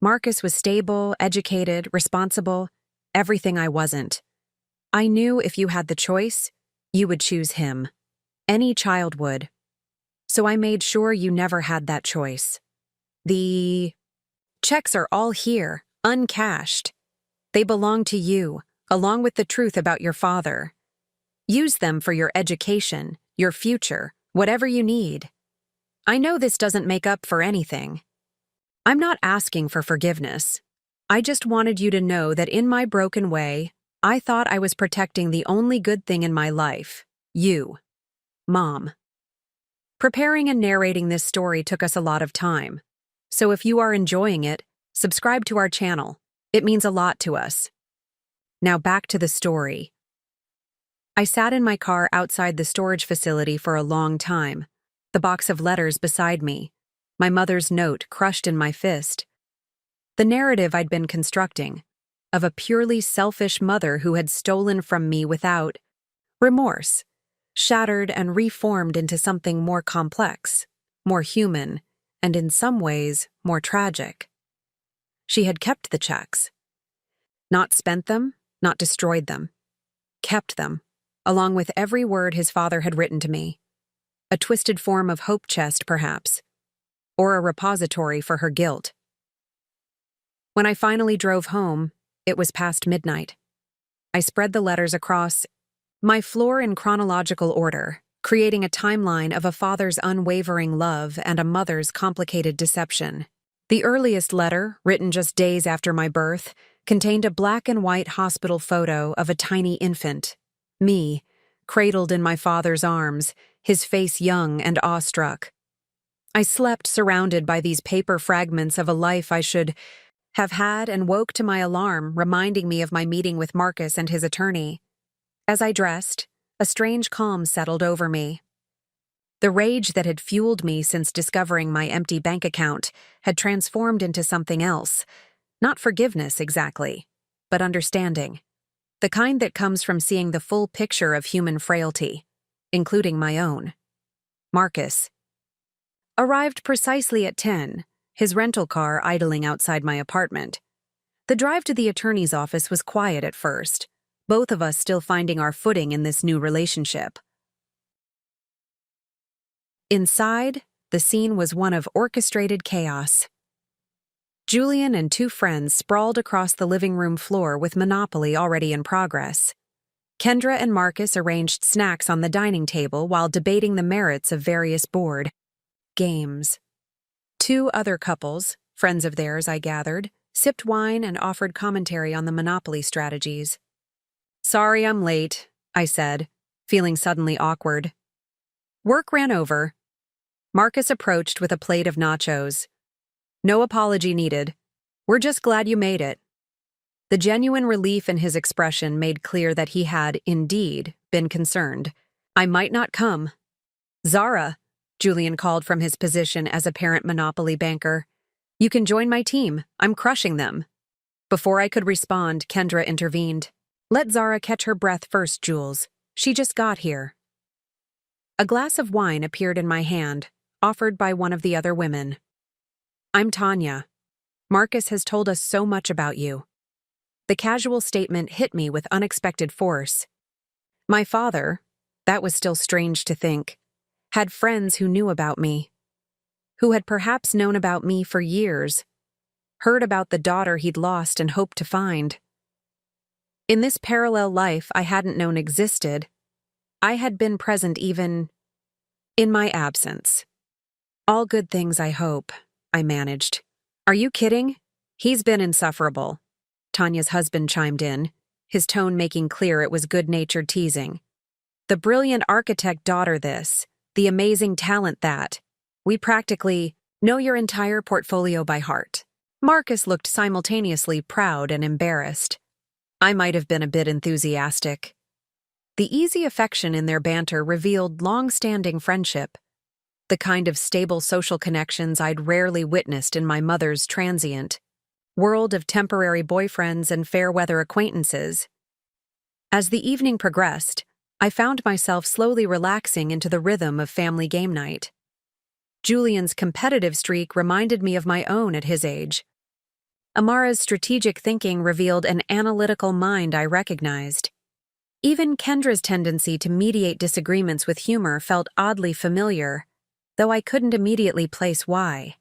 Marcus was stable, educated, responsible, everything I wasn't. I knew if you had the choice, you would choose him. Any child would. So I made sure you never had that choice. The checks are all here, uncashed. They belong to you, along with the truth about your father. Use them for your education, your future, whatever you need. I know this doesn't make up for anything. I'm not asking for forgiveness. I just wanted you to know that in my broken way, I thought I was protecting the only good thing in my life, you. Mom. Preparing and narrating this story took us a lot of time. So if you are enjoying it, subscribe to our channel. It means a lot to us. Now back to the story. I sat in my car outside the storage facility for a long time, the box of letters beside me, my mother's note crushed in my fist. The narrative I'd been constructing, of a purely selfish mother who had stolen from me without remorse, shattered and reformed into something more complex, more human, and in some ways more tragic. She had kept the checks. Not spent them, not destroyed them. Kept them, along with every word his father had written to me. A twisted form of hope chest, perhaps, or a repository for her guilt. When I finally drove home, it was past midnight. I spread the letters across my floor in chronological order, creating a timeline of a father's unwavering love and a mother's complicated deception. The earliest letter, written just days after my birth, contained a black and white hospital photo of a tiny infant, me, cradled in my father's arms, his face young and awestruck. I slept surrounded by these paper fragments of a life I should have had and woke to my alarm, reminding me of my meeting with Marcus and his attorney. As I dressed, a strange calm settled over me. The rage that had fueled me since discovering my empty bank account had transformed into something else. Not forgiveness exactly, but understanding. The kind that comes from seeing the full picture of human frailty, including my own. Marcus arrived precisely at 10, his rental car idling outside my apartment. The drive to the attorney's office was quiet at first, both of us still finding our footing in this new relationship. Inside, the scene was one of orchestrated chaos. Julian and two friends sprawled across the living room floor with Monopoly already in progress. Kendra and Marcus arranged snacks on the dining table while debating the merits of various board games. Two other couples, friends of theirs I gathered, sipped wine and offered commentary on the Monopoly strategies. "Sorry I'm late," I said, feeling suddenly awkward. Work ran over. Marcus approached with a plate of nachos. "No apology needed. We're just glad you made it." The genuine relief in his expression made clear that he had, indeed, been concerned. "I might not come." "Zara," Julian called from his position as apparent Monopoly banker. "You can join my team. I'm crushing them." Before I could respond, Kendra intervened. "Let Zara catch her breath first, Jules. She just got here." A glass of wine appeared in my hand, offered by one of the other women. "I'm Tanya. Marcus has told us so much about you." The casual statement hit me with unexpected force. My father, that was still strange to think, had friends who knew about me, who had perhaps known about me for years, heard about the daughter he'd lost and hoped to find. In this parallel life I hadn't known existed, I had been present even in my absence. "All good things, I hope," I managed. "Are you kidding? He's been insufferable," Tanya's husband chimed in, his tone making clear it was good-natured teasing. "The brilliant architect daughter this, the amazing talent that. We practically know your entire portfolio by heart." Marcus looked simultaneously proud and embarrassed. I might have been a bit enthusiastic. The easy affection in their banter revealed long-standing friendship, the kind of stable social connections I'd rarely witnessed in my mother's transient world of temporary boyfriends and fair-weather acquaintances. As the evening progressed, I found myself slowly relaxing into the rhythm of family game night. Julian's competitive streak reminded me of my own at his age. Amara's strategic thinking revealed an analytical mind I recognized. Even Kendra's tendency to mediate disagreements with humor felt oddly familiar, though I couldn't immediately place why.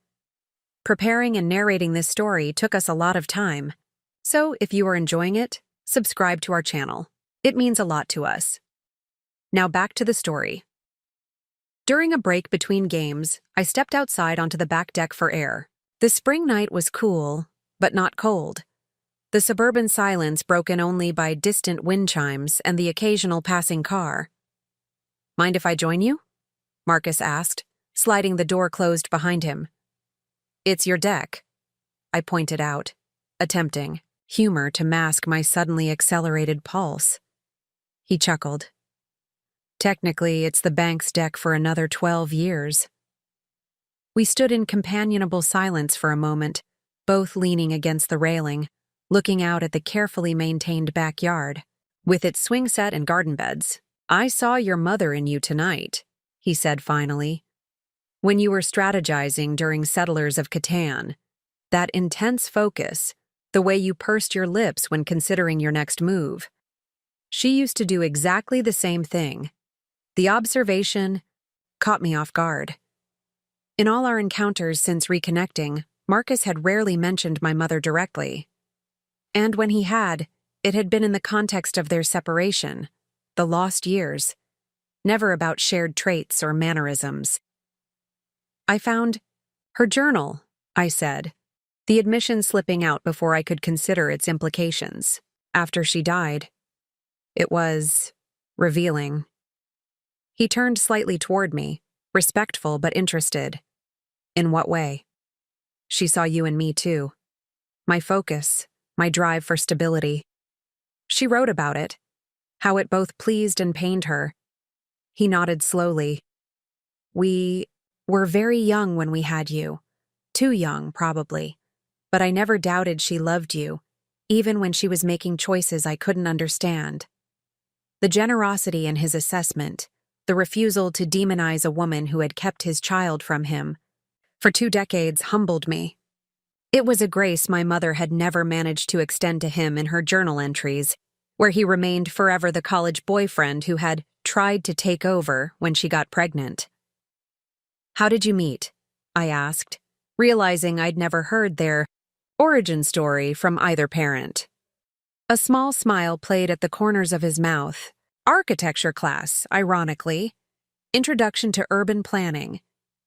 Preparing and narrating this story took us a lot of time, so if you are enjoying it, subscribe to our channel. It means a lot to us. Now back to the story. During a break between games, I stepped outside onto the back deck for air. The spring night was cool, but not cold. The suburban silence broken only by distant wind chimes and the occasional passing car. "Mind if I join you?" Marcus asked, sliding the door closed behind him. "It's your deck," I pointed out, attempting humor to mask my suddenly accelerated pulse. He chuckled. "Technically, it's the bank's deck for another 12 years. We stood in companionable silence for a moment, both leaning against the railing, looking out at the carefully maintained backyard, with its swing set and garden beds. "I saw your mother in you tonight," he said finally. "When you were strategizing during Settlers of Catan, that intense focus, the way you pursed your lips when considering your next move. She used to do exactly the same thing. The observation caught me off guard." In all our encounters since reconnecting, Marcus had rarely mentioned my mother directly. And when he had, it had been in the context of their separation, the lost years. never about shared traits or mannerisms. I found her journal, I said, the admission slipping out before I could consider its implications. After she died, it was revealing. He turned slightly toward me, respectful but interested. In what way? She saw you and me too. My focus, my drive for stability. She wrote about it, how it both pleased and pained her. He nodded slowly. We were very young when we had you. Too young, probably. But I never doubted she loved you, even when she was making choices I couldn't understand. The generosity in his assessment, the refusal to demonize a woman who had kept his child from him, for 2 decades humbled me. It was a grace my mother had never managed to extend to him in her journal entries, where he remained forever the college boyfriend who had tried to take over when she got pregnant. How did you meet? I asked, realizing I'd never heard their origin story from either parent. A small smile played at the corners of his mouth. Architecture class, ironically. Introduction to urban planning.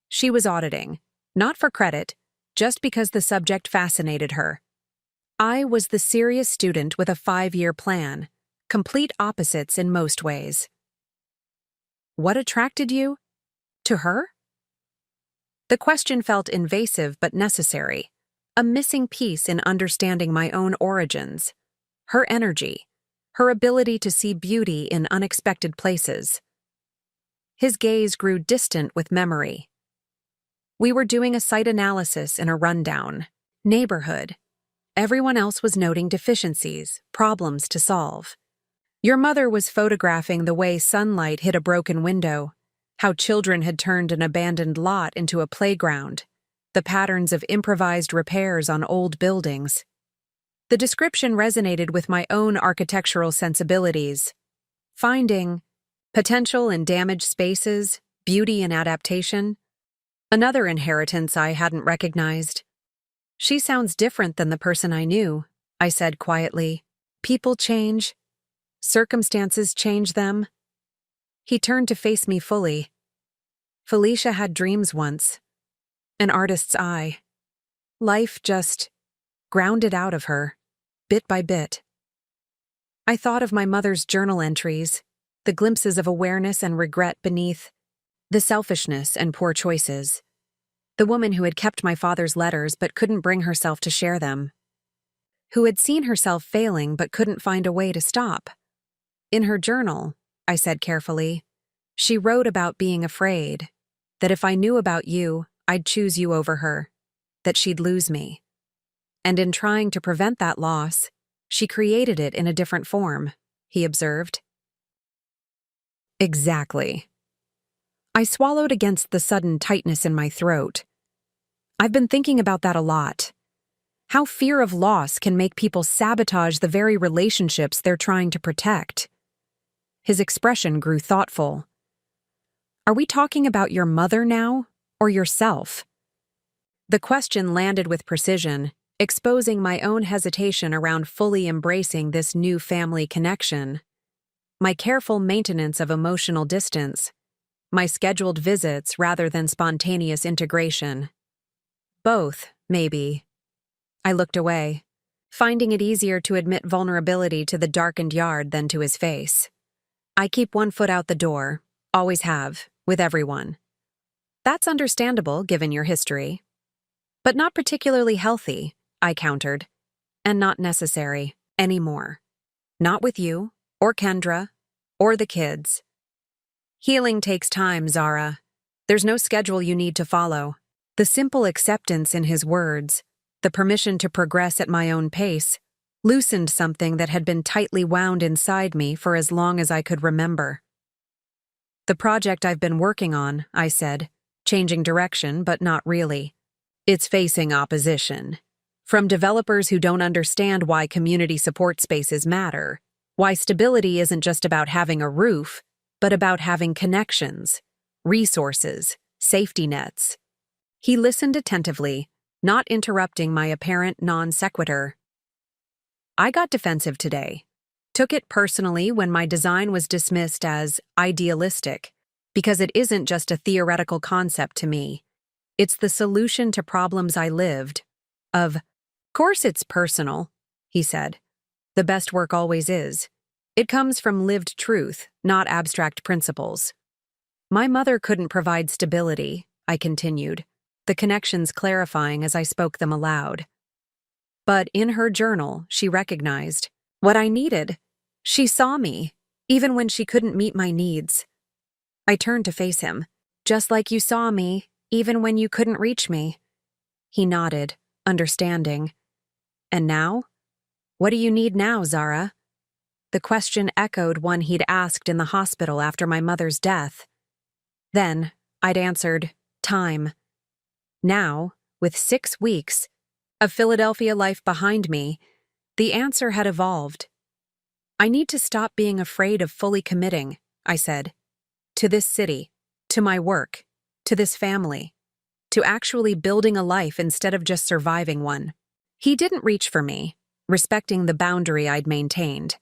She was auditing, not for credit, just because the subject fascinated her. I was the serious student with a 5-year plan, complete opposites in most ways. What attracted you? To her? The question felt invasive but necessary, a missing piece in understanding my own origins. Her energy, her ability to see beauty in unexpected places. His gaze grew distant with memory. We were doing a site analysis in a rundown neighborhood. Everyone else was noting deficiencies, problems to solve. Your mother was photographing the way sunlight hit a broken window, how children had turned an abandoned lot into a playground, the patterns of improvised repairs on old buildings. The description resonated with my own architectural sensibilities. Finding potential in damaged spaces, beauty in adaptation, another inheritance I hadn't recognized. She sounds different than the person I knew, I said quietly. People change. Circumstances change them. He turned to face me fully. Felicia had dreams once. An artist's eye. Life just ground it out of her, bit by bit. I thought of my mother's journal entries, the glimpses of awareness and regret beneath, the selfishness and poor choices. The woman who had kept my father's letters but couldn't bring herself to share them. Who had seen herself failing but couldn't find a way to stop. In her journal, I said carefully, she wrote about being afraid, that if I knew about you, I'd choose you over her, that she'd lose me. And in trying to prevent that loss, she created it in a different form, he observed. Exactly. I swallowed against the sudden tightness in my throat. I've been thinking about that a lot. How fear of loss can make people sabotage the very relationships they're trying to protect. His expression grew thoughtful. Are we talking about your mother now, or yourself? The question landed with precision, exposing my own hesitation around fully embracing this new family connection. My careful maintenance of emotional distance. My scheduled visits rather than spontaneous integration. Both, maybe. I looked away, finding it easier to admit vulnerability to the darkened yard than to his face. I keep one foot out the door, always have, with everyone. That's understandable given your history. But not particularly healthy, I countered. And not necessary, anymore. Not with you, or Kendra, or the kids. Healing takes time, Zara. There's no schedule you need to follow. The simple acceptance in his words, the permission to progress at my own pace, loosened something that had been tightly wound inside me for as long as I could remember. The project I've been working on, I said, changing direction, but not really. It's facing opposition. From developers who don't understand why community support spaces matter, why stability isn't just about having a roof, but about having connections, resources, safety nets. He listened attentively, not interrupting my apparent non sequitur. I got defensive today. Took it personally when my design was dismissed as idealistic, because it isn't just a theoretical concept to me. It's the solution to problems I lived. Of course it's personal, he said. The best work always is. It comes from lived truth, not abstract principles. My mother couldn't provide stability, I continued, the connections clarifying as I spoke them aloud. But in her journal, she recognized what I needed. She saw me, even when she couldn't meet my needs. I turned to face him. Just like you saw me, even when you couldn't reach me. He nodded, understanding. And now? What do you need now, Zara? The question echoed one he'd asked in the hospital after my mother's death. Then, I'd answered, time. Now, with 6 weeks of Philadelphia life behind me, the answer had evolved. I need to stop being afraid of fully committing, I said, to this city, to my work, to this family, to actually building a life instead of just surviving one. He didn't reach for me, respecting the boundary I'd maintained,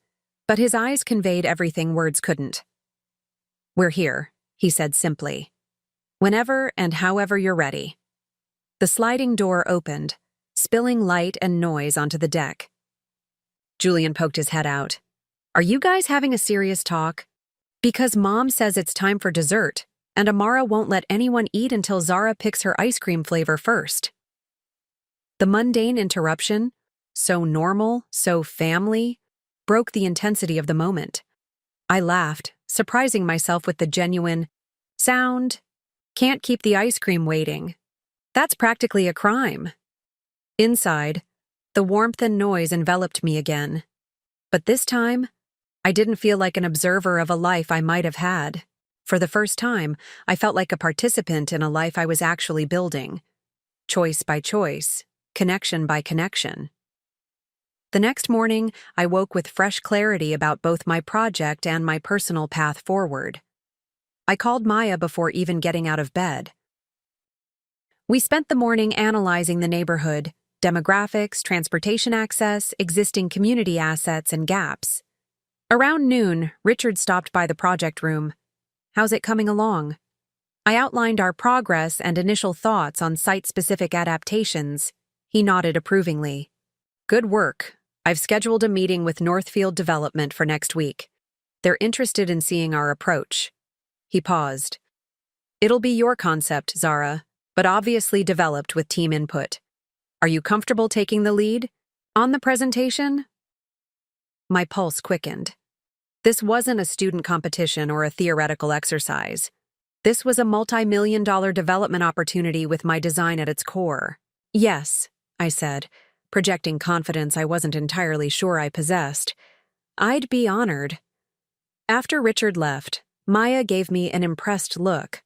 but his eyes conveyed everything words couldn't. We're here, he said simply. Whenever and however you're ready. The sliding door opened, spilling light and noise onto the deck. Julian poked his head out. Are you guys having a serious talk? Because Mom says it's time for dessert, and Amara won't let anyone eat until Zara picks her ice cream flavor first. The mundane interruption, so normal, so family, broke the intensity of the moment. I laughed, surprising myself with the genuine sound. Can't keep the ice cream waiting. That's practically a crime. Inside, the warmth and noise enveloped me again. But this time, I didn't feel like an observer of a life I might have had. For the first time, I felt like a participant in a life I was actually building. Choice by choice, connection by connection. The next morning, I woke with fresh clarity about both my project and my personal path forward. I called Maya before even getting out of bed. We spent the morning analyzing the neighborhood, demographics, transportation access, existing community assets, and gaps. Around noon, Richard stopped by the project room. How's it coming along? I outlined our progress and initial thoughts on site-specific adaptations. He nodded approvingly. Good work. I've scheduled a meeting with Northfield Development for next week. They're interested in seeing our approach. He paused. It'll be your concept, Zara, but obviously developed with team input. Are you comfortable taking the lead? On the presentation? My pulse quickened. This wasn't a student competition or a theoretical exercise. This was a multi-million-dollar development opportunity with my design at its core. Yes, I said, projecting confidence I wasn't entirely sure I possessed. I'd be honored. After Richard left, Maya gave me an impressed look.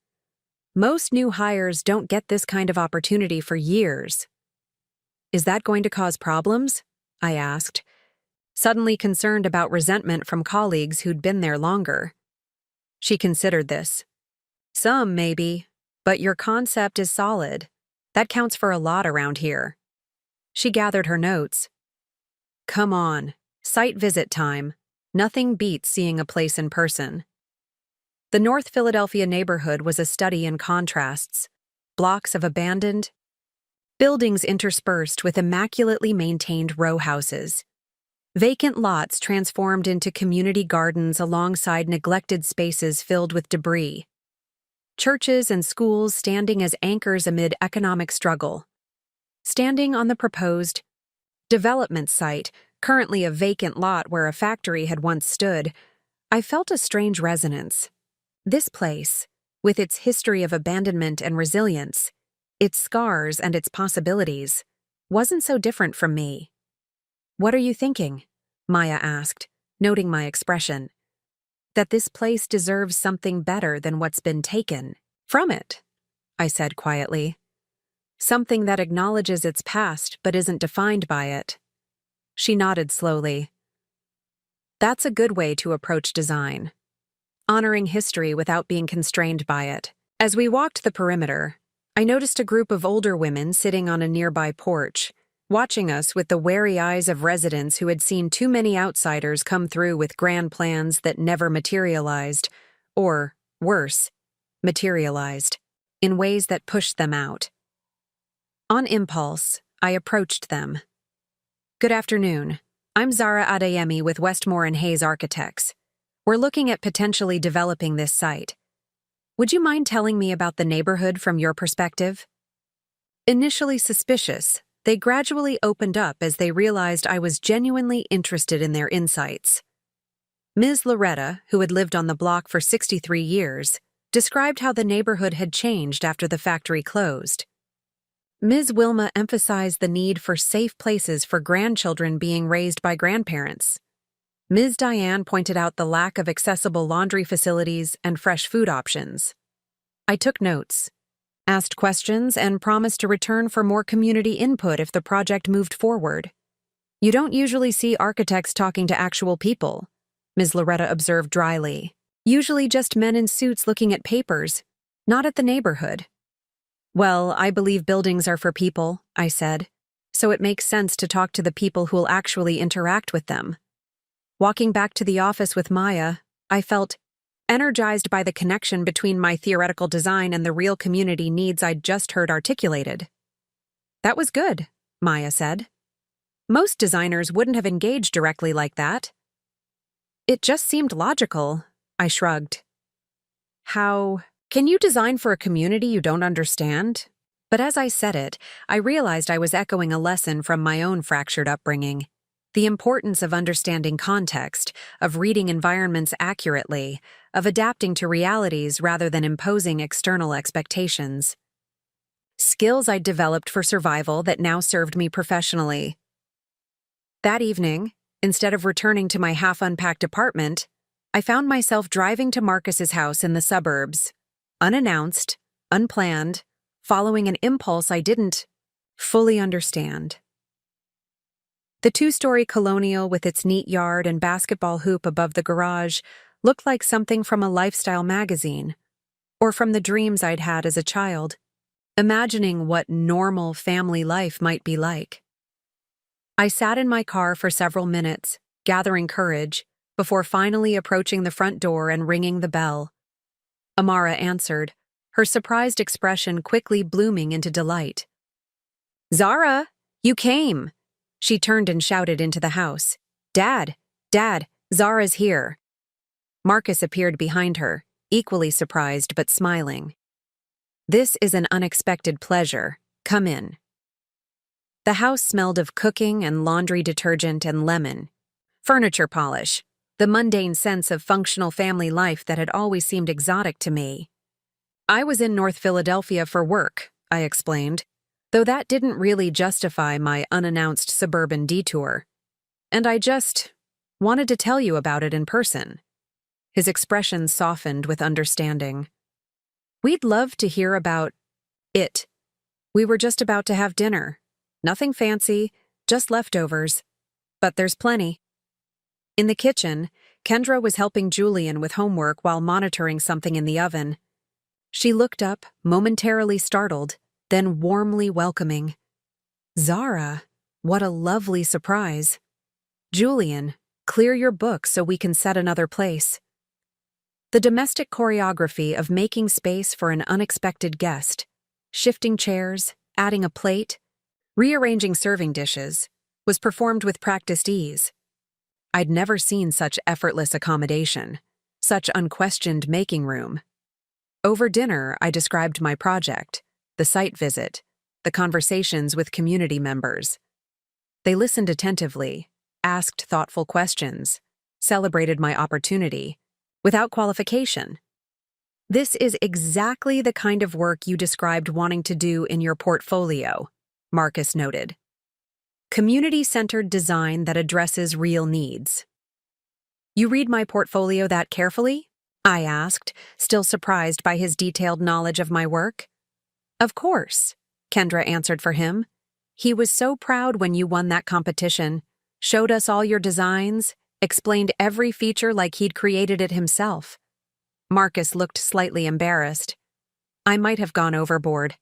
Most new hires don't get this kind of opportunity for years. Is that going to cause problems? I asked, suddenly concerned about resentment from colleagues who'd been there longer. She considered this. Some, maybe, but your concept is solid. That counts for a lot around here. She gathered her notes. Come on, site visit time. Nothing beats seeing a place in person. The North Philadelphia neighborhood was a study in contrasts. Blocks of abandoned buildings interspersed with immaculately maintained row houses. Vacant lots transformed into community gardens alongside neglected spaces filled with debris. Churches and schools standing as anchors amid economic struggle. Standing on the proposed development site, currently a vacant lot where a factory had once stood, I felt a strange resonance. This place, with its history of abandonment and resilience, its scars and its possibilities, wasn't so different from me. What are you thinking? Maya asked, noting my expression. That this place deserves something better than what's been taken from it, I said quietly. Something that acknowledges its past but isn't defined by it. She nodded slowly. That's a good way to approach design. Honoring history without being constrained by it. As we walked the perimeter, I noticed a group of older women sitting on a nearby porch, watching us with the wary eyes of residents who had seen too many outsiders come through with grand plans that never materialized, or, worse, materialized, in ways that pushed them out. On impulse, I approached them. "Good afternoon. I'm Zara Adeyemi with Westmore and Hayes Architects. We're looking at potentially developing this site. Would you mind telling me about the neighborhood from your perspective?" Initially suspicious, they gradually opened up as they realized I was genuinely interested in their insights. Ms. Loretta, who had lived on the block for 63 years, described how the neighborhood had changed after the factory closed. Ms. Wilma emphasized the need for safe places for grandchildren being raised by grandparents. Ms. Diane pointed out the lack of accessible laundry facilities and fresh food options. I took notes, asked questions, and promised to return for more community input if the project moved forward. "You don't usually see architects talking to actual people," Ms. Loretta observed dryly. "Usually just men in suits looking at papers, not at the neighborhood." "Well, I believe buildings are for people," I said, "so it makes sense to talk to the people who'll actually interact with them." Walking back to the office with Maya, I felt energized by the connection between my theoretical design and the real community needs I'd just heard articulated. "That was good," Maya said. "Most designers wouldn't have engaged directly like that." "It just seemed logical," I shrugged. "How can you design for a community you don't understand?" But as I said it, I realized I was echoing a lesson from my own fractured upbringing. The importance of understanding context, of reading environments accurately, of adapting to realities rather than imposing external expectations. Skills I'd developed for survival that now served me professionally. That evening, instead of returning to my half-unpacked apartment, I found myself driving to Marcus's house in the suburbs, unannounced, unplanned, following an impulse I didn't fully understand. The two-story colonial with its neat yard and basketball hoop above the garage looked like something from a lifestyle magazine, or from the dreams I'd had as a child, imagining what normal family life might be like. I sat in my car for several minutes, gathering courage, before finally approaching the front door and ringing the bell. Amara answered, her surprised expression quickly blooming into delight. "Zara, you came!" She turned and shouted into the house. Dad, Zara's here." Marcus appeared behind her, equally surprised but smiling. "This is an unexpected pleasure. Come in." The house smelled of cooking and laundry detergent and lemon, furniture polish, the mundane sense of functional family life that had always seemed exotic to me. "I was in North Philadelphia for work," I explained, though that didn't really justify my unannounced suburban detour. "And I just wanted to tell you about it in person." His expression softened with understanding. "We'd love to hear about it. We were just about to have dinner. Nothing fancy, just leftovers. But there's plenty." In the kitchen, Kendra was helping Julian with homework while monitoring something in the oven. She looked up, momentarily startled, then warmly welcoming. "Zara, what a lovely surprise. Julian, clear your book so we can set another place." The domestic choreography of making space for an unexpected guest, shifting chairs, adding a plate, rearranging serving dishes, was performed with practiced ease. I'd never seen such effortless accommodation, such unquestioned making room. Over dinner, I described my project, the site visit, the conversations with community members. They listened attentively, asked thoughtful questions, celebrated my opportunity, without qualification. "This is exactly the kind of work you described wanting to do in your portfolio," Marcus noted. "Community-centered design that addresses real needs." "You read my portfolio that carefully?" I asked, still surprised by his detailed knowledge of my work. "Of course," Kendra answered for him. "He was so proud when you won that competition, showed us all your designs, explained every feature like he'd created it himself." Marcus looked slightly embarrassed. I might have gone overboard.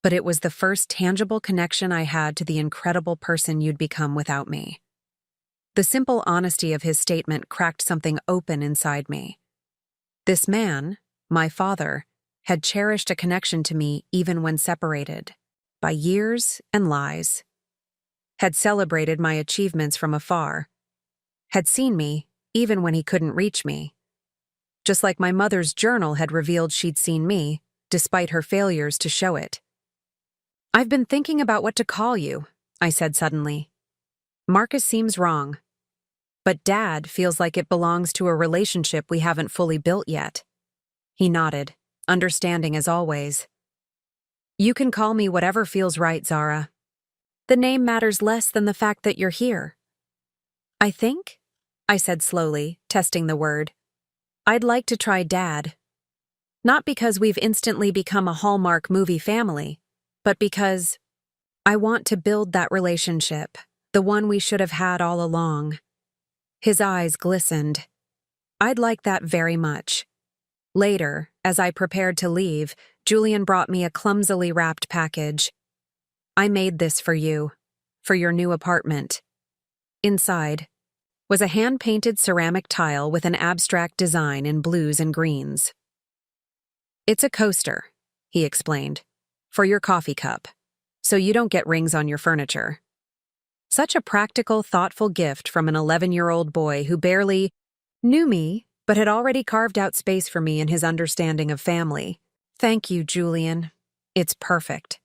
but it was the first tangible connection I had to the incredible person you'd become without me. The simple honesty of his statement cracked something open inside me. This man, my father, had cherished a connection to me even when separated, by years and lies, had celebrated my achievements from afar, had seen me even when he couldn't reach me. Just like my mother's journal had revealed she'd seen me, despite her failures to show it. "I've been thinking about what to call you," I said suddenly. "Marcus seems wrong. But Dad feels like it belongs to a relationship we haven't fully built yet." He nodded, understanding as always. "You can call me whatever feels right, Zara. The name matters less than the fact that you're here." "I think," I said slowly, testing the word, "I'd like to try Dad. Not because we've instantly become a Hallmark movie family, but because I want to build that relationship, the one we should have had all along." His eyes glistened. "I'd like that very much." Later, as I prepared to leave, Julian brought me a clumsily wrapped package. "I made this for you, for your new apartment." Inside was a hand-painted ceramic tile with an abstract design in blues and greens. "It's a coaster," he explained, "for your coffee cup, so you don't get rings on your furniture." Such a practical, thoughtful gift from an 11-year-old boy who barely knew me, but had already carved out space for me in his understanding of family. "Thank you, Julian. It's perfect."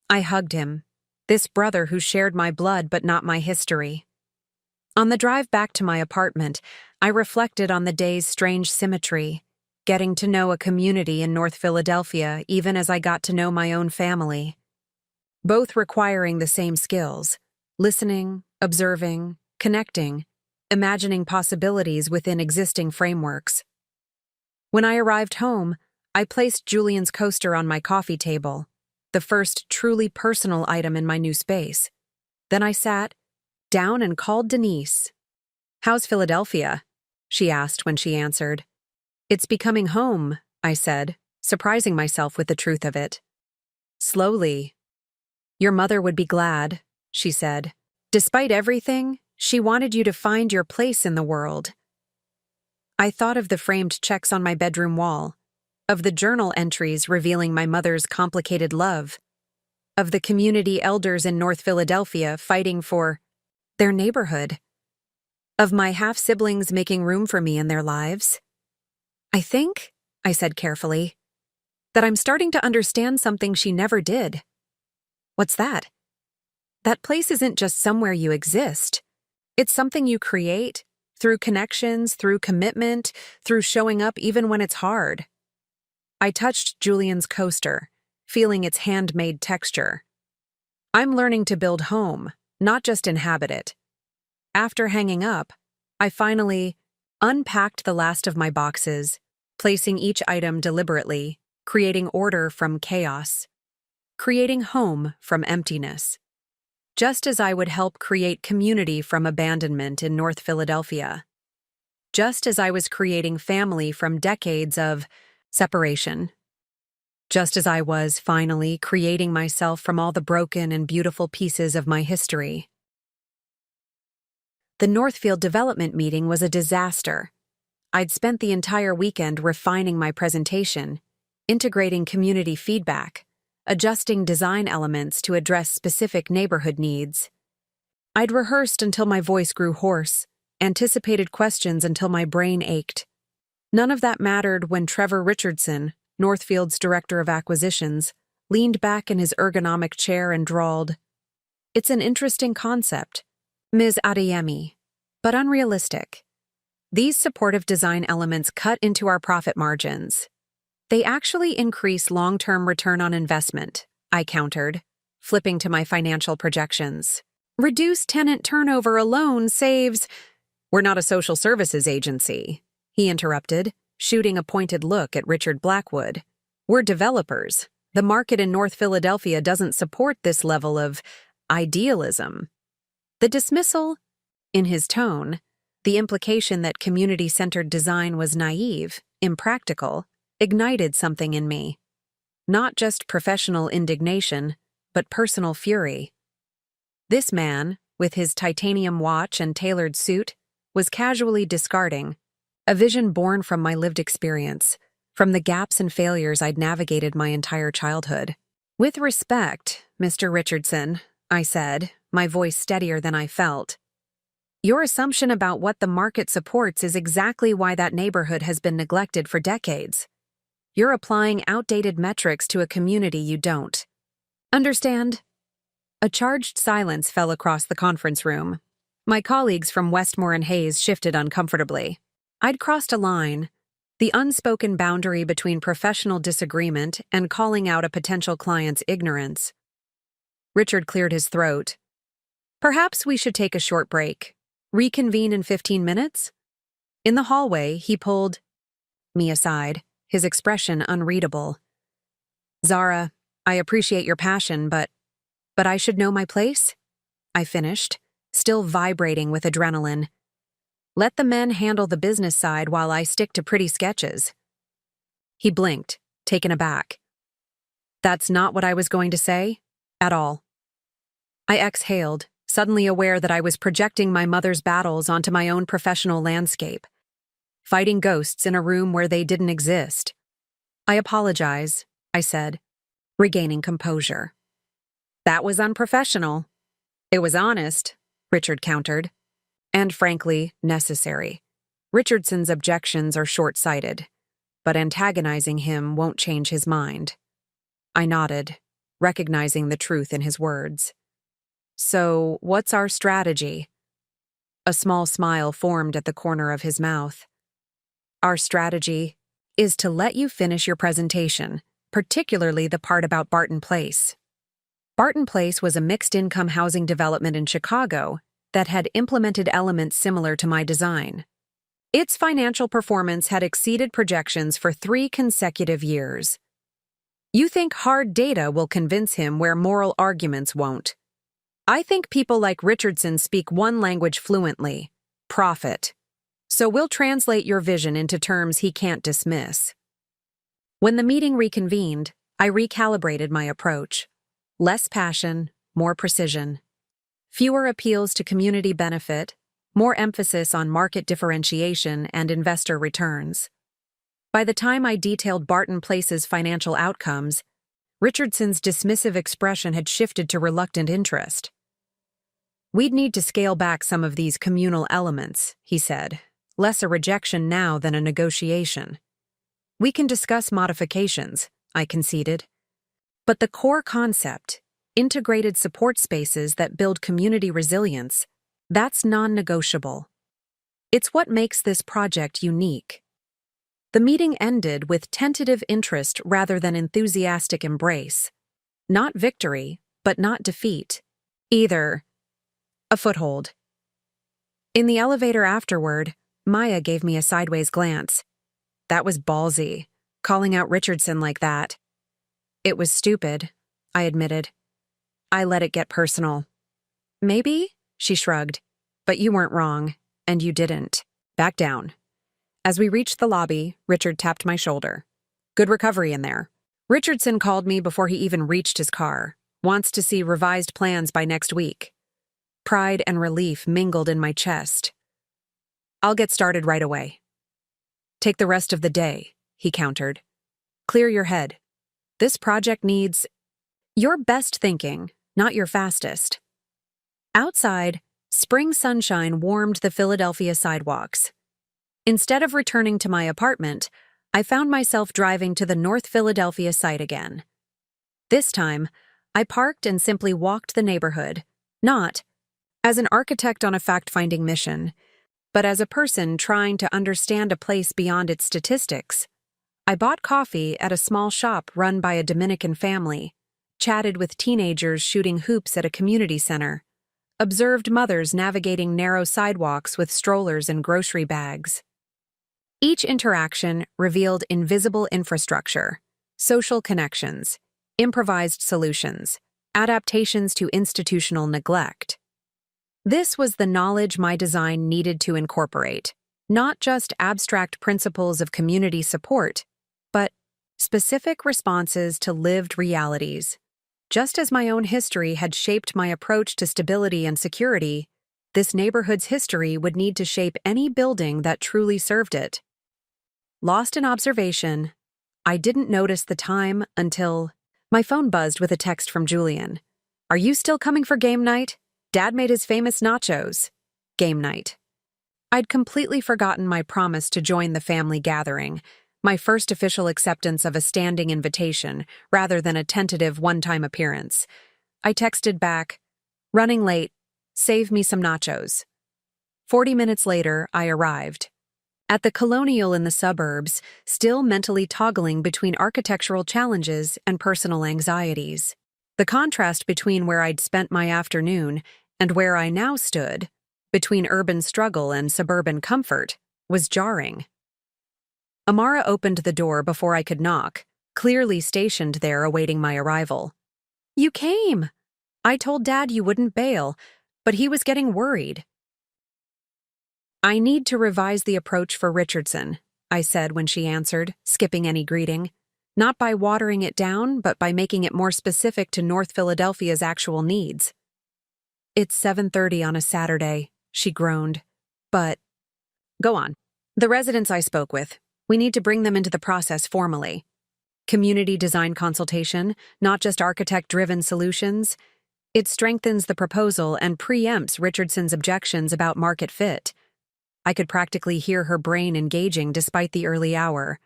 I hugged him, this brother who shared my blood but not my history. On the drive back to my apartment, I reflected on the day's strange symmetry, getting to know a community in North Philadelphia even as I got to know my own family. Both requiring the same skills: listening, observing, connecting, imagining possibilities within existing frameworks. When I arrived home, I placed Julian's coaster on my coffee table, the first truly personal item in my new space. Then I sat down and called Denise. "How's Philadelphia?" she asked when she answered. "It's becoming home," I said, surprising myself with the truth of it. "Slowly." "Your mother would be glad," she said. "Despite everything, she wanted you to find your place in the world." I thought of the framed checks on my bedroom wall, of the journal entries revealing my mother's complicated love, of the community elders in North Philadelphia fighting for their neighborhood, of my half-siblings making room for me in their lives. "I think," I said carefully, "that I'm starting to understand something she never did." "What's that?" "That place isn't just somewhere you exist. It's something you create, through connections, through commitment, through showing up even when it's hard." I touched Julian's coaster, feeling its handmade texture. "I'm learning to build home, not just inhabit it." After hanging up, I finally unpacked the last of my boxes, placing each item deliberately, creating order from chaos, creating home from emptiness. Just as I would help create community from abandonment in North Philadelphia. Just as I was creating family from decades of separation. Just as I was, finally, creating myself from all the broken and beautiful pieces of my history. The Northfield development meeting was a disaster. I'd spent the entire weekend refining my presentation, integrating community feedback, adjusting design elements to address specific neighborhood needs. I'd rehearsed until my voice grew hoarse, anticipated questions until my brain ached. None of that mattered when Trevor Richardson, Northfield's director of acquisitions, leaned back in his ergonomic chair and drawled, "It's an interesting concept, Ms. Adeyemi, but unrealistic. These supportive design elements cut into our profit margins. They actually increase long-term return on investment," I countered, flipping to my financial projections. "Reduced tenant turnover alone saves—" "We're not a social services agency," he interrupted, shooting a pointed look at Richard Blackwood. "We're developers. The market in North Philadelphia doesn't support this level of idealism." The dismissal, in his tone, the implication that community-centered design was naive, impractical, ignited something in me. Not just professional indignation, but personal fury. This man, with his titanium watch and tailored suit, was casually discarding a vision born from my lived experience, from the gaps and failures I'd navigated my entire childhood. "With respect, Mr. Richardson," I said, my voice steadier than I felt, "your assumption about what the market supports is exactly why that neighborhood has been neglected for decades. You're applying outdated metrics to a community you don't understand." A charged silence fell across the conference room. My colleagues from Westmore and Hayes shifted uncomfortably. I'd crossed a line, the unspoken boundary between professional disagreement and calling out a potential client's ignorance. Richard cleared his throat. "Perhaps we should take a short break. Reconvene in 15 minutes?" In the hallway, he pulled me aside, his expression unreadable. "Zara, I appreciate your passion, but I should know my place?" I finished, still vibrating with adrenaline. "Let the men handle the business side while I stick to pretty sketches." He blinked, taken aback. "That's not what I was going to say, at all." I exhaled, suddenly aware that I was projecting my mother's battles onto my own professional landscape, fighting ghosts in a room where they didn't exist. "I apologize," I said, regaining composure. "That was unprofessional." "It was honest," Richard countered. "And frankly, necessary. Richardson's objections are short-sighted, but antagonizing him won't change his mind." I nodded, recognizing the truth in his words. "So, what's our strategy?" A small smile formed at the corner of his mouth. "Our strategy is to let you finish your presentation, particularly the part about Barton Place." Barton Place was a mixed-income housing development in Chicago that had implemented elements similar to my design. Its financial performance had exceeded projections for 3 consecutive years. You think hard data will convince him where moral arguments won't. I think people like Richardson speak one language fluently: profit. So we'll translate your vision into terms he can't dismiss. When the meeting reconvened, I recalibrated my approach. Less passion, more precision. Fewer appeals to community benefit, more emphasis on market differentiation and investor returns. By the time I detailed Barton Place's financial outcomes, Richardson's dismissive expression had shifted to reluctant interest. "We'd need to scale back some of these communal elements," he said, "less a rejection now than a negotiation." "We can discuss modifications," I conceded. "But the core concept, integrated support spaces that build community resilience, that's non-negotiable. It's what makes this project unique." The meeting ended with tentative interest rather than enthusiastic embrace. Not victory, but not defeat. Either. A foothold. In the elevator afterward, Maya gave me a sideways glance. That was ballsy, calling out Richardson like that. "It was stupid," I admitted. "I let it get personal." "Maybe," she shrugged, "but you weren't wrong, and you didn't. Back down." As we reached the lobby, Richard tapped my shoulder. "Good recovery in there." Richardson called me before he even reached his car. "Wants to see revised plans by next week." Pride and relief mingled in my chest. "I'll get started right away." "Take the rest of the day," he countered. "Clear your head. This project needs your best thinking, not your fastest." Outside, spring sunshine warmed the Philadelphia sidewalks. Instead of returning to my apartment, I found myself driving to the North Philadelphia site again. This time, I parked and simply walked the neighborhood, not as an architect on a fact-finding mission, but as a person trying to understand a place beyond its statistics. I bought coffee at a small shop run by a Dominican family, chatted with teenagers shooting hoops at a community center, observed mothers navigating narrow sidewalks with strollers and grocery bags. Each interaction revealed invisible infrastructure, social connections, improvised solutions, adaptations to institutional neglect. This was the knowledge my design needed to incorporate, not just abstract principles of community support, but specific responses to lived realities. Just as my own history had shaped my approach to stability and security, this neighborhood's history would need to shape any building that truly served it. Lost in observation, I didn't notice the time until my phone buzzed with a text from Julian. "Are you still coming for game night? Dad made his famous nachos." Game night. I'd completely forgotten my promise to join the family gathering, my first official acceptance of a standing invitation rather than a tentative one-time appearance. I texted back, "Running late. Save me some nachos." 40 minutes later, I arrived. At the Colonial in the suburbs, still mentally toggling between architectural challenges and personal anxieties. The contrast between where I'd spent my afternoon and where I now stood, between urban struggle and suburban comfort, was jarring. Amara opened the door before I could knock, clearly stationed there awaiting my arrival. "You came! I told Dad you wouldn't bail, but he was getting worried." "I need to revise the approach for Richardson," I said when she answered, skipping any greeting. "Not by watering it down, but by making it more specific to North Philadelphia's actual needs." "It's 7:30 on a Saturday," she groaned. "But—" "Go on." "The residents I spoke with. We need to bring them into the process formally. Community design consultation, not just architect-driven solutions. It strengthens the proposal and preempts Richardson's objections about market fit." I could practically hear her brain engaging despite the early hour.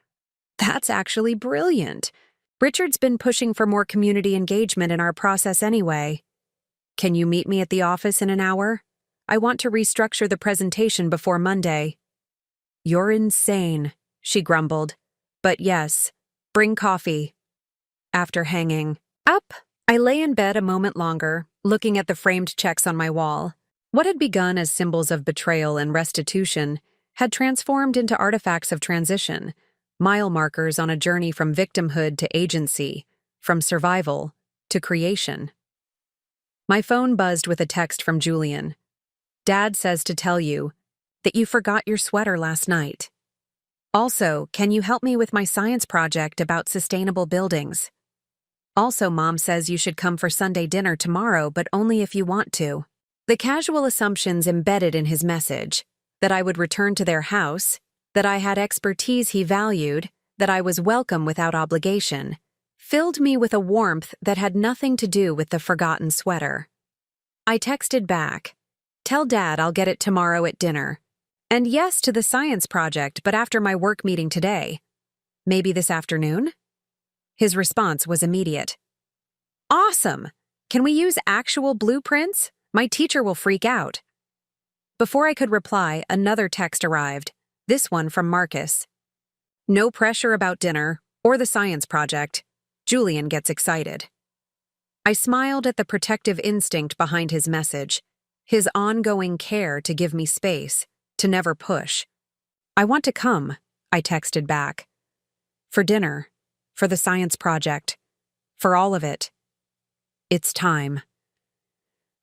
"That's actually brilliant. Richard's been pushing for more community engagement in our process anyway. Can you meet me at the office in an hour? I want to restructure the presentation before Monday." "You're insane," she grumbled. "But yes, bring coffee." After hanging up, I lay in bed a moment longer, looking at the framed checks on my wall. What had begun as symbols of betrayal and restitution had transformed into artifacts of transition, mile markers on a journey from victimhood to agency, from survival to creation. My phone buzzed with a text from Julian. "Dad says to tell you that you forgot your sweater last night. Also, can you help me with my science project about sustainable buildings? Also, Mom says you should come for Sunday dinner tomorrow, but only if you want to." The casual assumptions embedded in his message, that I would return to their house, that I had expertise he valued, that I was welcome without obligation, filled me with a warmth that had nothing to do with the forgotten sweater. I texted back, "Tell Dad I'll get it tomorrow at dinner. And yes to the science project, but after my work meeting today. Maybe this afternoon?" His response was immediate. "Awesome! Can we use actual blueprints? My teacher will freak out." Before I could reply, another text arrived, this one from Marcus. "No pressure about dinner or the science project. Julian gets excited." I smiled at the protective instinct behind his message, his ongoing care to give me space, to never push. "I want to come," I texted back. "For dinner, for the science project, for all of it. It's time."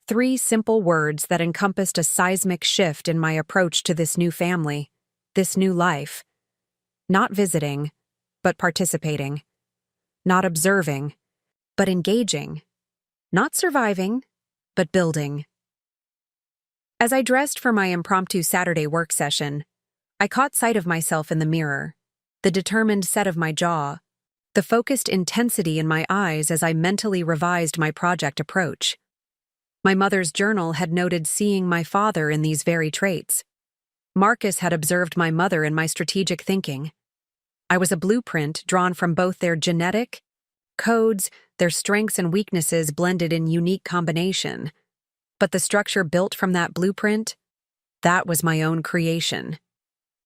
3 simple words that encompassed a seismic shift in my approach to this new family, this new life. Not visiting, but participating. Not observing, but engaging. Not surviving, but building. As I dressed for my impromptu Saturday work session, I caught sight of myself in the mirror, the determined set of my jaw, the focused intensity in my eyes as I mentally revised my project approach. My mother's journal had noted seeing my father in these very traits. Marcus had observed my mother in my strategic thinking. I was a blueprint drawn from both their genetic codes, their strengths and weaknesses blended in unique combination. But the structure built from that blueprint, that was my own creation.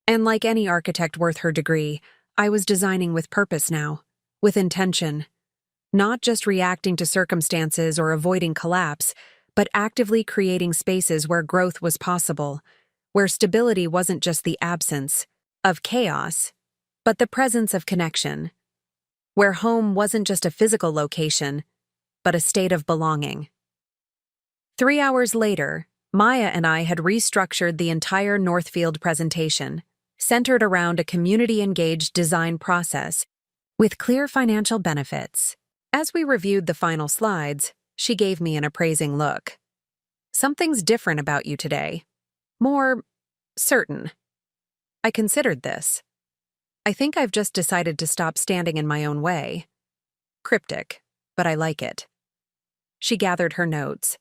And like any architect worth her degree, I was designing with purpose now, with intention. Not just reacting to circumstances or avoiding collapse, but actively creating spaces where growth was possible, where stability wasn't just the absence of chaos, but the presence of connection, where home wasn't just a physical location, but a state of belonging. 3 hours later, Maya and I had restructured the entire Northfield presentation, centered around a community-engaged design process with clear financial benefits. As we reviewed the final slides, she gave me an appraising look. Something's different about you today. More certain. I considered this. I think I've just decided to stop standing in my own way. Cryptic, but I like it. She gathered her notes.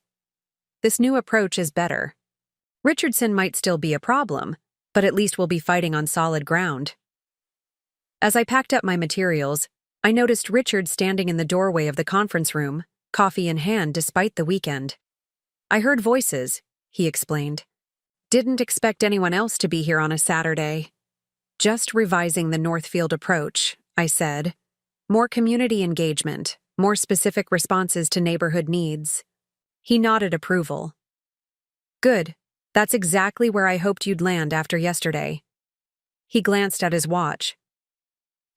This new approach is better. Richardson might still be a problem, but at least we'll be fighting on solid ground. As I packed up my materials, I noticed Richard standing in the doorway of the conference room, coffee in hand despite the weekend. I heard voices, he explained. Didn't expect anyone else to be here on a Saturday. Just revising the Northfield approach, I said. More community engagement, more specific responses to neighborhood needs. He nodded approval. Good. That's exactly where I hoped you'd land after yesterday. He glanced at his watch.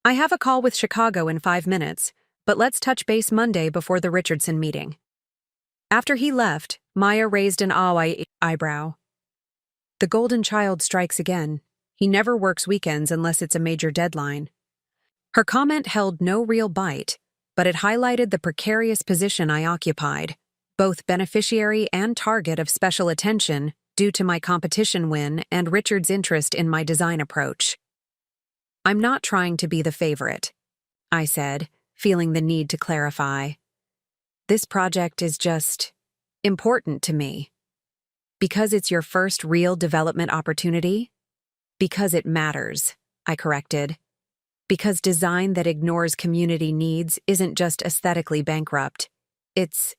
I have a call with Chicago in 5 minutes, but let's touch base Monday before the Richardson meeting. After he left, Maya raised an eyebrow. The golden child strikes again. He never works weekends unless it's a major deadline. Her comment held no real bite, but it highlighted the precarious position I occupied, both beneficiary and target of special attention due to my competition win and Richard's interest in my design approach. I'm not trying to be the favorite, I said, feeling the need to clarify. This project is just important to me. Because it's your first real development opportunity? Because it matters, I corrected. Because design that ignores community needs isn't just aesthetically bankrupt. It's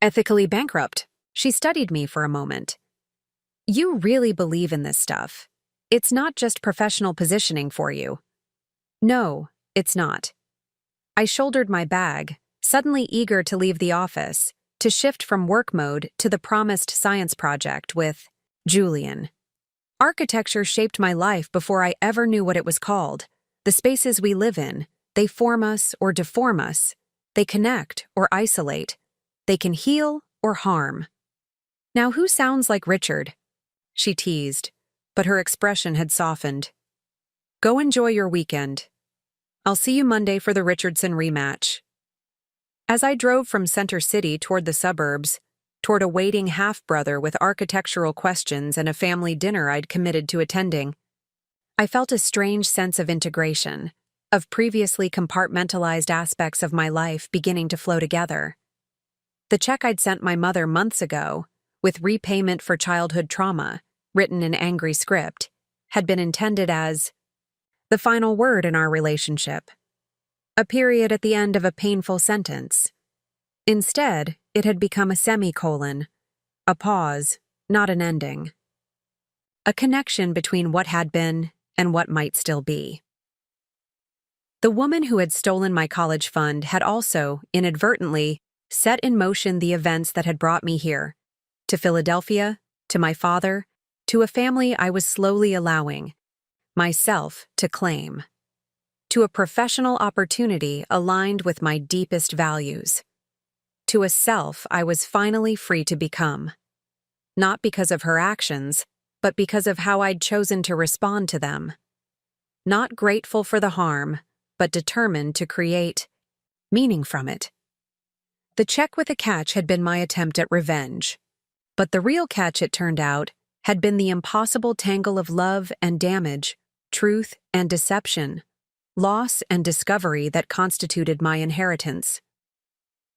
ethically bankrupt. She studied me for a moment. You really believe in this stuff. It's not just professional positioning for you. No, it's not. I shouldered my bag, suddenly eager to leave the office, to shift from work mode to the promised science project with Julian. Architecture shaped my life before I ever knew what it was called. The spaces we live in, they form us or deform us. They connect or isolate. They can heal or harm. Now who sounds like Richard? She teased, but her expression had softened. Go enjoy your weekend. I'll see you Monday for the Richardson rematch. As I drove from Center City toward the suburbs, toward a waiting half-brother with architectural questions and a family dinner I'd committed to attending, I felt a strange sense of integration, of previously compartmentalized aspects of my life beginning to flow together. The check I'd sent my mother months ago, with repayment for childhood trauma, written in angry script, had been intended as the final word in our relationship, a period at the end of a painful sentence. Instead, it had become a semicolon, a pause, not an ending. A connection between what had been and what might still be. The woman who had stolen my college fund had also, inadvertently, set in motion the events that had brought me here, to Philadelphia, to my father, to a family I was slowly allowing myself to claim, to a professional opportunity aligned with my deepest values, to a self I was finally free to become, not because of her actions, but because of how I'd chosen to respond to them. Not grateful for the harm, but determined to create meaning from it. The check with a catch had been my attempt at revenge, but the real catch, it turned out, had been the impossible tangle of love and damage, truth and deception, loss and discovery that constituted my inheritance.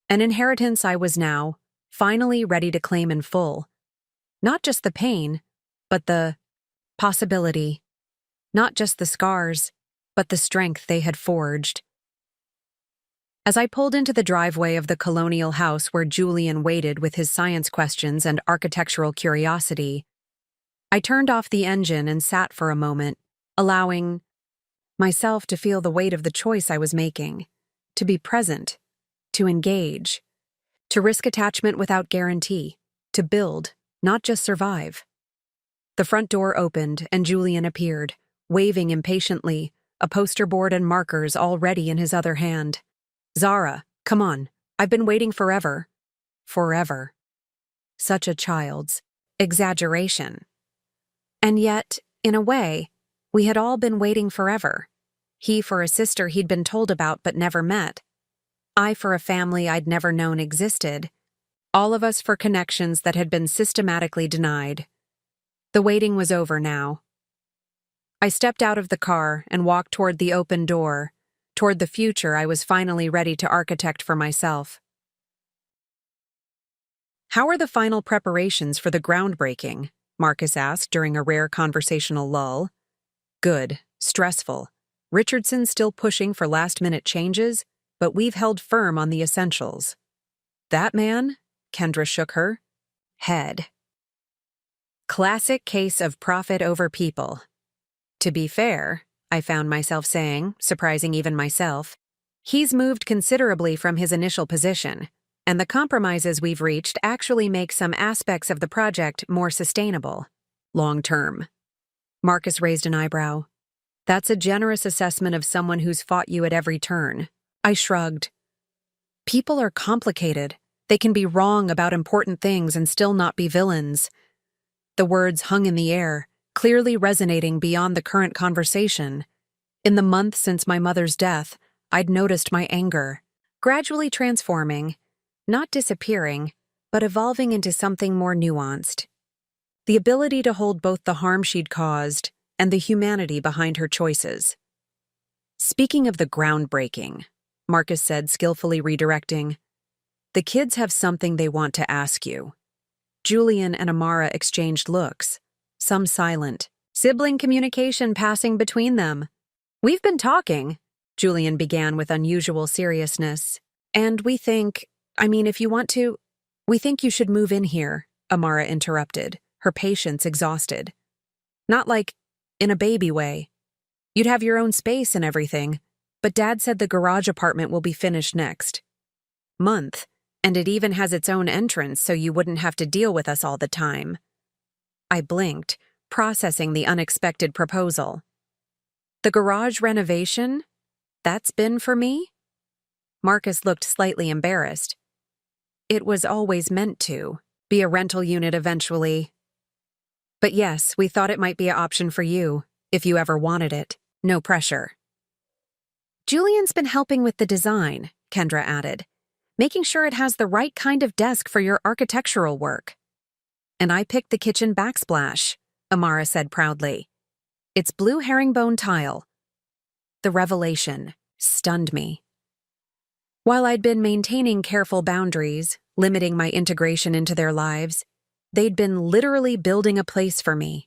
An inheritance I was now, finally ready to claim in full. Not just the pain, but the possibility. Not just the scars, but the strength they had forged. As I pulled into the driveway of the colonial house where Julian waited with his science questions and architectural curiosity, I turned off the engine and sat for a moment, allowing myself to feel the weight of the choice I was making, to be present, to engage, to risk attachment without guarantee, to build, not just survive. The front door opened and Julian appeared, waving impatiently, a poster board and markers all ready in his other hand. Zara, come on, I've been waiting forever. Forever. Such a child's exaggeration. And yet, in a way, we had all been waiting forever. He for a sister he'd been told about but never met. I for a family I'd never known existed. All of us for connections that had been systematically denied. The waiting was over now. I stepped out of the car and walked toward the open door, toward the future I was finally ready to architect for myself. "How are the final preparations for the groundbreaking?" Marcus asked during a rare conversational lull. "Good. Stressful. Richardson's still pushing for last-minute changes, but we've held firm on the essentials." "That man?" Kendra shook her head. "Classic case of profit over people." To be fair, I found myself saying, surprising even myself, he's moved considerably from his initial position, and the compromises we've reached actually make some aspects of the project more sustainable, long-term. Marcus raised an eyebrow. "That's a generous assessment of someone who's fought you at every turn." I shrugged. "People are complicated. They can be wrong about important things and still not be villains." The words hung in the air, clearly resonating beyond the current conversation. In the month since my mother's death, I'd noticed my anger, gradually transforming, not disappearing, but evolving into something more nuanced. The ability to hold both the harm she'd caused and the humanity behind her choices. "Speaking of the groundbreaking," Marcus said, skillfully redirecting, "the kids have something they want to ask you." Julian and Amara exchanged looks, some silent, sibling communication passing between them. "We've been talking," Julian began with unusual seriousness. "And we think, if you want to, we think you should move in here," Amara interrupted, her patience exhausted. "Not like, in a baby way. You'd have your own space and everything, but Dad said the garage apartment will be finished next month, and it even has its own entrance so you wouldn't have to deal with us all the time." I blinked, processing the unexpected proposal. "The garage renovation? That's been for me?" Marcus looked slightly embarrassed. "It was always meant to be a rental unit eventually. But yes, we thought it might be an option for you, if you ever wanted it. No pressure." "Julian's been helping with the design," Kendra added, "making sure it has the right kind of desk for your architectural work." "And I picked the kitchen backsplash," Amara said proudly. "It's blue herringbone tile." The revelation stunned me. While I'd been maintaining careful boundaries, limiting my integration into their lives, they'd been literally building a place for me,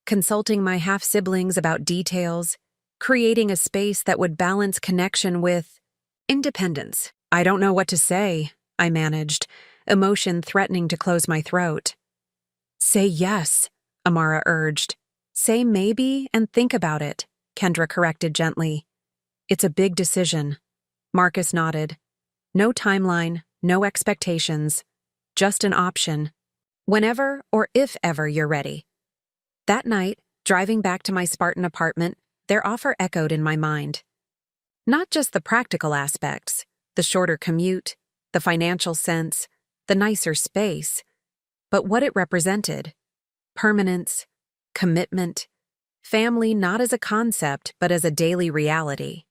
consulting my half-siblings about details, creating a space that would balance connection with independence. "I don't know what to say," I managed, emotion threatening to close my throat. "Say yes," Amara urged. "Say maybe and think about it," Kendra corrected gently. "It's a big decision." Marcus nodded. "No timeline, no expectations, just an option. Whenever or if ever you're ready." That night, driving back to my Spartan apartment, their offer echoed in my mind. Not just the practical aspects, the shorter commute, the financial sense, the nicer space, but what it represented. Permanence, commitment, family not as a concept but as a daily reality.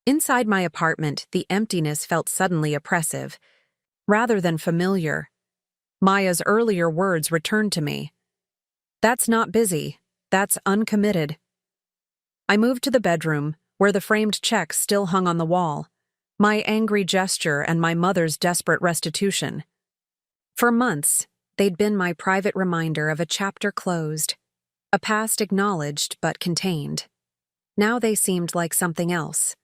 Inside my apartment, the emptiness felt suddenly oppressive, rather than familiar. Maya's earlier words returned to me. "That's not busy, that's uncommitted." I moved to the bedroom, where the framed checks still hung on the wall, my angry gesture and my mother's desperate restitution. For months, they'd been my private reminder of a chapter closed, a past acknowledged but contained. Now they seemed like something else,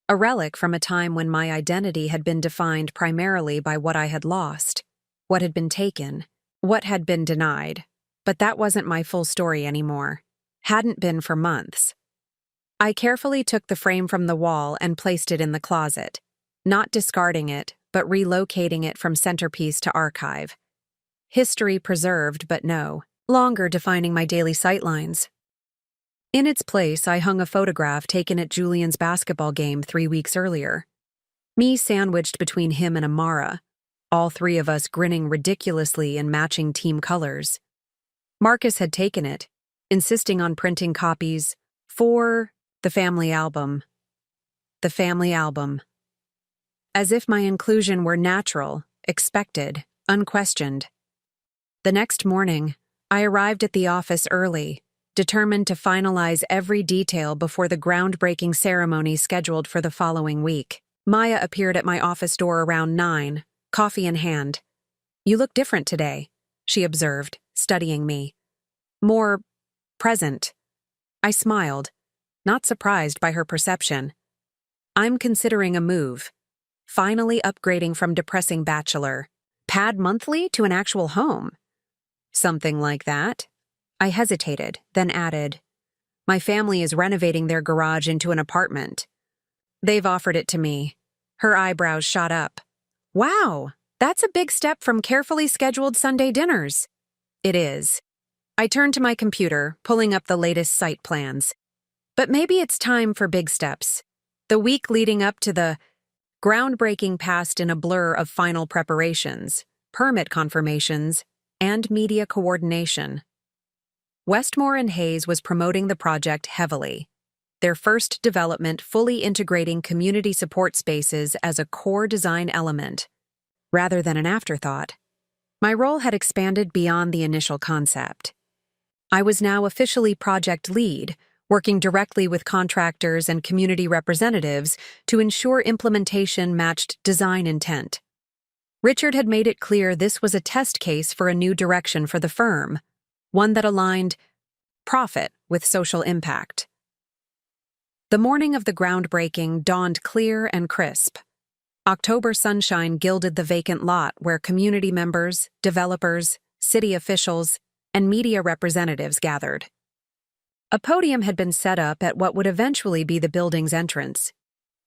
a relic from a time when my identity had been defined primarily by what I had lost, what had been taken, what had been denied. But that wasn't my full story anymore. Hadn't been for months. I carefully took the frame from the wall and placed it in the closet, not discarding it, but relocating it from centerpiece to archive. History preserved, but no longer defining my daily sightlines. In its place, I hung a photograph taken at Julian's basketball game 3 weeks earlier. Me sandwiched between him and Amara, all three of us grinning ridiculously in matching team colors. Marcus had taken it, insisting on printing copies for The family album. The family album. As if my inclusion were natural, expected, unquestioned. The next morning, I arrived at the office early, determined to finalize every detail before the groundbreaking ceremony scheduled for the following week. Maya appeared at my office door around 9, coffee in hand. "You look different today," she observed, studying me. "More present." I smiled, not surprised by her perception. "I'm considering a move. Finally upgrading from depressing bachelor pad monthly to an actual home." "Something like that." I hesitated, then added, "My family is renovating their garage into an apartment. They've offered it to me." Her eyebrows shot up. "Wow, that's a big step from carefully scheduled Sunday dinners." "It is." I turned to my computer, pulling up the latest site plans. But maybe it's time for big steps. The week leading up to the groundbreaking passed in a blur of final preparations, permit confirmations, and media coordination. Westmore and Hayes was promoting the project heavily, their first development fully integrating community support spaces as a core design element, rather than an afterthought. My role had expanded beyond the initial concept. I was now officially project lead, working directly with contractors and community representatives to ensure implementation matched design intent. Richard had made it clear this was a test case for a new direction for the firm, one that aligned profit with social impact. The morning of the groundbreaking dawned clear and crisp. October sunshine gilded the vacant lot where community members, developers, city officials, and media representatives gathered. A podium had been set up at what would eventually be the building's entrance.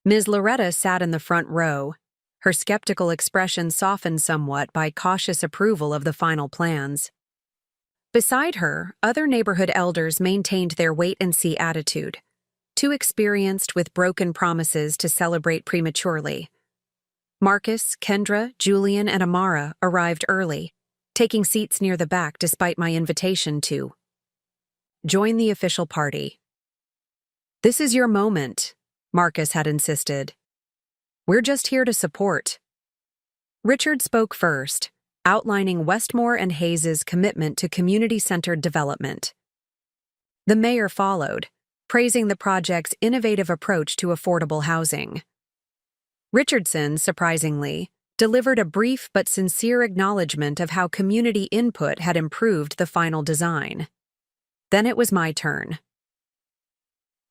Ms. Loretta sat in the front row, her skeptical expression softened somewhat by cautious approval of the final plans. Beside her, other neighborhood elders maintained their wait-and-see attitude, too experienced with broken promises to celebrate prematurely. Marcus, Kendra, Julian, and Amara arrived early, taking seats near the back despite my invitation to join the official party. "This is your moment," Marcus had insisted. "We're just here to support." Richard spoke first, outlining Westmore and Hayes' commitment to community-centered development. The mayor followed, praising the project's innovative approach to affordable housing. Richardson, surprisingly, delivered a brief but sincere acknowledgement of how community input had improved the final design. Then it was my turn.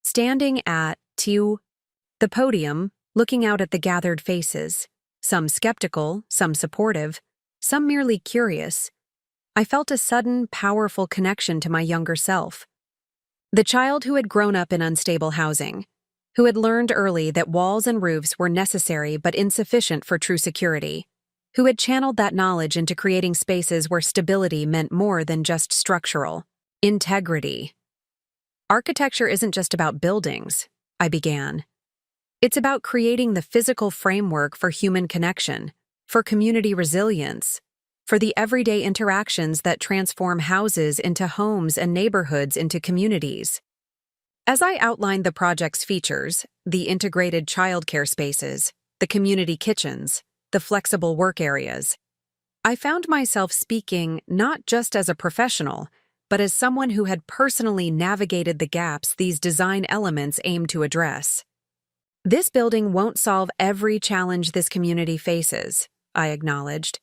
Standing at the podium, looking out at the gathered faces, some skeptical, some supportive, some merely curious, I felt a sudden, powerful connection to my younger self. The child who had grown up in unstable housing, who had learned early that walls and roofs were necessary but insufficient for true security, who had channeled that knowledge into creating spaces where stability meant more than just structural integrity. "Architecture isn't just about buildings," I began. "It's about creating the physical framework for human connection, for community resilience, for the everyday interactions that transform houses into homes and neighborhoods into communities." As I outlined the project's features, the integrated childcare spaces, the community kitchens, the flexible work areas, I found myself speaking not just as a professional, but as someone who had personally navigated the gaps these design elements aim to address. "This building won't solve every challenge this community faces," I acknowledged,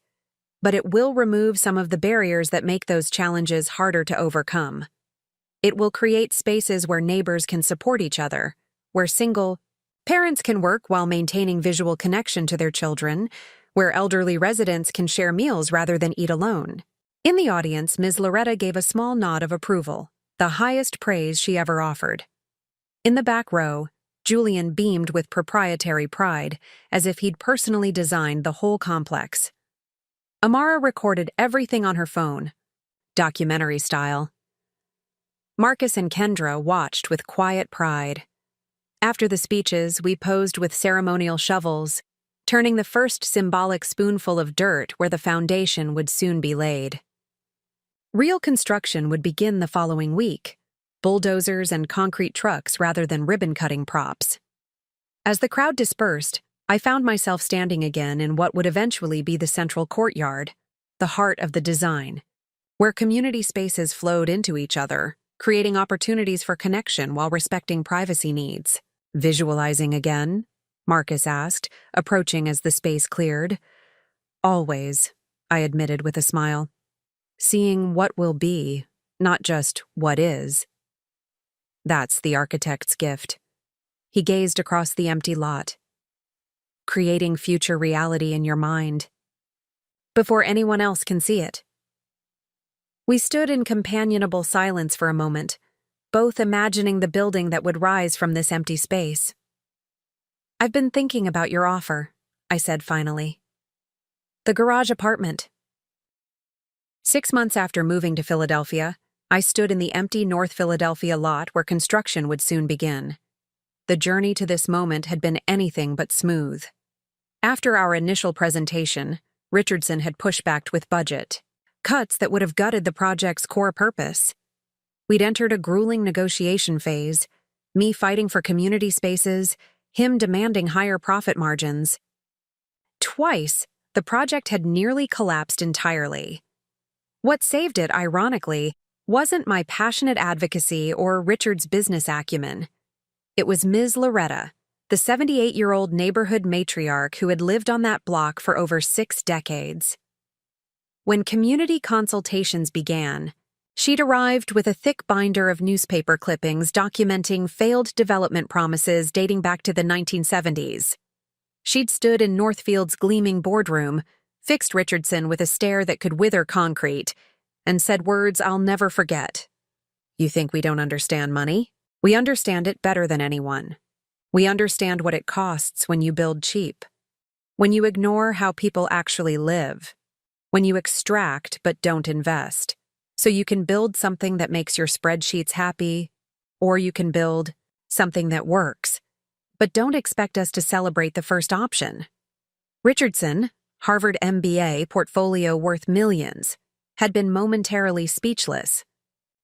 "but it will remove some of the barriers that make those challenges harder to overcome. It will create spaces where neighbors can support each other, where single parents can work while maintaining visual connection to their children, where elderly residents can share meals rather than eat alone." In the audience, Ms. Loretta gave a small nod of approval, the highest praise she ever offered. In the back row, Julian beamed with proprietary pride, as if he'd personally designed the whole complex. Amara recorded everything on her phone, documentary style. Marcus and Kendra watched with quiet pride. After the speeches, we posed with ceremonial shovels, turning the first symbolic spoonful of dirt where the foundation would soon be laid. Real construction would begin the following week, bulldozers and concrete trucks rather than ribbon-cutting props. As the crowd dispersed, I found myself standing again in what would eventually be the central courtyard, the heart of the design, where community spaces flowed into each other, creating opportunities for connection while respecting privacy needs. "Visualizing again?" Marcus asked, approaching as the space cleared. "Always," I admitted with a smile. "Seeing what will be, not just what is." That's the architect's gift. He gazed across the empty lot. Creating future reality in your mind, before anyone else can see it. We stood in companionable silence for a moment, both imagining the building that would rise from this empty space. "I've been thinking about your offer," I said finally. "The garage apartment." 6 months after moving to Philadelphia, I stood in the empty North Philadelphia lot where construction would soon begin. The journey to this moment had been anything but smooth. After our initial presentation, Richardson had pushed back with budget cuts that would have gutted the project's core purpose. We'd entered a grueling negotiation phase, me fighting for community spaces, him demanding higher profit margins. Twice, the project had nearly collapsed entirely. What saved it, ironically, wasn't my passionate advocacy or Richard's business acumen. It was Ms. Loretta, the 78-year-old neighborhood matriarch who had lived on that block for over 6 decades. When community consultations began, she'd arrived with a thick binder of newspaper clippings documenting failed development promises dating back to the 1970s. She'd stood in Northfield's gleaming boardroom, fixed Richardson with a stare that could wither concrete, and said words I'll never forget. "You think we don't understand money? We understand it better than anyone. We understand what it costs when you build cheap, when you ignore how people actually live, when you extract but don't invest. So you can build something that makes your spreadsheets happy, or you can build something that works. But don't expect us to celebrate the first option." Richardson, Harvard MBA, portfolio worth millions, had been momentarily speechless.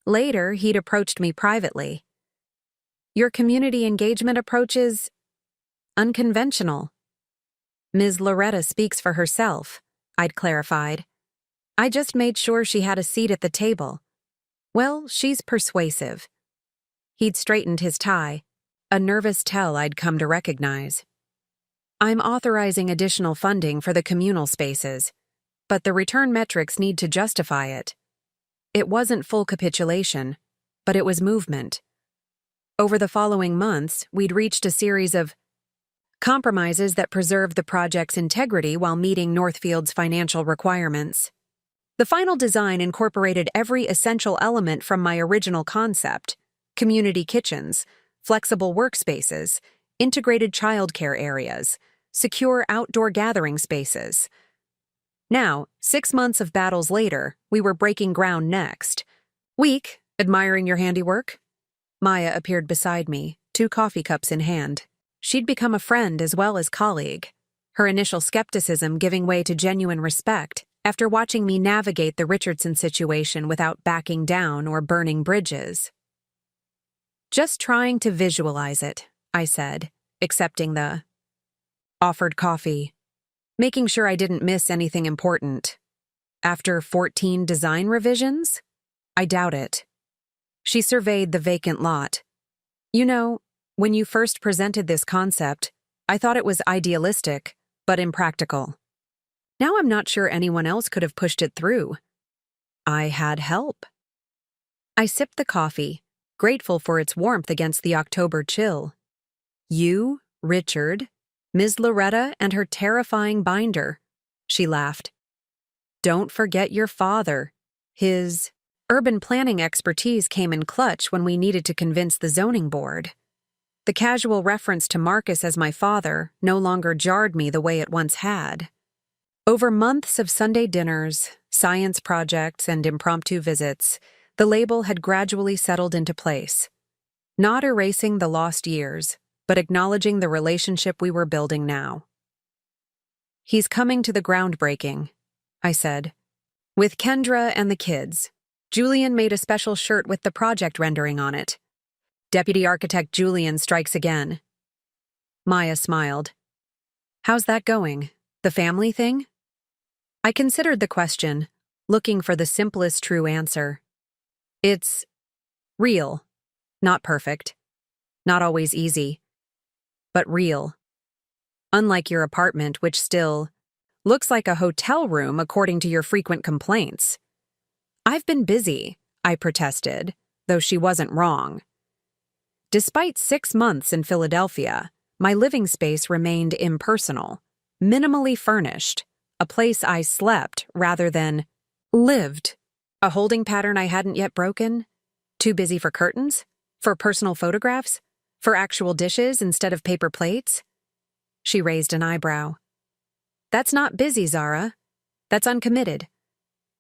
Later, he'd approached me privately. "Your community engagement approach is unconventional." "Ms. Loretta speaks for herself," I'd clarified. "I just made sure she had a seat at the table." "Well, she's persuasive." He'd straightened his tie, a nervous tell I'd come to recognize. "I'm authorizing additional funding for the communal spaces, but the return metrics need to justify it." It wasn't full capitulation, but it was movement. Over the following months, we'd reached a series of compromises that preserved the project's integrity while meeting Northfield's financial requirements. The final design incorporated every essential element from my original concept: community kitchens, flexible workspaces, integrated childcare areas, secure outdoor gathering spaces. Now, 6 months of battles later, we were breaking ground next. "Week, admiring your handiwork?" Maya appeared beside me, 2 coffee cups in hand. She'd become a friend as well as colleague, her initial skepticism giving way to genuine respect after watching me navigate the Richardson situation without backing down or burning bridges. "Just trying to visualize it," I said, accepting the offered coffee, making sure I didn't miss anything important. "After 14 design revisions? I doubt it." She surveyed the vacant lot. "You know, when you first presented this concept, I thought it was idealistic, but impractical. Now I'm not sure anyone else could have pushed it through." "I had help." I sipped the coffee, grateful for its warmth against the October chill. "You, Richard, Ms. Loretta, and her terrifying binder," she laughed. "Don't forget your father. His urban planning expertise came in clutch when we needed to convince the zoning board." The casual reference to Marcus as my father no longer jarred me the way it once had. Over months of Sunday dinners, science projects, and impromptu visits, the label had gradually settled into place. Not erasing the lost years, but acknowledging the relationship we were building now. "He's coming to the groundbreaking," I said. "With Kendra and the kids. Julian made a special shirt with the project rendering on it. Deputy Architect Julian strikes again. Maya smiled. How's that going? The family thing? I considered the question, looking for the simplest true answer. It's real, not perfect, not always easy, but real. Unlike your apartment, which still looks like a hotel room according to your frequent complaints. I've been busy, I protested, though she wasn't wrong. Despite 6 months in Philadelphia, my living space remained impersonal, minimally furnished, a place I slept rather than lived. A holding pattern I hadn't yet broken? Too busy for curtains? For personal photographs? For actual dishes instead of paper plates? She raised an eyebrow. That's not busy, Zara. That's uncommitted.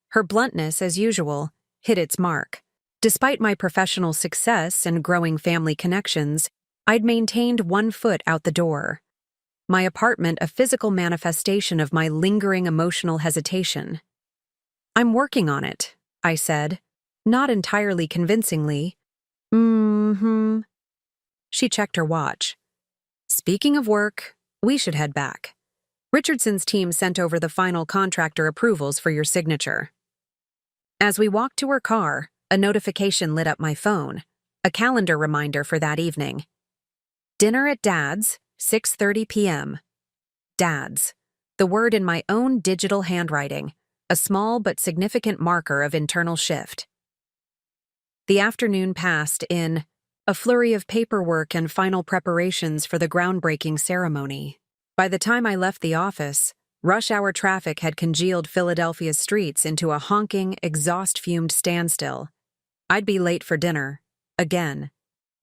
Her bluntness, as usual, hit its mark. Despite my professional success and growing family connections, I'd maintained 1 foot out the door. My apartment a physical manifestation of my lingering emotional hesitation. I'm working on it, I said, not entirely convincingly. She checked her watch. Speaking of work, we should head back. Richardson's team sent over the final contractor approvals for your signature. As we walked to her car, a notification lit up my phone, a calendar reminder for that evening. Dinner at Dad's, 6:30 p.m. Dad's, the word in my own digital handwriting, a small but significant marker of internal shift. The afternoon passed in a flurry of paperwork and final preparations for the groundbreaking ceremony. By the time I left the office, rush hour traffic had congealed Philadelphia's streets into a honking, exhaust-fumed standstill. I'd be late for dinner. Again.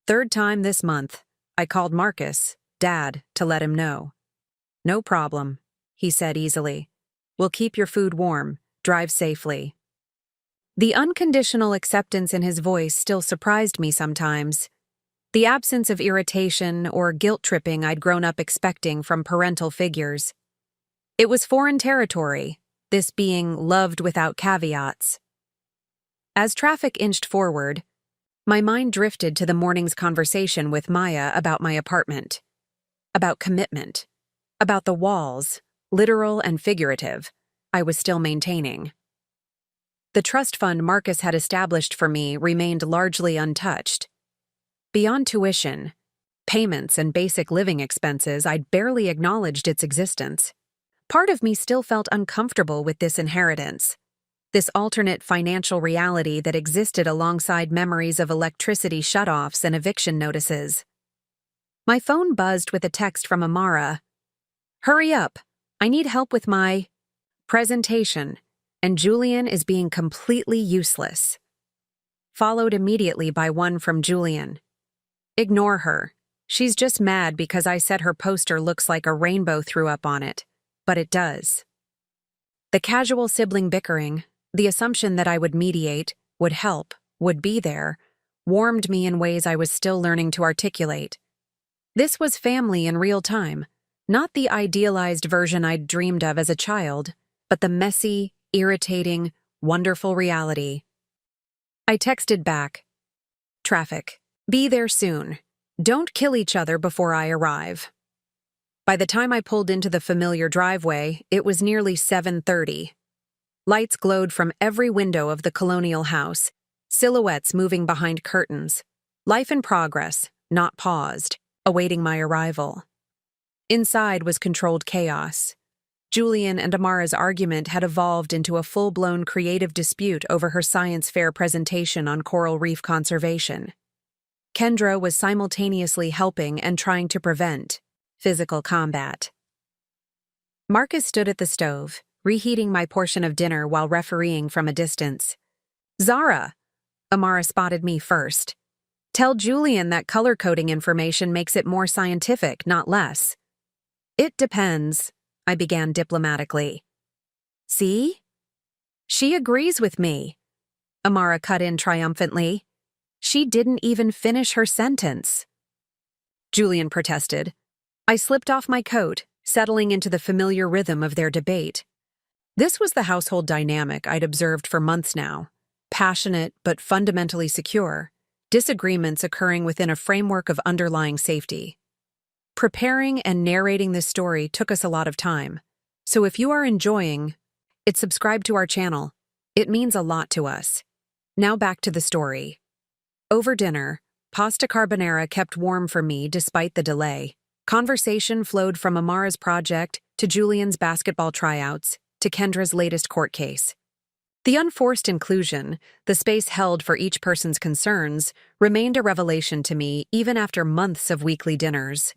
3rd time this month. I called Marcus, Dad, to let him know. No problem, he said easily. We'll keep your food warm. Drive safely. The unconditional acceptance in his voice still surprised me sometimes. The absence of irritation or guilt-tripping I'd grown up expecting from parental figures. It was foreign territory, this being loved without caveats. As traffic inched forward, my mind drifted to the morning's conversation with Maya about my apartment, about commitment, about the walls, literal and figurative, I was still maintaining. The trust fund Marcus had established for me remained largely untouched. Beyond tuition, payments, and basic living expenses, I'd barely acknowledged its existence. Part of me still felt uncomfortable with this inheritance, this alternate financial reality that existed alongside memories of electricity shutoffs and eviction notices. My phone buzzed with a text from Amara. Hurry up, I need help with my presentation, and Julian is being completely useless. Followed immediately by one from Julian. Ignore her. She's just mad because I said her poster looks like a rainbow threw up on it, but it does. The casual sibling bickering, the assumption that I would mediate, would help, would be there, warmed me in ways I was still learning to articulate. This was family in real time, not the idealized version I'd dreamed of as a child, but the messy, irritating, wonderful reality. I texted back. Traffic. Be there soon. Don't kill each other before I arrive. By the time I pulled into the familiar driveway, it was nearly 7:30. Lights glowed from every window of the colonial house, silhouettes moving behind curtains. Life in progress, not paused, awaiting my arrival. Inside was controlled chaos. Julian and Amara's argument had evolved into a full-blown creative dispute over her science fair presentation on coral reef conservation. Kendra was simultaneously helping and trying to prevent physical combat. Marcus stood at the stove, reheating my portion of dinner while refereeing from a distance. Zara, Amara spotted me first. Tell Julian that color coding information makes it more scientific, not less. It depends, I began diplomatically. See? She agrees with me, Amara cut in triumphantly. She didn't even finish her sentence. Julian protested. I slipped off my coat, settling into the familiar rhythm of their debate. This was the household dynamic I'd observed for months now. passionate but fundamentally secure, disagreements occurring within a framework of underlying safety. Preparing and narrating this story took us a lot of time, so if you are enjoying it, subscribe to our channel. It means a lot to us. Now back to the story. Over dinner, pasta carbonara kept warm for me despite the delay. Conversation flowed from Amara's project to Julian's basketball tryouts to Kendra's latest court case. The unforced inclusion, the space held for each person's concerns, remained a revelation to me even after months of weekly dinners.